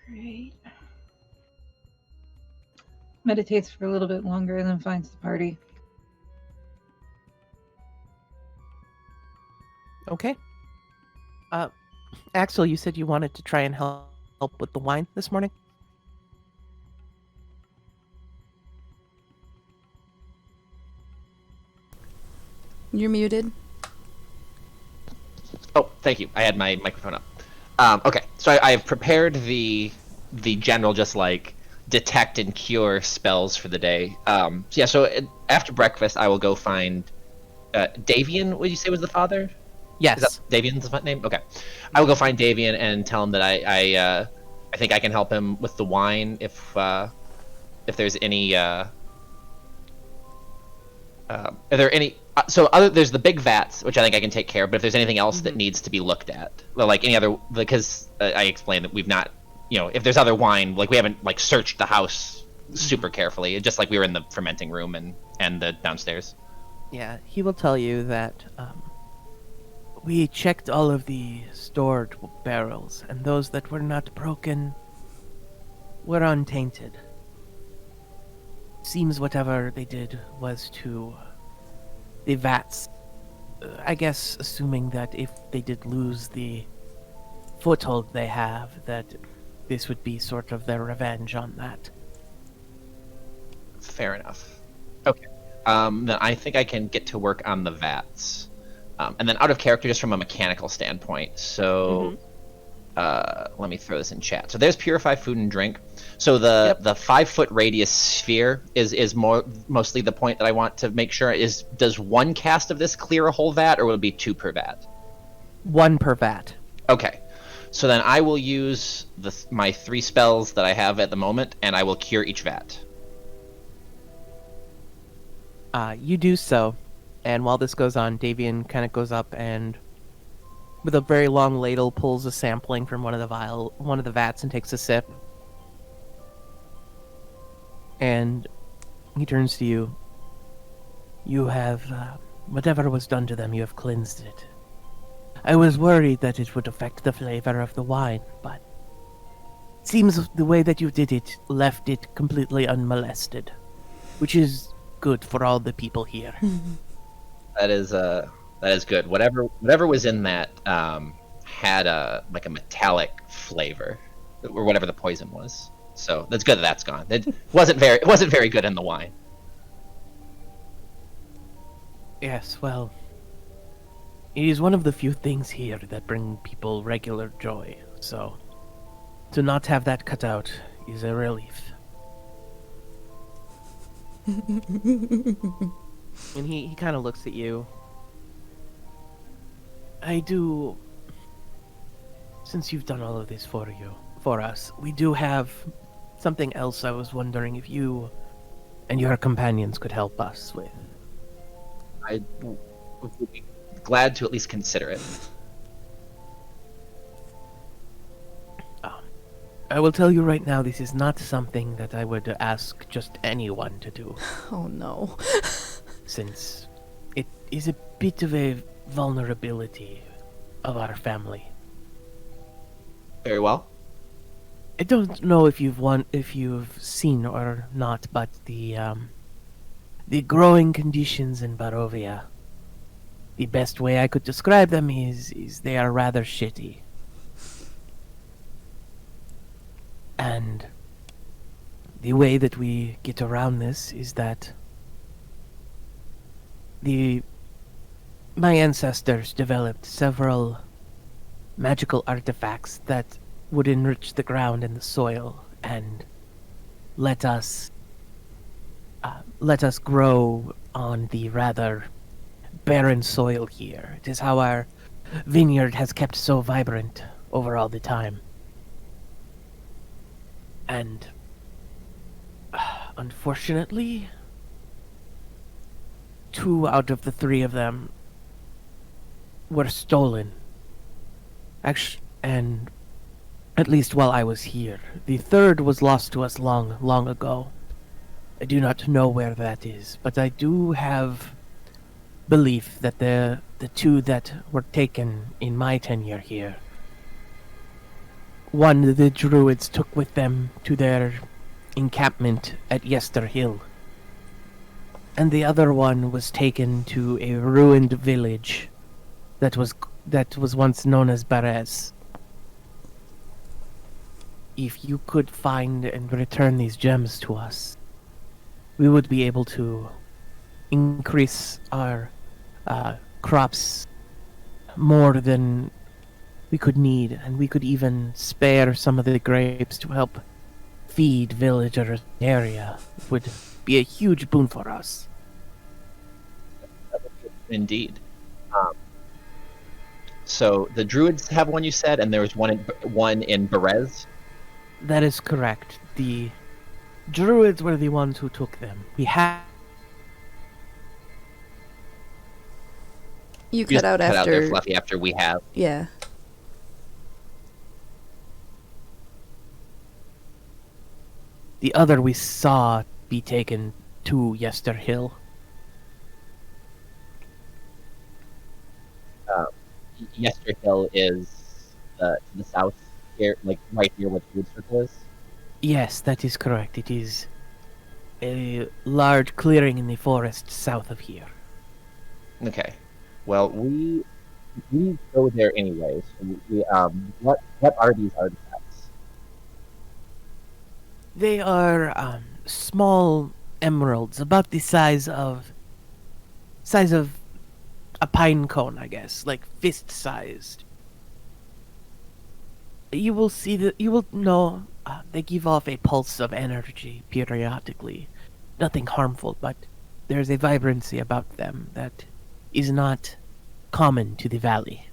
[SPEAKER 2] Great. Meditates for a little bit longer and then finds the party.
[SPEAKER 7] Okay. Axel, you said you wanted to try and help with the wine this morning?
[SPEAKER 1] You're muted.
[SPEAKER 6] Oh, thank you. I had my microphone up. Okay, so I've prepared the general just like detect and cure spells for the day. So after breakfast, I will go find Davian. What did you say was the father?
[SPEAKER 7] Yes.
[SPEAKER 6] Is that Davian's name? Okay, I will go find Davian and tell him that I think I can help him with the wine if there's any. Are there any? There's the big vats, which I think I can take care of. But if there's anything else that needs to be looked at, well, like any other, because I explained that we've not, if there's other wine, like we haven't like searched the house super carefully, just like we were in the fermenting room and the downstairs.
[SPEAKER 7] Yeah, he will tell you that we checked all of the stored barrels, and those that were not broken were untainted. Seems whatever they did was to the vats. I guess assuming that if they did lose the foothold they have, that this would be sort of their revenge on that.
[SPEAKER 6] Fair enough. Okay. Then I think I can get to work on the vats. And then out of character, just from a mechanical standpoint. So let me throw this in chat. So there's purify food and drink. So the 5-foot radius sphere is mostly the point that I want to make sure is, does one cast of this clear a whole vat, or will it be 2 per vat?
[SPEAKER 7] 1 per vat.
[SPEAKER 6] Okay. So then I will use my 3 spells that I have at the moment, and I will cure each vat.
[SPEAKER 7] You do so, and while this goes on, Davian kind of goes up and, with a very long ladle, pulls a sampling from one of the vats and takes a sip. And he turns to you. You have, whatever was done to them, you have cleansed it. I was worried that it would affect the flavor of the wine, but it seems the way that you did it left it completely unmolested, which is good for all the people here.
[SPEAKER 6] That is good. Whatever was in that had a metallic flavor, or whatever the poison was. So that's good that's gone. It wasn't very good in the wine.
[SPEAKER 7] Yes, well, it is one of the few things here that bring people regular joy, so to not have that cut out is a relief. And he kind of looks at you. Since you've done all of this for us, we do have something else I was wondering if you and your companions could help us with.
[SPEAKER 6] I would be glad to at least consider it.
[SPEAKER 7] I will tell you right now, this is not something that I would ask just anyone to do.
[SPEAKER 1] Oh no.
[SPEAKER 7] Since it is a bit of a vulnerability of our family.
[SPEAKER 6] Very well.
[SPEAKER 7] I don't know if you've seen or not, but the growing conditions in Barovia, the best way I could describe them is they are rather shitty. And the way that we get around this is that my ancestors developed several magical artifacts that would enrich the ground and the soil and let us grow on the rather barren soil here. It is how our vineyard has kept so vibrant over all the time. And unfortunately, 2 out of the 3 of them were stolen. And at least while I was here. The 3rd was lost to us long, long ago. I do not know where that is, but I do have belief that the 2 that were taken in my tenure here, one the druids took with them to their encampment at Yester Hill, and the other one was taken to a ruined village that was once known as Barez. If you could find and return these gems to us, we would be able to increase our crops more than we could need, and we could even spare some of the grapes to help feed villagers in the area. It would be a huge boon for us.
[SPEAKER 6] Indeed. So the druids have one, you said, and there was one in Berez.
[SPEAKER 7] That is correct. The druids were the ones who took them. We had.
[SPEAKER 1] You cut out after.
[SPEAKER 6] Cut out there, Fluffy. After we have.
[SPEAKER 1] Yeah.
[SPEAKER 7] The other we saw be taken to Yester Hill.
[SPEAKER 6] Yester Hill is to the south here, like right here where the food circle is.
[SPEAKER 7] Yes, that is correct. It is a large clearing in the forest south of here.
[SPEAKER 6] Okay. Well, we go there anyways. What are these artifacts?
[SPEAKER 7] They are small emeralds about the size of a pine cone, I guess, like fist-sized. You will see that you will know they give off a pulse of energy periodically. Nothing harmful, but there's a vibrancy about them that is not common to the valley.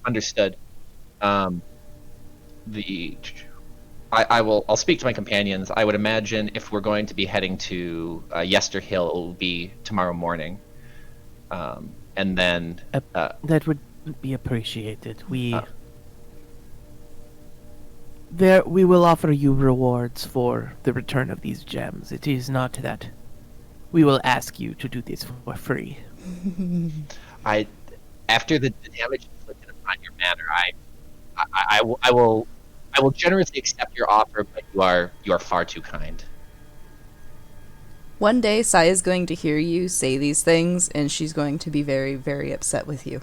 [SPEAKER 6] Understood. The I'll speak to my companions. I would imagine if we're going to be heading to Yester Hill, it will be tomorrow morning, and then
[SPEAKER 7] That would be appreciated. We will offer you rewards for the return of these gems. It is not that we will ask you to do this for free.
[SPEAKER 6] after the damage inflicted upon your manor, I will generously accept your offer, but you are far too kind.
[SPEAKER 1] One day, Saya's going to hear you say these things, and she's going to be very, very upset with you.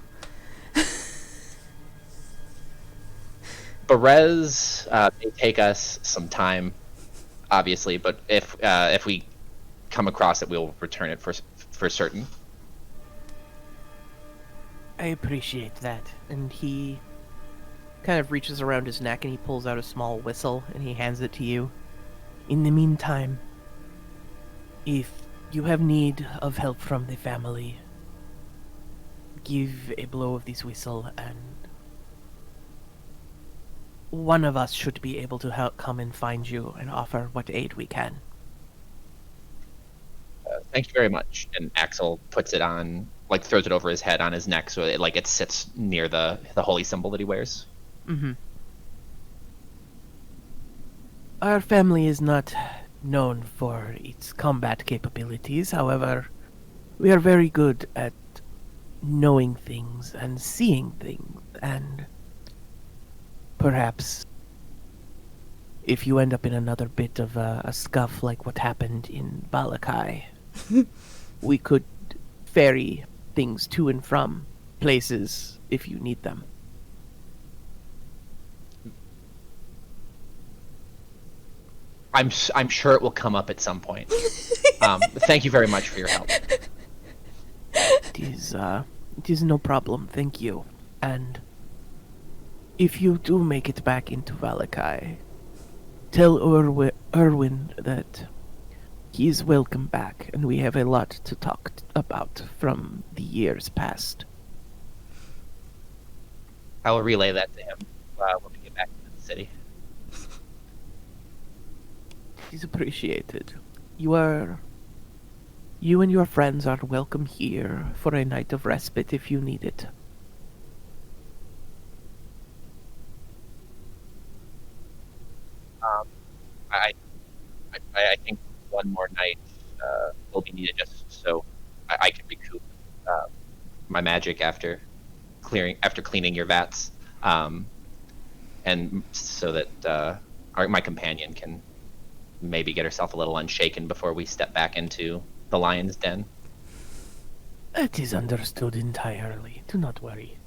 [SPEAKER 6] Berez may take us some time, obviously, but if we come across it, we'll return it for certain.
[SPEAKER 7] I appreciate that. And he kind of reaches around his neck and he pulls out a small whistle and he hands it to you. In the meantime, if you have need of help from the family, give a blow of this whistle and one of us should be able to help come and find you and offer what aid we can.
[SPEAKER 6] Thank you very much. And Axel puts it on, like throws it over his head on his neck, so it sits near the holy symbol that he wears.
[SPEAKER 7] Mm-hmm. Our family is not known for its combat capabilities. However, we are very good at knowing things and seeing things, and perhaps if you end up in another bit of a scuff like what happened in Balakai, we could ferry things to and from places if you need them.
[SPEAKER 6] I'm sure it will come up at some point. Thank you very much for your help.
[SPEAKER 7] It is no problem, thank you. And if you do make it back into Valakai, tell Erwin that he's welcome back, and we have a lot to talk about from the years past.
[SPEAKER 6] I will relay that to him when we get back to the city.
[SPEAKER 7] He's appreciated. You and your friends are welcome here for a night of respite if you need it.
[SPEAKER 6] I think one more night will be needed just so I can recoup my magic after cleaning your vats, and so that my companion can maybe get herself a little unshaken before we step back into the lion's den.
[SPEAKER 7] It is understood entirely. Do not worry.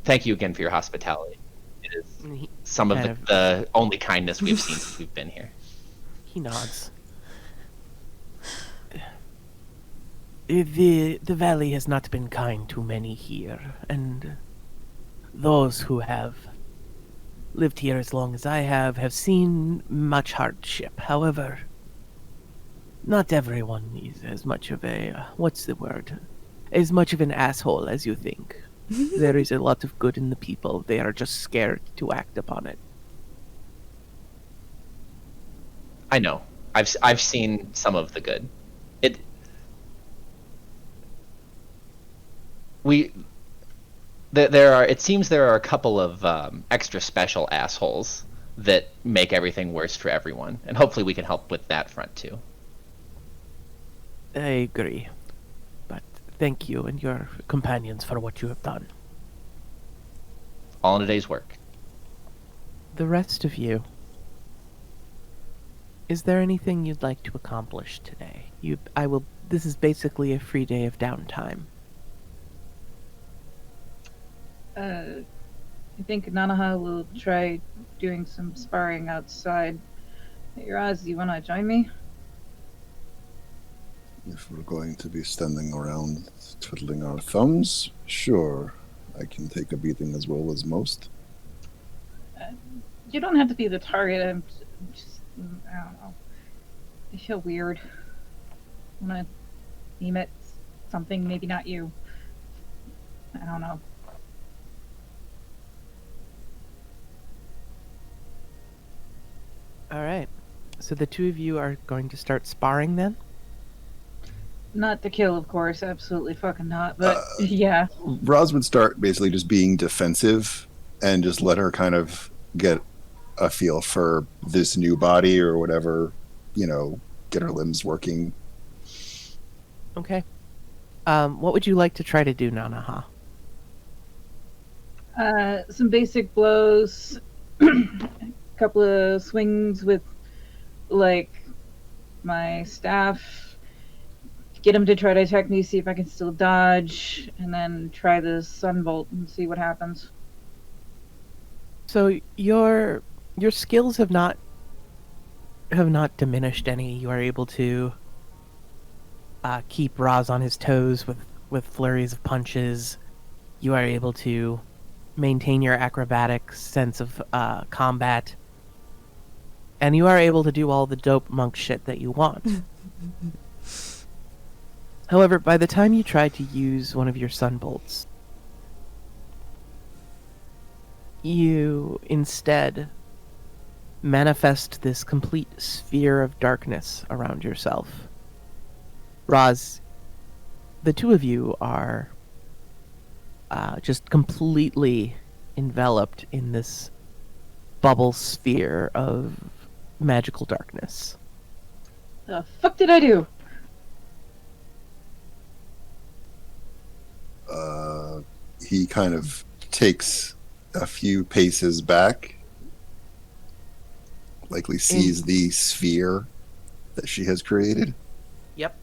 [SPEAKER 6] Thank you again for your hospitality. It is some of
[SPEAKER 7] kind of-
[SPEAKER 6] the only kindness we've seen since we've been here.
[SPEAKER 7] He nods. The valley has not been kind to many here, and those who have lived here as long as I have seen much hardship. However, not everyone is as much of a, as much of an asshole as you think. There is a lot of good in the people. They are just scared to act upon it.
[SPEAKER 6] I know. I've seen some of the good. It seems there are a couple of extra special assholes that make everything worse for everyone, and hopefully we can help with that front too.
[SPEAKER 7] I agree. But thank you and your companions for what you have done.
[SPEAKER 6] All in a day's work.
[SPEAKER 7] The rest of you, is there anything you'd like to accomplish today? This is basically a free day of downtime.
[SPEAKER 2] I think Nanaha will try doing some sparring outside. Hey, Roz, you want to join me?
[SPEAKER 3] If we're going to be standing around twiddling our thumbs, sure. I can take a beating as well as most.
[SPEAKER 2] You don't have to be the target. I'm just, I don't know. I feel weird. I want to aim at something, maybe not you. I don't know.
[SPEAKER 7] All right. So the two of you are going to start sparring then?
[SPEAKER 2] Not to kill, of course. Absolutely fucking not. But yeah.
[SPEAKER 3] Roz would start basically just being defensive and just let her kind of get a feel for this new body or whatever, get her limbs working.
[SPEAKER 7] Okay. What would you like to try to do, Nanaha?
[SPEAKER 2] Some basic blows, a couple of swings with, like, my staff, get him to try to attack me, see if I can still dodge, and then try the sunbolt and see what happens.
[SPEAKER 7] So your skills have not diminished any. You are able to keep Roz on his toes with flurries of punches. You are able to maintain your acrobatic sense of combat, and you are able to do all the dope monk shit that you want. However, by the time you try to use one of your sunbolts, you instead manifest this complete sphere of darkness around yourself. Roz, the two of you are just completely enveloped in this bubble sphere of magical darkness.
[SPEAKER 2] The fuck did I do?
[SPEAKER 3] He kind of takes a few paces back, likely sees the sphere that she has created.
[SPEAKER 7] Yep.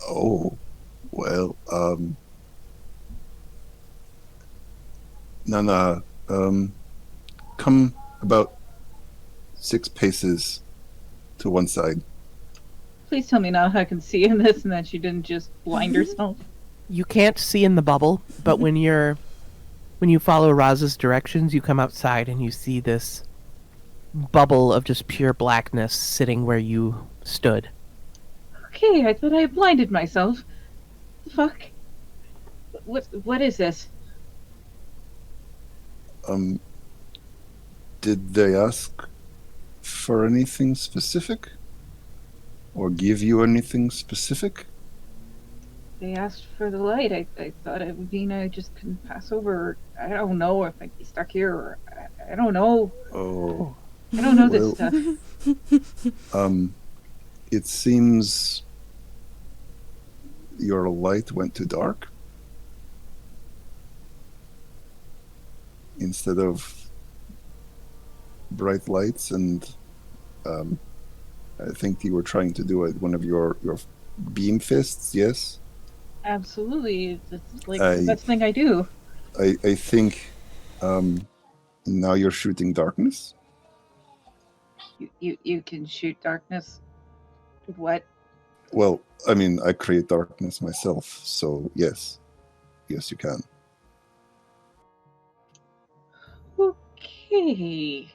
[SPEAKER 3] Oh, well, Nana, come about 6 paces to one side.
[SPEAKER 2] Please tell me now I can see in this and that she didn't just blind herself.
[SPEAKER 7] You can't see in the bubble, but when you follow Roz's directions, you come outside and you see this bubble of just pure blackness sitting where you stood.
[SPEAKER 2] Okay, I thought I had blinded myself. The fuck? What is this?
[SPEAKER 3] Did they ask for anything specific? Or give you anything specific?
[SPEAKER 2] They asked for the light. I thought it would be I just couldn't pass over. I don't know if I'd be stuck here or I don't know.
[SPEAKER 3] Oh.
[SPEAKER 2] I don't know
[SPEAKER 3] Well,
[SPEAKER 2] this stuff.
[SPEAKER 3] It seems your light went to dark instead of bright lights, and I think you were trying to do it one of your beam fists, yes?
[SPEAKER 2] Absolutely. It's like the best thing I do.
[SPEAKER 3] I think now you're shooting darkness.
[SPEAKER 2] You can shoot darkness. What?
[SPEAKER 3] Well, I mean, I create darkness myself, so yes, you can.
[SPEAKER 2] Okay.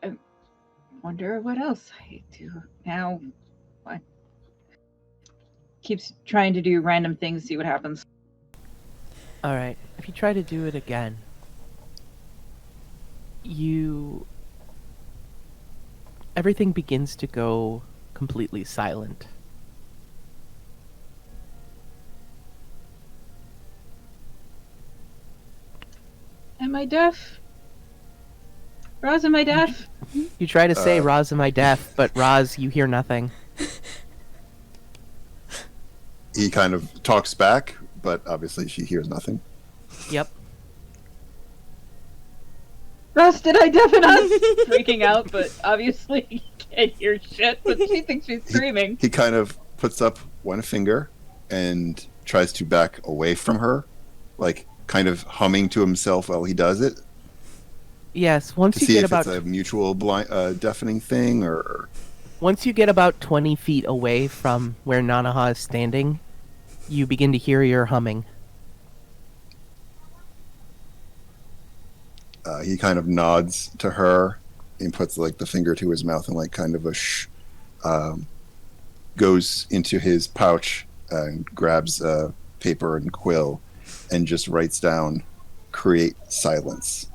[SPEAKER 2] I wonder what else I do now. What? Keeps trying to do random things, see what happens.
[SPEAKER 7] Alright, if you try to do it again, everything begins to go completely silent.
[SPEAKER 2] Am I deaf? Roz, am I deaf?
[SPEAKER 7] You try to say, Roz, am I deaf? But Roz, you hear nothing.
[SPEAKER 3] He kind of talks back, but obviously she hears nothing.
[SPEAKER 7] Yep.
[SPEAKER 2] Roz, did I deafen us? Freaking out, but obviously he can't hear shit, but she thinks she's screaming.
[SPEAKER 3] He kind of puts up one finger and tries to back away from her, like kind of humming to himself while he does it
[SPEAKER 7] Yes, once
[SPEAKER 3] to
[SPEAKER 7] you
[SPEAKER 3] see
[SPEAKER 7] get
[SPEAKER 3] if
[SPEAKER 7] about
[SPEAKER 3] it's a mutual deafening thing or.
[SPEAKER 7] once you get about 20 feet away from where Nanaha is standing, you begin to hear your humming.
[SPEAKER 3] He kind of nods to her and puts like the finger to his mouth and like kind of a goes into his pouch and grabs a paper and quill and just writes down create silence.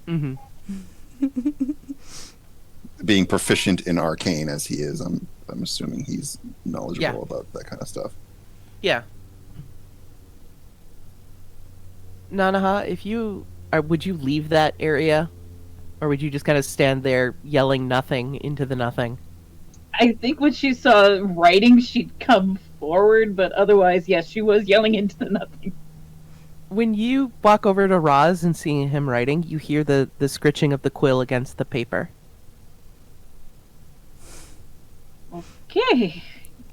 [SPEAKER 7] Mm-hmm.
[SPEAKER 3] Being proficient in arcane as he is, I'm assuming he's knowledgeable
[SPEAKER 7] Yeah.
[SPEAKER 3] about that kind of stuff.
[SPEAKER 7] Yeah. Nanaha, if you would you leave that area, or would you just kind of stand there yelling nothing into the nothing?
[SPEAKER 2] I think when she saw writing, she'd come forward, but otherwise, yes, she was yelling into the nothing.
[SPEAKER 7] When you walk over to Roz and see him writing, you hear the scritching of the quill against the paper.
[SPEAKER 2] Okay.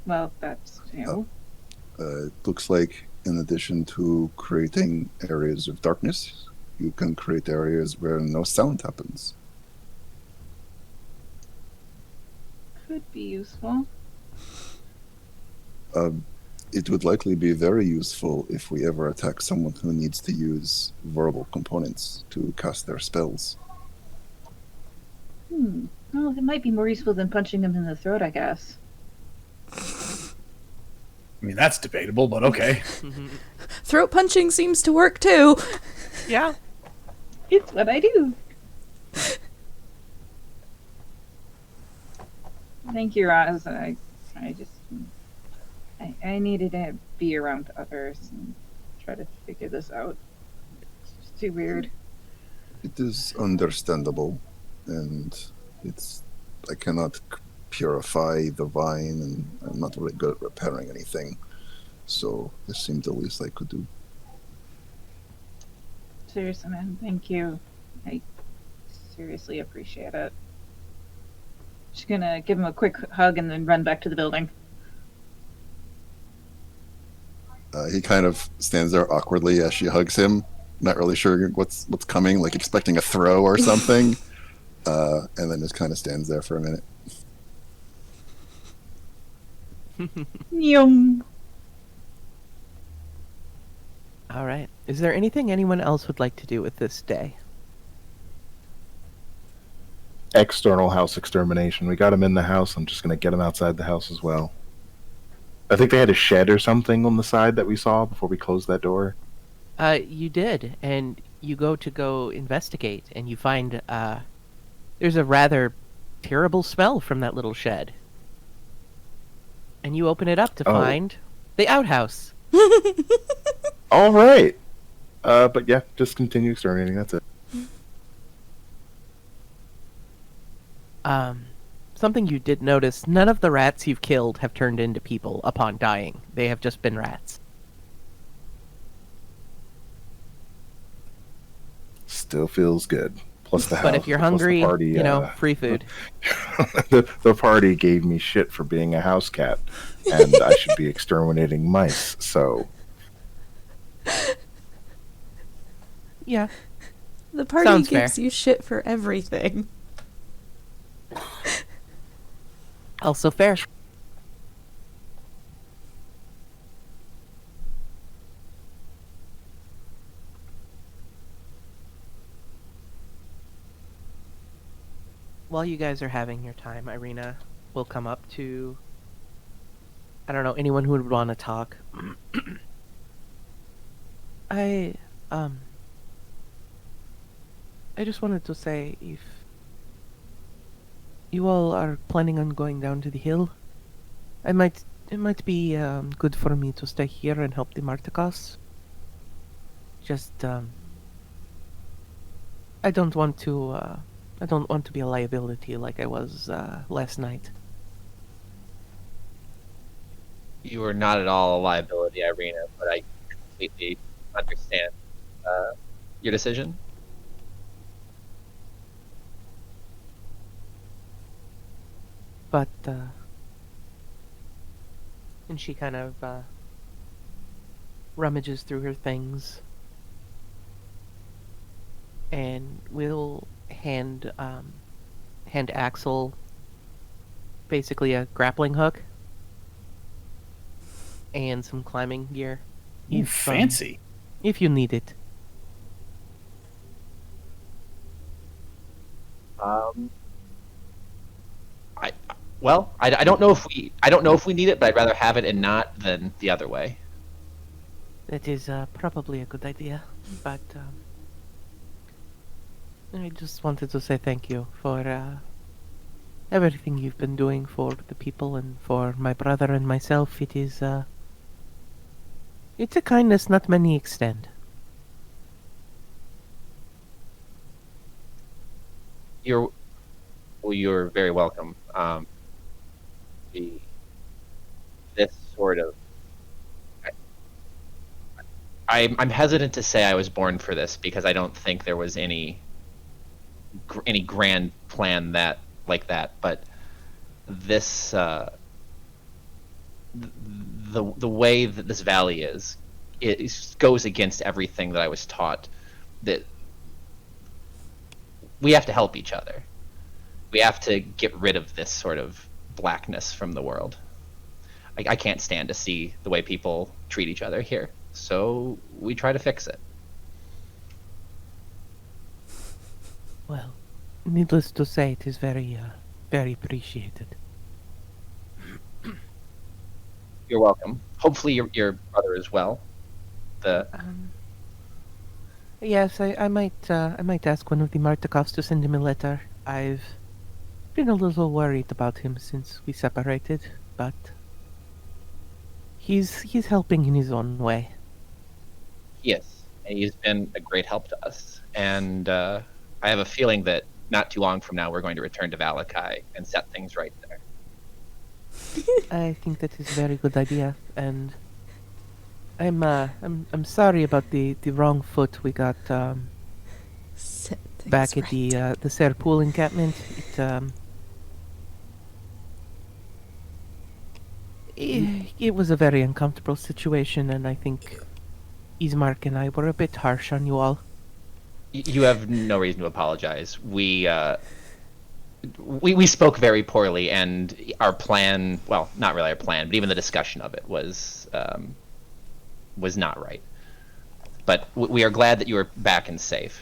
[SPEAKER 2] Well, that's,
[SPEAKER 3] It looks like in addition to creating areas of darkness, you can create areas where no sound happens.
[SPEAKER 2] could be useful.
[SPEAKER 3] It would likely be very useful if we ever attack someone who needs to use verbal components to cast their spells.
[SPEAKER 2] Well, it might be more useful than punching him in the throat, I guess.
[SPEAKER 5] I mean, that's debatable, but okay.
[SPEAKER 1] Throat punching seems to work too.
[SPEAKER 7] Yeah.
[SPEAKER 2] It's what I do. Thank you, Roz. I needed to be around others and try to figure this out. It's just too weird.
[SPEAKER 3] It is understandable, and I cannot purify the vine, and I'm not really good at repairing anything, so this seemed the least I could do.
[SPEAKER 2] Seriously, man, thank you. I seriously appreciate it. Just gonna give him a quick hug and then run back to the building.
[SPEAKER 3] He kind of stands there awkwardly as she hugs him, not really sure what's coming, like expecting a throw or something, and then just kind of stands there for a minute.
[SPEAKER 2] Yum.
[SPEAKER 7] All right. Is there anything anyone else would like to do with this day?
[SPEAKER 4] External house extermination. We got him in the house. I'm just going to get him outside the house as well. I think they had a shed or something on the side that we saw before we closed that door.
[SPEAKER 7] You did, and you go investigate, and you find there's a rather terrible smell from that little shed. And you open it up to find the outhouse.
[SPEAKER 4] All right. But yeah, just continue exterminating. That's it.
[SPEAKER 7] Something you did notice, none of the rats you've killed have turned into people upon dying. They have just been rats.
[SPEAKER 4] Still feels good. Plus the house.
[SPEAKER 7] But if you're
[SPEAKER 4] plus the
[SPEAKER 7] hungry,
[SPEAKER 4] party,
[SPEAKER 7] free food.
[SPEAKER 4] the party gave me shit for being a house cat, and I should be exterminating mice, so...
[SPEAKER 7] Yeah.
[SPEAKER 1] The party
[SPEAKER 7] Sounds
[SPEAKER 1] gives
[SPEAKER 7] fair.
[SPEAKER 1] you shit for everything.
[SPEAKER 7] Also fair. While you guys are having your time, Irina will come up to... I don't know, anyone who would want to talk. I just wanted to say, if you all are planning on going down to the hill, it might be good for me to stay here and help the Martikos. Just I don't want to be a liability like I was last night.
[SPEAKER 6] You are not at all a liability, Irina, but I completely understand your decision.
[SPEAKER 7] But and she kind of rummages through her things, and will hand Axel basically a grappling hook and some climbing gear.
[SPEAKER 5] Ooh, fancy.
[SPEAKER 7] If you need it.
[SPEAKER 6] I don't know if we need it, but I'd rather have it and not than the other way.
[SPEAKER 7] That is probably a good idea, but I just wanted to say thank you for everything you've been doing for the people and for my brother and myself. It is it's a kindness not many extend.
[SPEAKER 6] You're very welcome. This sort of I'm hesitant to say I was born for this because I don't think there was any grand plan like that. But this the way that this valley is, it goes against everything that I was taught. That we have to help each other. We have to get rid of this sort of blackness from the world. I can't stand to see the way people treat each other here. So we try to fix it.
[SPEAKER 7] Well, needless to say, it is very appreciated.
[SPEAKER 6] You're welcome. Hopefully your brother as well.
[SPEAKER 7] Yes, I might ask one of the Martikovs to send him a letter. I've been a little worried about him since we separated, but he's helping in his own way.
[SPEAKER 6] Yes, and he's been a great help to us. And I have a feeling that not too long from now we're going to return to Valakai and set things right there.
[SPEAKER 7] I think that is a very good idea, and I'm sorry about the wrong foot we got back at the Serpool encampment. It was a very uncomfortable situation, and I think Ismark and I were a bit harsh on you all.
[SPEAKER 6] You have no reason to apologize. We spoke very poorly, and our plan, well, not really our plan, but even the discussion of it was not right. But we are glad that you are back and safe.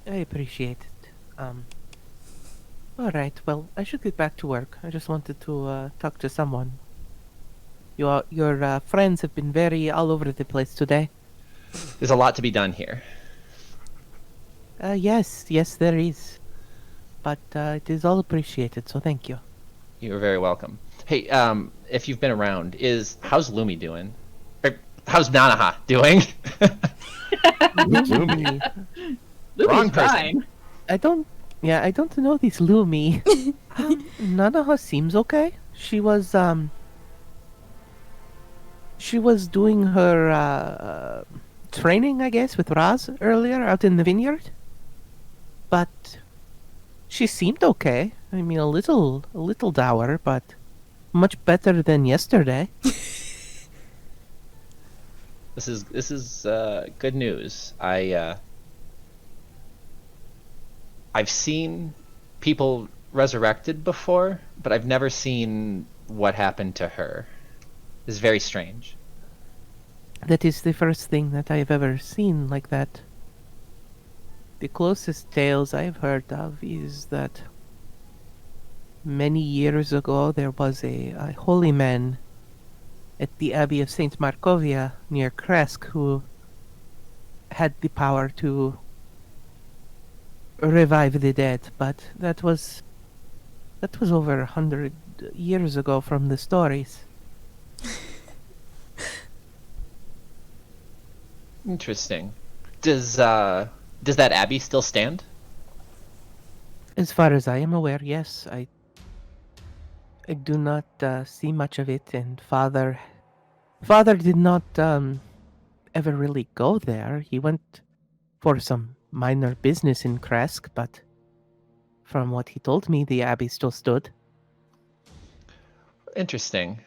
[SPEAKER 7] I appreciate it. All right, well, I should get back to work. I just wanted to talk to someone. Your friends have been very all over the place today.
[SPEAKER 6] There's a lot to be done here.
[SPEAKER 7] Yes, there is. But it is all appreciated, so thank you.
[SPEAKER 6] You're very welcome. Hey, if you've been around, how's Lumi doing? Or, how's Nanaha doing?
[SPEAKER 7] Lumi.
[SPEAKER 6] Wrong person.
[SPEAKER 2] Fine.
[SPEAKER 7] I don't know this Lumi. Nanaha seems okay. She was doing her training, I guess, with Raz earlier out in the vineyard. But she seemed okay. I mean, a little dour, but much better than yesterday.
[SPEAKER 6] This is good news. I've seen people resurrected before, but I've never seen what happened to her. It's very strange.
[SPEAKER 7] That is the first thing that I have ever seen like that. The closest tales I've heard of is that many years ago there was a holy man at the Abbey of St. Markovia near Kresk who had the power to revive the dead, but that was over 100 years ago from the stories.
[SPEAKER 6] Interesting. Does that abbey still stand?
[SPEAKER 7] As far as I am aware, yes. I do not see much of it, and Father did not ever really go there. He went for some minor business in Kresk, but from what he told me, the abbey still stood.
[SPEAKER 6] Interesting.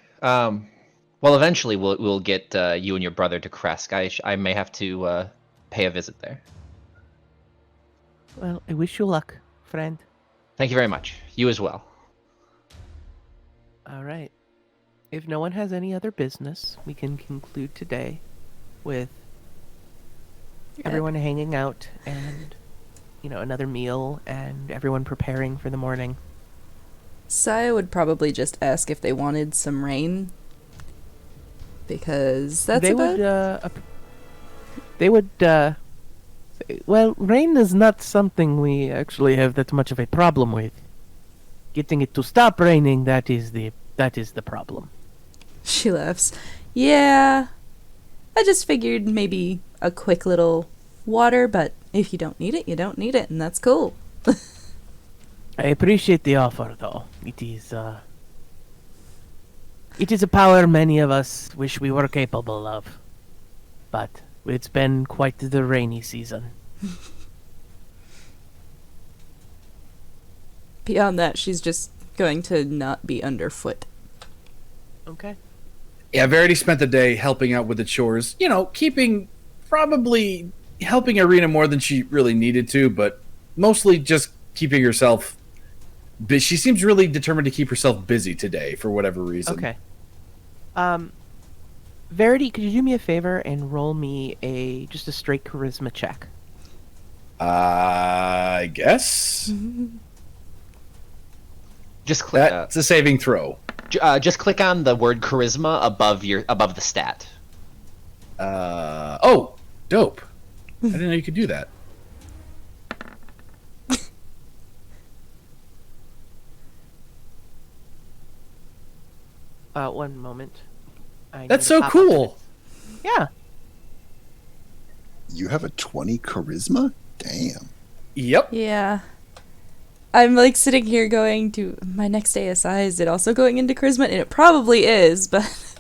[SPEAKER 6] Well, eventually we'll get you and your brother to Kresk. I may have to pay a visit there.
[SPEAKER 7] Well, I wish you luck, friend.
[SPEAKER 6] Thank you very much. You as well.
[SPEAKER 7] All right. If no one has any other business, we can conclude today with everyone hanging out and, another meal and everyone preparing for the morning.
[SPEAKER 1] Saya would probably just ask if they wanted some rain. Because that's
[SPEAKER 7] they
[SPEAKER 1] about...
[SPEAKER 7] Well, rain is not something we actually have that much of a problem with. Getting it to stop raining, that is the problem.
[SPEAKER 1] She laughs. Yeah, I just figured maybe a quick little water, but if you don't need it, you don't need it, and that's cool.
[SPEAKER 7] I appreciate the offer, though. It is a power many of us wish we were capable of. But it's been quite the rainy season.
[SPEAKER 1] Beyond that, she's just going to not be underfoot.
[SPEAKER 7] Okay.
[SPEAKER 5] Yeah, Verity spent the day helping out with the chores. Probably helping Irina more than she really needed to, but mostly just keeping herself busy. She seems really determined to keep herself busy today for whatever reason.
[SPEAKER 7] Okay. Verity, could you do me a favor and roll me just a straight charisma check?
[SPEAKER 5] I guess.
[SPEAKER 6] Just click.
[SPEAKER 5] That's a saving throw.
[SPEAKER 6] Just click on the word charisma above the stat.
[SPEAKER 5] Oh, dope. I didn't know you could do that.
[SPEAKER 7] One moment.
[SPEAKER 5] That's so cool.
[SPEAKER 7] Yeah.
[SPEAKER 3] You have a 20 charisma? Damn.
[SPEAKER 5] Yep.
[SPEAKER 1] Yeah. I'm like sitting here going to my next ASI, is it also going into charisma? And it probably is, but...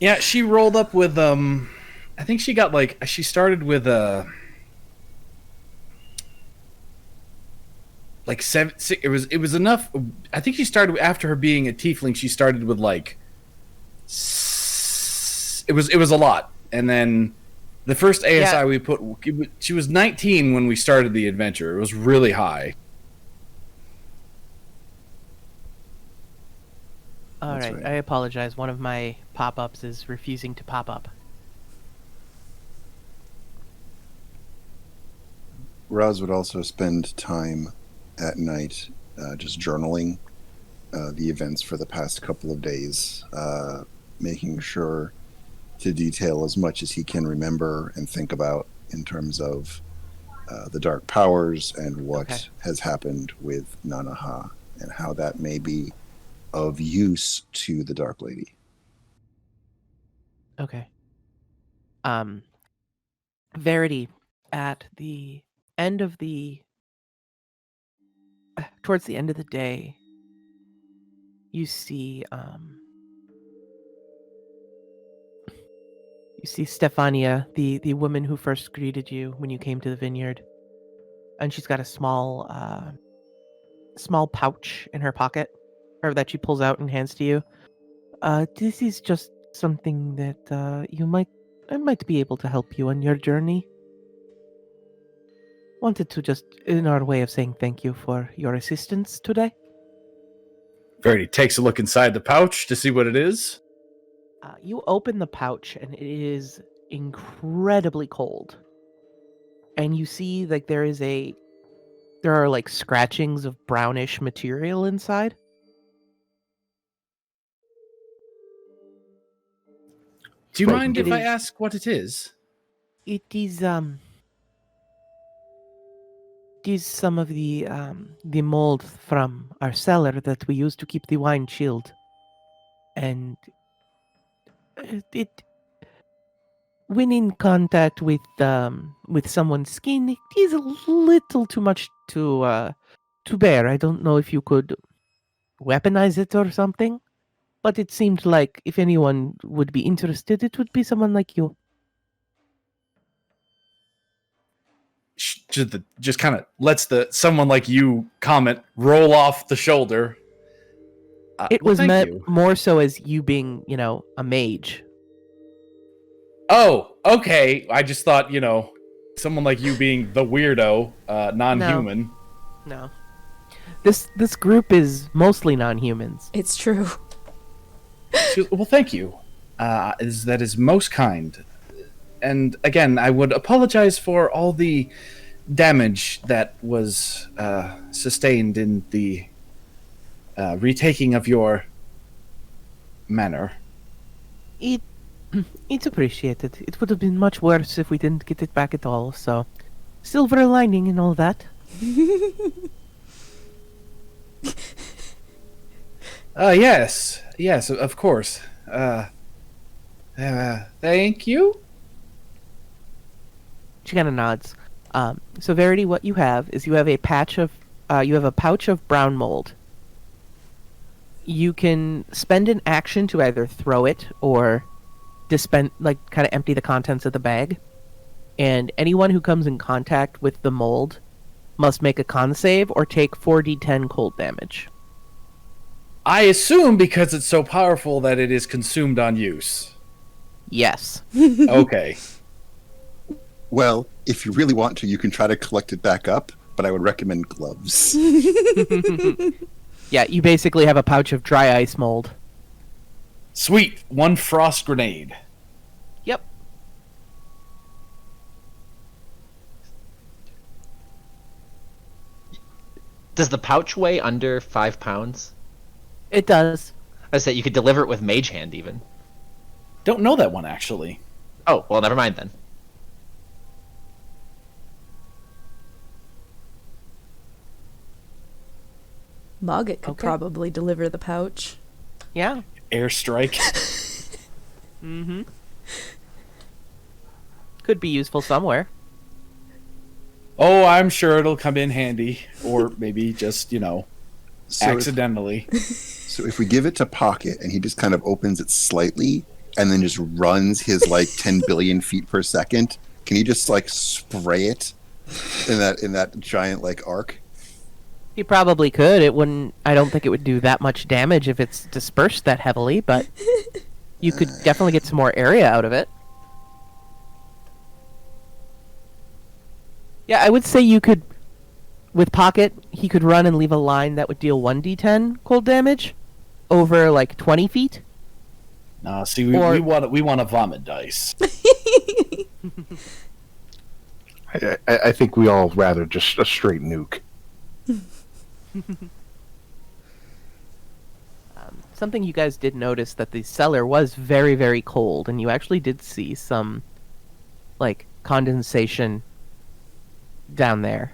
[SPEAKER 5] Yeah, she rolled up with, I think she got she started with, it was enough. I think she started after her being a tiefling. She started with it was a lot, and then the first ASI we put, she was 19 when we started the adventure. It was really high.
[SPEAKER 7] All
[SPEAKER 3] That's
[SPEAKER 7] right,
[SPEAKER 3] right.
[SPEAKER 7] I apologize. One of my pop-ups is refusing to pop up.
[SPEAKER 3] Raz would also spend time at night just journaling the events for the past couple of days, making sure to detail as much as he can remember and think about in terms of the dark powers and what has happened with Nanaha and how that may be of use to the Dark Lady.
[SPEAKER 7] Okay. Verity, at the end of towards the end of the day, you see Stefania, the woman who first greeted you when you came to the vineyard, and she's got a small pouch in her pocket, or that she pulls out and hands to you. This is just something that I might be able to help you on your journey. Wanted to just, in our way of saying thank you for your assistance today.
[SPEAKER 5] Verity takes a look inside the pouch to see what it is.
[SPEAKER 7] You open the pouch, and it is incredibly cold. And you see, there are scratchings of brownish material inside.
[SPEAKER 5] Do you
[SPEAKER 3] Right,
[SPEAKER 5] mind
[SPEAKER 3] it
[SPEAKER 5] if I
[SPEAKER 7] is-
[SPEAKER 5] ask what it is?
[SPEAKER 7] It is some of the mold from our cellar that we use to keep the wine chilled, and it when in contact with someone's skin, it is a little too much to bear. I don't know if you could weaponize it or something, but it seemed like if anyone would be interested, it would be someone like you.
[SPEAKER 5] Just kind of lets someone like you comment roll off the shoulder.
[SPEAKER 7] It
[SPEAKER 5] well,
[SPEAKER 7] was
[SPEAKER 5] thank
[SPEAKER 7] meant
[SPEAKER 5] you.
[SPEAKER 7] more so as you being, a mage.
[SPEAKER 5] Oh, okay. I just thought, someone like you being the weirdo, non-human.
[SPEAKER 7] No. This group is mostly non-humans.
[SPEAKER 1] It's true.
[SPEAKER 5] Well, thank you. That is most kind. And again, I would apologize for all the damage that was sustained in the retaking of your manor.
[SPEAKER 7] It's appreciated. It would have been much worse if we didn't get it back at all, so... Silver lining and all that.
[SPEAKER 5] Yes. Yes, of course. Thank you?
[SPEAKER 7] She kind of nods. So Verity, what you have is you have a pouch of brown mold. You can spend an action to either throw it or kind of empty the contents of the bag. And anyone who comes in contact with the mold must make a con save or take 4d10 cold damage.
[SPEAKER 5] I assume because it's so powerful that it is consumed on use.
[SPEAKER 7] Yes.
[SPEAKER 5] Okay.
[SPEAKER 3] Well, if you really want to, you can try to collect it back up, but I would recommend gloves.
[SPEAKER 7] Yeah, you basically have a pouch of dry ice mold.
[SPEAKER 5] Sweet. 1 frost grenade.
[SPEAKER 7] Yep.
[SPEAKER 6] Does the pouch weigh under 5 pounds?
[SPEAKER 7] It does.
[SPEAKER 6] I said you could deliver it with mage hand even.
[SPEAKER 5] Don't know that one, actually.
[SPEAKER 6] Oh, well, never mind then.
[SPEAKER 1] Mogget could
[SPEAKER 7] Okay.
[SPEAKER 1] probably deliver the pouch.
[SPEAKER 7] Yeah.
[SPEAKER 5] Airstrike.
[SPEAKER 7] Mm-hmm. Could be useful somewhere.
[SPEAKER 5] Oh, I'm sure it'll come in handy. Or maybe just,
[SPEAKER 3] So
[SPEAKER 5] accidentally.
[SPEAKER 3] So if we give it to Pocket and he just kind of opens it slightly and then just runs his 10 billion feet per second, can he just spray it in that giant arc?
[SPEAKER 7] He probably could. I don't think it would do that much damage if it's dispersed that heavily, but you could definitely get some more area out of it. Yeah, I would say you could, with Pocket, he could run and leave a line that would deal 1d10 cold damage over 20 feet.
[SPEAKER 5] No, see, we want a vomit dice.
[SPEAKER 4] I think we all rather just a straight nuke.
[SPEAKER 7] Something you guys did notice that the cellar was very, very cold, and you actually did see some, condensation down there.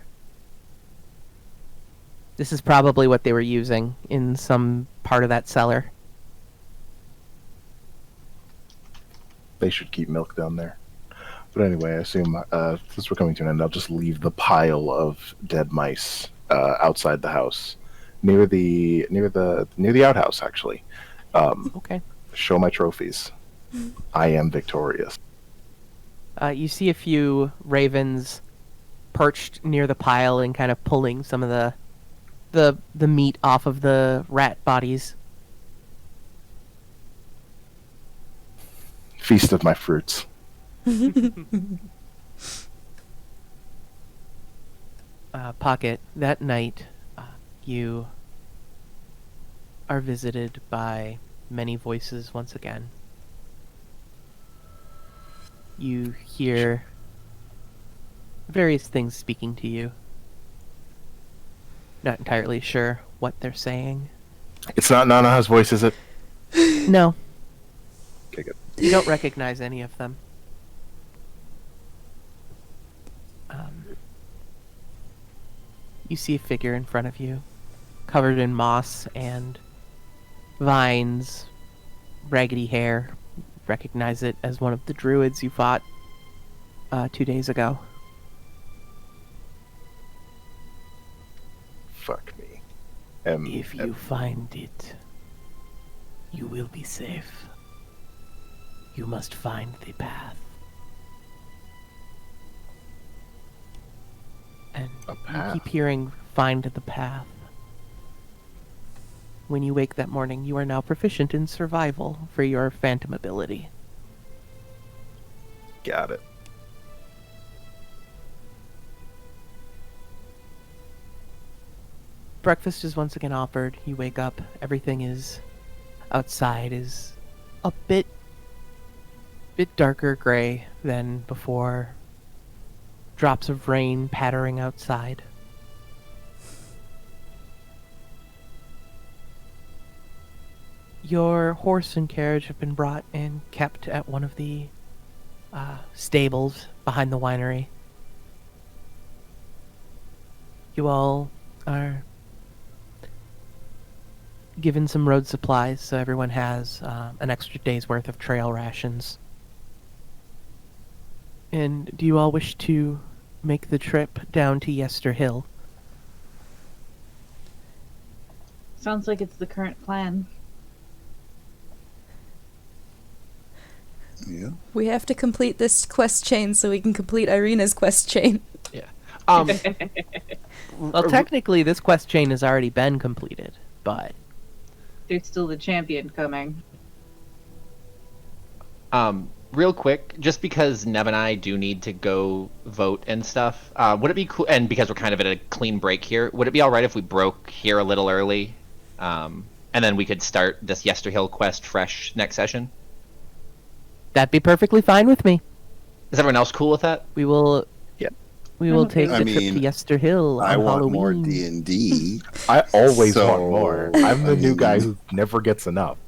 [SPEAKER 7] This is probably what they were using in some part of that cellar.
[SPEAKER 4] They should keep milk down there. But anyway, I assume since we're coming to an end, I'll just leave the pile of dead mice outside the house, near the outhouse. Actually,
[SPEAKER 7] Okay.
[SPEAKER 4] show my trophies. I am victorious.
[SPEAKER 7] You see a few ravens perched near the pile and kind of pulling some of the meat off of the rat bodies.
[SPEAKER 4] Feast of my fruits.
[SPEAKER 7] Pocket, that night, you are visited by many voices once again. You hear various things speaking to you. Not entirely sure what they're saying.
[SPEAKER 4] It's not Nanaha's voice, is it?
[SPEAKER 7] No,
[SPEAKER 4] Okay, good.
[SPEAKER 7] you don't recognize any of them. You see a figure in front of you, covered in moss and vines, raggedy hair. Recognize it as one of the druids you fought 2 days ago.
[SPEAKER 4] Fuck me.
[SPEAKER 7] If you find it, you will be safe. You must find the path. And
[SPEAKER 4] A
[SPEAKER 7] you
[SPEAKER 4] path?
[SPEAKER 7] keep hearing, find the path. when you wake that morning, you are now proficient in survival for your phantom ability.
[SPEAKER 4] Got it.
[SPEAKER 7] Breakfast is once again offered. You wake up. Everything is outside is a bit darker gray than before. Drops of rain pattering outside. Your horse and carriage have been brought and kept at one of the stables behind the winery. You all are given some road supplies, so everyone has an extra day's worth of trail rations. And do you all wish to make the trip down to Yester Hill?
[SPEAKER 2] Sounds like it's the current plan.
[SPEAKER 3] Yeah.
[SPEAKER 1] We have to complete this quest chain so we can complete Irina's quest chain.
[SPEAKER 7] Well, technically, this quest chain has already been completed, but
[SPEAKER 2] There's still the champion coming.
[SPEAKER 6] Real quick, just because Nev and I do need to go vote and stuff, would it be cool? And because we're kind of at a clean break here, would it be all right if we broke here a little early, and then we could start this Yesterhill quest fresh next session?
[SPEAKER 7] that'd be perfectly fine with me.
[SPEAKER 6] Is everyone else cool with that?
[SPEAKER 7] We will.
[SPEAKER 4] Yep.
[SPEAKER 7] We will
[SPEAKER 2] Okay.
[SPEAKER 7] take
[SPEAKER 3] I
[SPEAKER 7] the trip to
[SPEAKER 3] mean,
[SPEAKER 7] Yester Hill on
[SPEAKER 3] I want
[SPEAKER 7] Halloween.
[SPEAKER 3] more D&D.
[SPEAKER 4] I always
[SPEAKER 3] So,
[SPEAKER 4] want more. I'm the
[SPEAKER 3] I
[SPEAKER 4] new
[SPEAKER 3] mean-
[SPEAKER 4] guy who never gets enough.